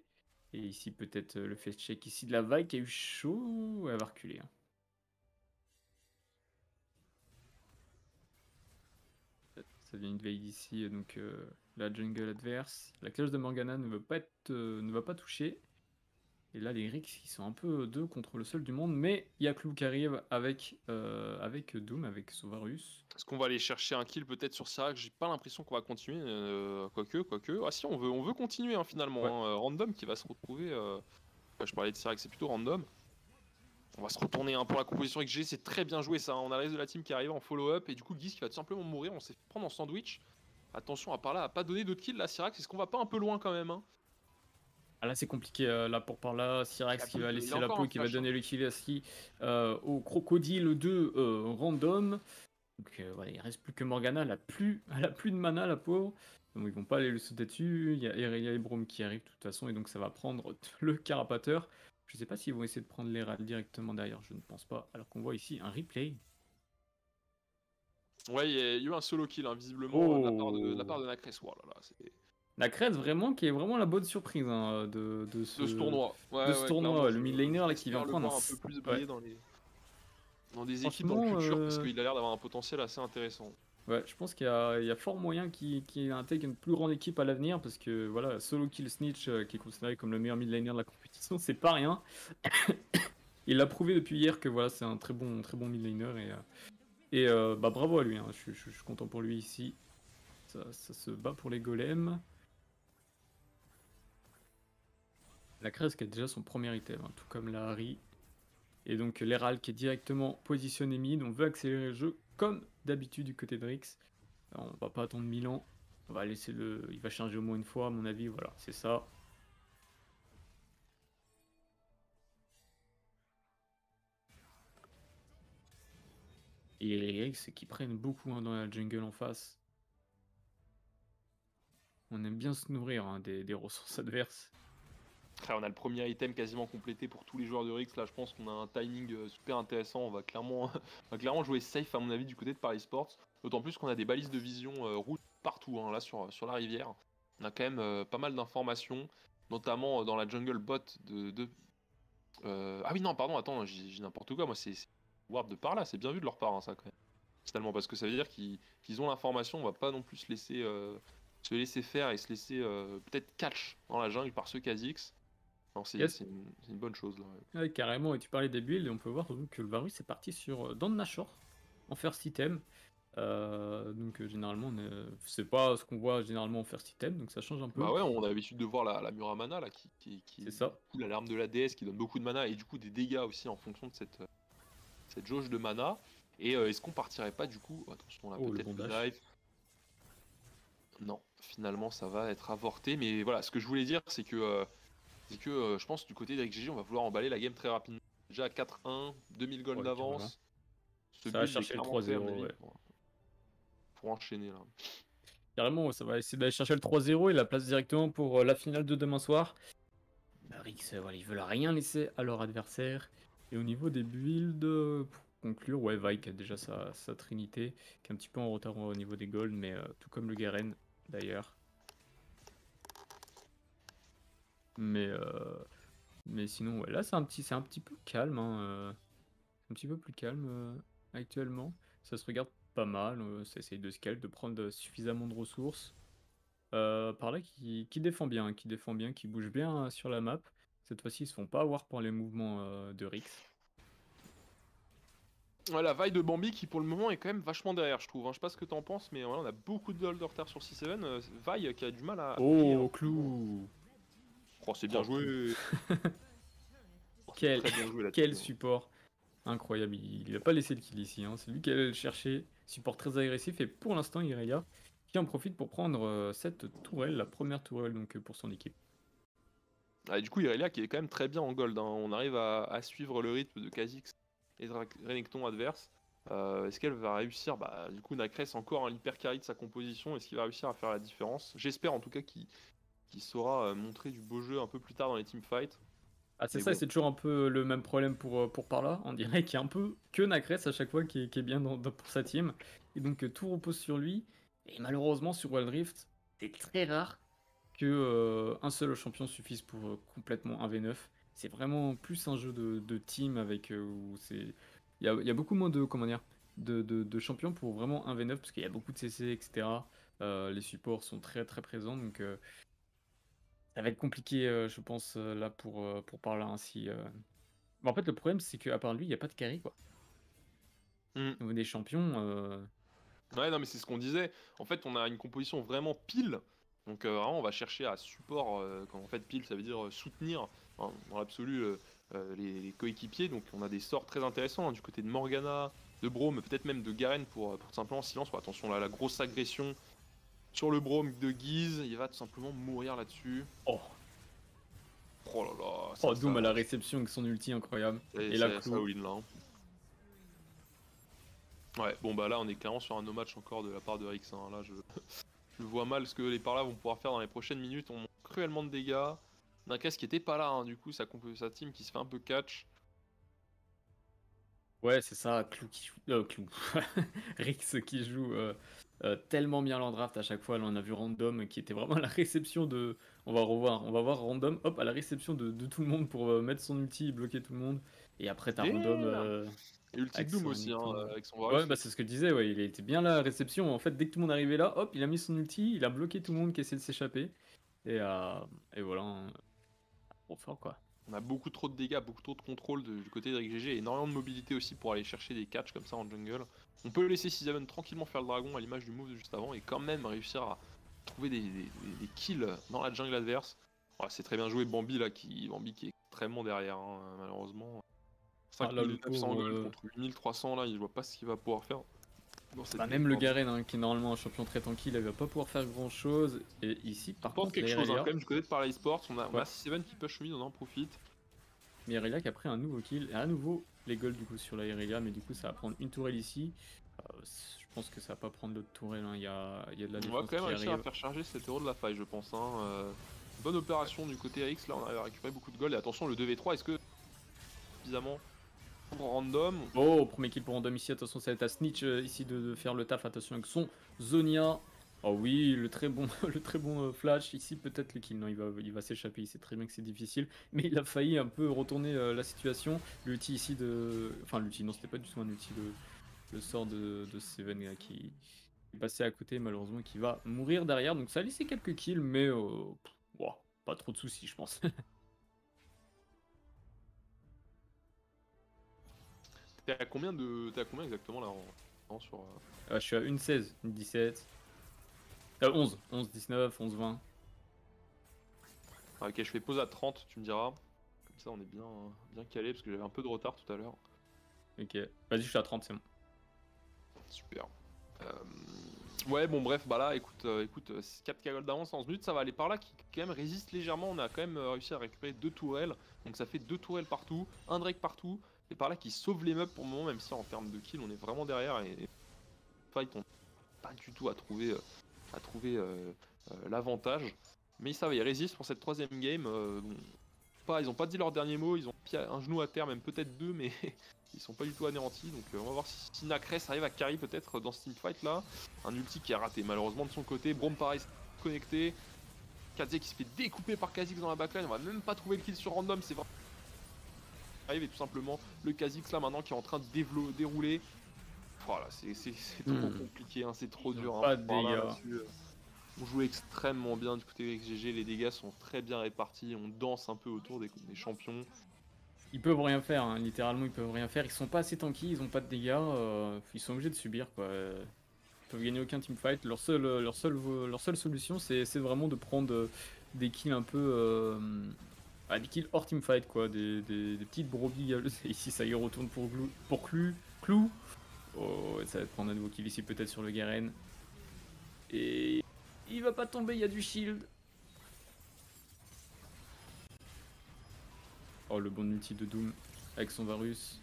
Et ici, peut-être le face check ici de la vague qui a eu chaud. Elle va reculer, hein. Ça vient une veille ici, donc la jungle adverse. La cloche de Morgana ne va pas toucher. Et là, les Rix qui sont un peu deux contre le seul du monde, mais il y a Clou qui arrive avec Doom, avec Sovarus. Est-ce qu'on va aller chercher un kill peut-être sur Syrax? J'ai pas l'impression qu'on va continuer, quoique. Ah si, on veut continuer hein, finalement, Ouais. hein. Random qui va se retrouver... je parlais de Syrax, c'est plutôt Random. On va se retourner hein, pour la composition XG, c'est très bien joué ça, hein. On a le reste de la team qui arrive en follow-up et du coup Guise qui va tout simplement mourir, on s'est fait prendre en sandwich. Attention à par là, à pas donner d'autres kills là, Syrax, est-ce qu'on va pas un peu loin quand même hein? Ah là, c'est compliqué, là, pour par là. Syrax qui va laisser Il a la encore peau un et qui va flash, hein. donner le kill ici au Crocodile de Random. Donc voilà, il reste plus que Morgana, elle a plus de mana, la pauvre. Donc ils vont pas aller le sauter dessus. Il y a Irelia et Braum qui arrivent de toute façon, et donc ça va prendre le Carapateur. Je sais pas s'ils vont essayer de prendre l'Herald directement derrière, je ne pense pas. Alors qu'on voit ici un replay. Ouais, il y a eu un solo kill hein, visiblement de la part Oh, de Nacres. Oh là là, c'est... la crête vraiment qui est vraiment la bonne surprise hein, De ce tournoi. de Ouais, ce ouais, tournoi. clairement, Le mid laner là qui vient j'espère le prendre voir un peu plus ouais. briller dans des équipes dans le Franchement, futur parce qu'il a l'air d'avoir un potentiel assez intéressant. ouais, je pense qu'il y a fort moyen qu'il intègre une plus grande équipe à l'avenir parce que voilà, solo kill Snitch qui est considéré comme le meilleur mid laner de la compétition, c'est pas rien. Il l'a prouvé depuis hier que voilà, c'est un très bon mid laner et bah bravo à lui, hein. Je suis content pour lui ici. Ça se bat pour les golems. La Crest qui a déjà son premier item, hein, tout comme la Harry. Et donc l'Herald qui est directement positionné mid, on veut accélérer le jeu comme d'habitude du côté de Rix. Alors, on va pas attendre 1000 ans, on va laisser le... Il va changer au moins une fois à mon avis, voilà, c'est ça. Et les Rix qui prennent beaucoup dans la jungle en face. On aime bien se nourrir des ressources adverses. Après, on a le premier item quasiment complété pour tous les joueurs de Rix. Là, je pense qu'on a un timing super intéressant. On va clairement, on va clairement jouer safe, à mon avis, du côté de Paris Sports. D'autant plus qu'on a des balises de vision route partout, hein, là, sur la rivière. On a quand même pas mal d'informations, notamment dans la jungle bot Ah oui, non, pardon, attends, j'ai n'importe quoi. Moi, c'est Ward de par là. C'est bien vu de leur part, hein, ça, quand même. Finalement, parce que ça veut dire qu'ils ont l'information. On va pas non plus se laisser faire et se laisser peut-être catch dans la jungle par ce Kha'Zix. Non, Yes. c'est une bonne chose là. Ouais, carrément, et tu parlais des builds, et on peut voir donc, que le Varus est parti sur Dan Nashor en first item. Donc généralement, c'est pas ce qu'on voit généralement en first item, donc ça change un peu. Bah ouais, on a l'habitude de voir la Muramana là, qui C'est est ça. du coup l'arme de la déesse qui donne beaucoup de mana et du coup des dégâts aussi en fonction de cette jauge de mana. Et est-ce qu'on partirait pas du coup, attention là, Oh, le peut-être le bondage. dive. Non, finalement ça va être avorté, mais voilà, ce que je voulais dire c'est que je pense du côté d'Eric GG on va vouloir emballer la game très rapidement. Déjà à 4-1, 2000 gold Ouais, carrément. d'avance. Ce Ça va build est chercher le clairement fait à mon 3-0, avis ouais. pour enchaîner là. Carrément, ça va essayer d'aller chercher le 3-0 et la place directement pour la finale de demain soir. Rix, voilà, ils veulent rien laisser à leur adversaire. Et au niveau des builds, pour conclure, ouais, Vi qui a déjà sa trinité, qui est un petit peu en retard au niveau des golds, mais tout comme le Garen d'ailleurs. Mais, mais sinon, ouais, là c'est un petit peu calme, hein, un petit peu plus calme actuellement. Ça se regarde pas mal, ça essaye de scale, de prendre suffisamment de ressources. Par là qui défend bien, qui bouge bien sur la map. Cette fois-ci, ils se font pas avoir par les mouvements de Rix. Ouais, la vaille de Bambi qui pour le moment est quand même vachement derrière, je trouve, hein. Je sais pas ce que t'en penses, mais voilà, on a beaucoup de gold de retard sur 6-7. Vaille qui a du mal à briller, hein, Oh, franchement. Clou! Oh, c'est bien Oh, Clou. joué. Oh, c'est Quel, très bien joué là-dessus, quel hein. support incroyable. Il a pas laissé le kill ici, hein. C'est lui qui allait le chercher. Support très agressif. Et pour l'instant, Irelia qui en profite pour prendre cette tourelle, la première tourelle donc, pour son équipe. Ah, et du coup, Irelia qui est quand même très bien en gold, hein. On arrive à suivre le rythme de Kha'Zix et de Renekton adverse. Est-ce qu'elle va réussir? Bah, du coup, Nacrès encore l'hyper carry de sa composition. Est-ce qu'il va réussir à faire la différence? J'espère en tout cas qu'il saura montrer du beau jeu un peu plus tard dans les teamfights. Ah, c'est Mais ça, bon, c'est toujours un peu le même problème pour Parla. On dirait qu'il y a un peu que Nacrès à chaque fois qui est bien pour sa team. Et donc tout repose sur lui. Et malheureusement, sur Wild Rift, c'est très rare que un seul champion suffise pour complètement 1v9. C'est vraiment plus un jeu de team avec où c'est. Il y a beaucoup moins de, comment dire, de champions pour vraiment 1v9 parce qu'il y a beaucoup de CC, etc. Les supports sont très très présents. Donc ça va être compliqué, je pense, là pour parler ainsi. Mais en fait, le problème, c'est qu'à part lui, il n'y a pas de carry, quoi. hmm. Au niveau des champions, Ouais, non, mais c'est ce qu'on disait. En fait, on a une composition vraiment pile. Donc, vraiment, on va chercher à support. Quand en fait, pile, ça veut dire soutenir, hein, dans l'absolu, les coéquipiers. Donc, on a des sorts très intéressants, hein, du côté de Morgana, de Braum, peut-être même de Garen pour simplement silence. Bon, attention, là, la grosse agression sur le Braum de Guise. Il va tout simplement mourir là-dessus. oh, Oh là là, oh, Doom à la réception avec son ulti incroyable. Et là, ça Clou. win là, hein. Ouais, bon, bah là, on est clairement sur un no match encore de la part de Rix, hein. Là, je vois mal ce que les Parlas vont pouvoir faire dans les prochaines minutes. On manque cruellement de dégâts. Nakas qui était pas là, hein, du coup, sa team qui se fait un peu catch. Ouais, c'est ça, Clou qui joue. Clou. Rix qui joue tellement bien leur draft à chaque fois. Là, on a vu Random qui était vraiment à la réception de. On va revoir, on va voir Random, hop, à la réception de tout le monde pour mettre son ulti et bloquer tout le monde. Et après, t'as Random Et ulti avec de Doom son aussi, hein, Renekton. avec son Ouais, Varus bah c'est aussi. ce que je disais, ouais, il était bien là à la réception. En fait, dès que tout le monde arrivait là, hop, il a mis son ulti, il a bloqué tout le monde qui essayait de s'échapper. Et, euh, et voilà, hein, trop fort quoi. On a beaucoup trop de dégâts, beaucoup trop de contrôle du côté d'Eric GG et énormément de mobilité aussi pour aller chercher des catchs comme ça en jungle. On peut laisser Season tranquillement faire le dragon à l'image du move de juste avant et quand même réussir à trouver des kills dans la jungle adverse. Ouais, c'est très bien joué Bambi là, Bambi qui est extrêmement derrière, hein, malheureusement. Ah là, le 5900 gold pauvre. contre 8300 là, je vois pas ce qu'il va pouvoir faire dans cette Bah, game. même le Garen, hein, qui est normalement un champion très tranquille, il va pas pouvoir faire grand chose. Et ici, Il par porte contre, quelque la chose hein, Irelia, quand même du côté de Paris Sports, on ouais, a C7 qui push mid, on en profite. mais Irelia qui a pris un nouveau kill. Et à nouveau, les golds du coup sur la Irelia, mais du coup, ça va prendre une tourelle ici. Je pense que ça va pas prendre l'autre tourelle, hein. Il y a de la On va défense quand même qui réussir à arrive. faire charger cet héros de la faille, je pense. Hein. Bonne opération du côté RX, là on arrive à récupérer beaucoup de gold. Et attention, le 2v3, est-ce que suffisamment pour random? Oh, premier kill pour random ici. Attention, ça va être à Snitch ici de faire le taf. Attention avec son Zonia. Oh oui, le très bon, le très bon flash. Ici, peut-être le kill. Non, il va s'échapper. Il sait très bien que c'est difficile. Mais il a failli un peu retourner la situation. L'ulti ici de. Enfin, l'ulti, non, c'était pas du tout un ulti. Le sort de Seven qui est passé à côté, malheureusement, qui va mourir derrière. Donc, ça a laissé quelques kills, mais wow, pas trop de soucis, je pense. T'es à combien exactement là sur Je suis à 1,16, 1,17. 11, 11, 19, 11, 20. Ok, je fais pause à 30, tu me diras. Comme ça, on est bien calé parce que j'avais un peu de retard tout à l'heure. Ok, vas-y, je suis à 30, c'est bon. Super. Ouais, bon, bref, bah là, écoute, 4K gold d'avance en 11 minutes, ça va aller par là qui quand même résiste légèrement. On a quand même réussi à récupérer 2 tourelles, donc ça fait 2 tourelles partout, un Drake partout. Et par là qui sauve les meubles pour le moment, même si en termes de kills, on est vraiment derrière. Et fight, on n'a pas du tout à trouver l'avantage. Mais ça va, ils résistent pour cette troisième game. Ils ont pas dit leur dernier mot, ils ont un genou à terre, même peut-être deux, mais ils sont pas du tout anéantis. Donc on va voir si Nacress arrive à carry peut-être dans ce teamfight là. Un ulti qui est raté malheureusement de son côté. Braum pareil connecté. Kha'Zix qui se fait découper par Kha'Zix dans la backline. On va même pas trouver le kill sur random, c'est vrai. Arrive et tout simplement le Kha'Zix là maintenant qui est en train de dérouler. Voilà, c'est trop compliqué, hein, c'est trop dur. Pas de dégâts. On joue extrêmement bien du côté XGG, les dégâts sont très bien répartis, on danse un peu autour des champions. Ils peuvent rien faire, hein. Littéralement ils peuvent rien faire, ils sont pas assez tanky, ils ont pas de dégâts, ils sont obligés de subir quoi. Ils peuvent gagner aucun teamfight, leur seule solution c'est vraiment de prendre des kills un peu... des kills hors teamfight quoi, des petites brebis. Et ici ça y retourne pour Clou. Oh, ça va prendre un nouveau kill ici peut-être sur le Garen. Et il va pas tomber, il y a du shield. Oh, le bon ulti de Doom avec son Varus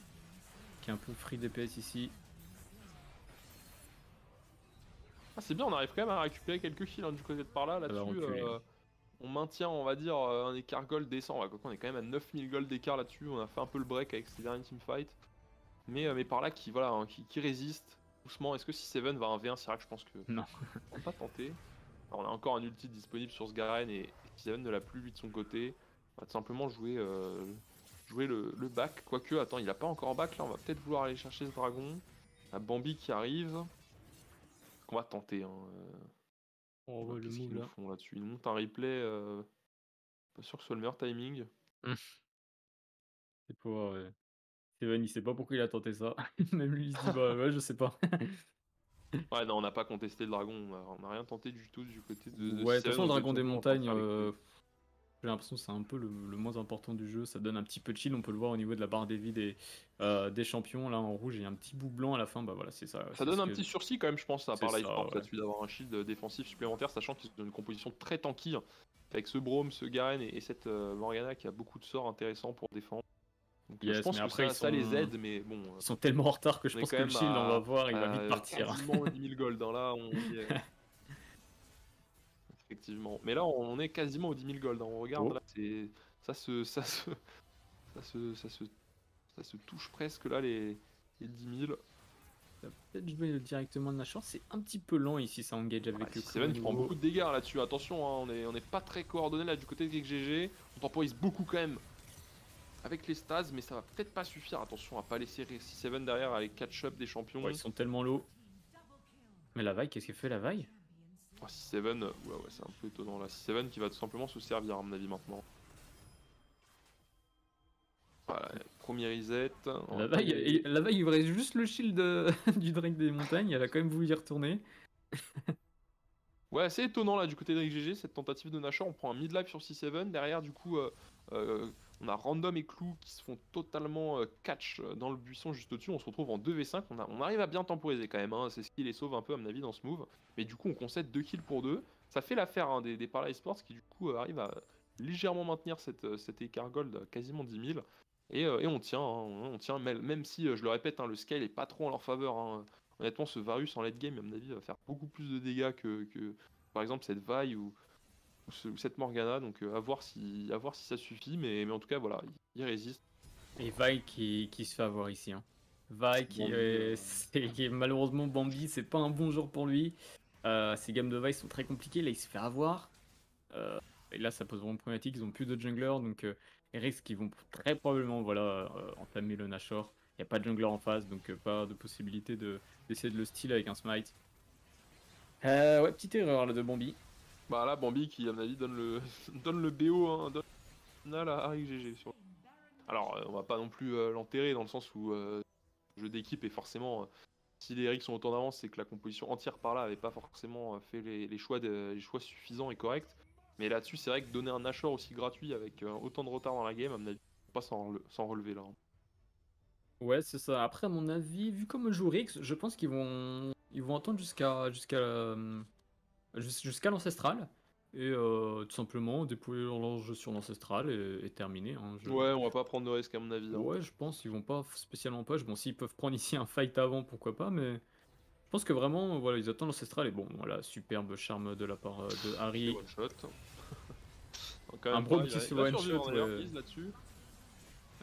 qui est un peu free DPS ici. Ah, c'est bien, on arrive quand même à récupérer quelques kills hein, du côté de par là. Là-dessus, on maintient, on va dire, un écart gold décent. On est quand même à 9000 gold d'écart là-dessus. On a fait un peu le break avec ces derniers teamfights. Mais par là, qui résiste doucement. Est-ce que si Seven va un V1 Sirac? Je pense que. Non. On va pas tenter. Alors, on a encore un ulti disponible sur ce Garen et Seven ne l'a plus lui de son côté. On va tout simplement jouer le back. Quoique, attends, il a pas encore back là. On va peut-être vouloir aller chercher ce dragon. La Bambi qui arrive. On va tenter. Hein. Oh, ouais, Qu'est-ce qu'ils nous font là-dessus? Ils montent un replay. Pas sûr que ce soit le meilleur timing. C'est pas. Steven, il sait pas pourquoi il a tenté ça. Même lui, il se dit bah ouais, je sais pas. Ouais, non, on n'a pas contesté le dragon. On a rien tenté du tout du côté de Ouais, de toute Seven, façon, le on était dragon tout des simplement en train de montagnes, faire les coups. j'ai l'impression que c'est un peu le moins important du jeu. Ça donne un petit peu de chill. On peut le voir au niveau de la barre des vies des champions. Là, en rouge, il y a un petit bout blanc à la fin. Bah voilà, c'est ça. Ça donne un petit sursis quand même, je pense, à part ça, LiveSport ouais. là-dessus, d'avoir un shield défensif supplémentaire, sachant qu'ils ont une composition très tanky, hein, avec ce Braum, ce Garen et cette Morgana qui a beaucoup de sorts intéressants pour défendre. Donc je Yes, pense mais que après, ça les aide, mais bon. ils sont tellement en retard que je On est pense quand que le même shield, on va à voir, il va vite partir. quasiment 10 000 gold, hein, là on y est. Effectivement. Mais là on est quasiment aux 10 000 gold, hein. On regarde, là, ça se touche presque là les 10 000. Peut-être jouer directement de la chance, c'est un petit peu lent ici, ça engage avec le Seven qui prend beaucoup de dégâts là-dessus, attention, hein, on est pas très coordonné là du côté de XGG, on temporise beaucoup quand même avec les stats, mais ça va peut-être pas suffire, attention à pas laisser 6-7 derrière avec catch-up des champions. Ouais, ils sont tellement low. Mais la vaille, qu'est-ce qu'elle fait la vaille? 6-7, ouais c'est un peu étonnant là, 6-7 qui va tout simplement se servir à mon avis maintenant. Voilà, premier reset. La vaille, il vous reste juste le shield du Drake des montagnes, elle a quand même voulu y retourner. Ouais, c'est étonnant là du côté de XGG, cette tentative de Nashor. On prend un mid-life sur 6-7. Derrière, du coup, On a Random et Clou qui se font totalement catch dans le buisson juste au-dessus. On se retrouve en 2v5. On arrive à bien temporiser quand même, hein. C'est ce qui les sauve un peu, à mon avis, dans ce move. Mais du coup, on concède 2 kills pour 2. Ça fait l'affaire, hein, des Parla Esports qui, du coup, arrivent à légèrement maintenir cet écart gold à quasiment 10 000. Et on tient, hein, on tient, même si, je le répète, hein, le scale est pas trop en leur faveur, hein. Honnêtement, ce Varus en late game, à mon avis, va faire beaucoup plus de dégâts que par exemple, cette Vi ou cette Morgana. Donc, à voir si ça suffit. Mais en tout cas, voilà, il résiste. Et Vi qui se fait avoir ici. Hein. Vi qui malheureusement Bambi, c'est pas un bon jour pour lui. Ces games de Vi sont très compliquées. Là, il se fait avoir. Et là, ça pose vraiment problématique. Ils ont plus de jungler. Donc, les risques qui vont très probablement entamer le Nashor. Il n'y a pas de jungler en face. Donc, pas de possibilité d'essayer de le steal avec un smite. Ouais, petite erreur là de Bambi. Bah là, Bambi qui, à mon avis, donne le, donne le BO, hein, donne le final à RxGG. Alors, on va pas non plus l'enterrer dans le sens où le jeu d'équipe est forcément. Si les Rix sont autant d'avance, c'est que la composition entière par là avait pas forcément fait les choix suffisants et corrects. Mais là-dessus, c'est vrai que donner un Nashor aussi gratuit avec autant de retard dans la game, à mon avis, on peut pas s'en relever là. Ouais, c'est ça. Après, à mon avis, vu comme joue Rix, je pense qu'ils vont attendre jusqu'à l'Ancestral. Et tout simplement déployer leur jeu sur l'Ancestral et terminer. Hein, Ouais, on va pas prendre de risque à mon avis. Hein. Ouais, je pense qu'ils vont pas spécialement push. Bon, s'ils peuvent prendre ici un fight avant, pourquoi pas, mais je pense que vraiment, voilà, ils attendent l'Ancestral. Et bon, voilà, superbe charme de la part de Harry. One shot. Un gros petit solo one shot là-dessus.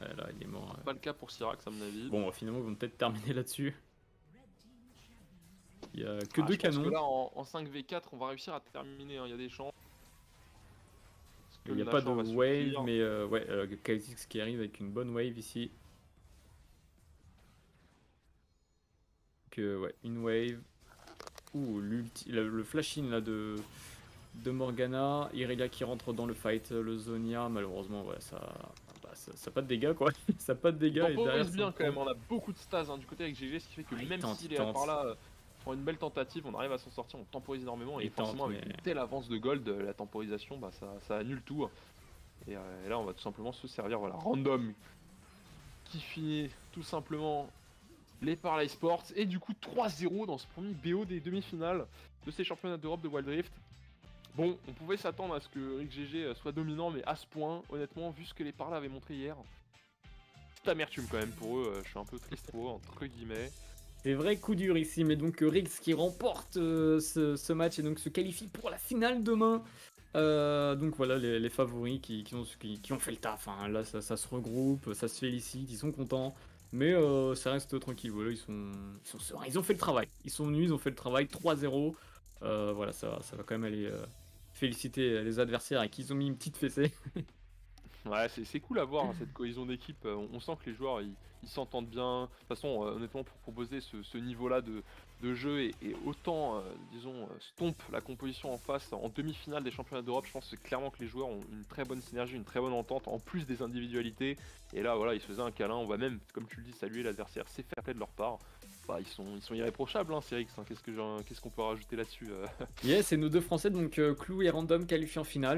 Ouais, là, il est mort. Pas le cas pour Syrax, à mon avis. Bon, finalement, ils vont peut-être terminer là-dessus. Il y a que deux je canons. pense que là, en 5v4, on va réussir à terminer. Hein. Il y a des chances. Il n'y a pas de wave, mais ouais, Kha'Zix qui arrive avec une bonne wave ici. Ouais, une wave. Ouh, le flash-in là de Morgana. Irelia qui rentre dans le fight. Le Zonia, malheureusement, voilà, ça a pas de dégâts quoi. Ça a pas de dégâts. Il temporise bien quand même, on a beaucoup de stas hein, du côté avec GG, ce qui fait que même s'il est par là pour une belle tentative, on arrive à s'en sortir, on temporise énormément et forcément avec une telle avance de gold, la temporisation, bah, ça annule tout. Et là on va tout simplement se servir, voilà, Random qui finit tout simplement les Parla Sports et du coup 3-0 dans ce premier BO des demi-finales de ces championnats d'Europe de Wild Rift. Bon, on pouvait s'attendre à ce que RxGG soit dominant, mais à ce point, honnêtement, vu ce que les Parla avaient montré hier, petite amertume quand même pour eux, je suis un peu triste pour eux, entre guillemets. C'est vrai coup dur ici, mais donc Rix qui remporte ce match et donc se qualifie pour la finale demain. Donc voilà les favoris qui ont fait le taf. Hein. Là ça se regroupe, ça se félicite, ils sont contents. Mais ça reste tranquille, voilà, ils sont sereins, ils ont fait le travail. Ils sont venus, ils ont fait le travail, 3-0. Voilà, ça va quand même aller féliciter les adversaires à qui ils ont mis une petite fessée. Ouais, c'est cool à voir hein, cette cohésion d'équipe. On sent que les joueurs ils s'entendent bien. De toute façon, honnêtement, pour proposer ce niveau-là de jeu et autant, disons, stomp la composition en face en demi-finale des championnats d'Europe, je pense que clairement que les joueurs ont une très bonne synergie, une très bonne entente, en plus des individualités. Et là, voilà, ils se faisaient un câlin. On va même, comme tu le dis, saluer l'adversaire. C'est fair play de leur part. Bah, ils sont irréprochables, hein, Cyrix. Hein. Qu'est-ce qu'on peut rajouter là-dessus Yes, c'est nos deux Français, donc Clou et Random qualifiés en finale.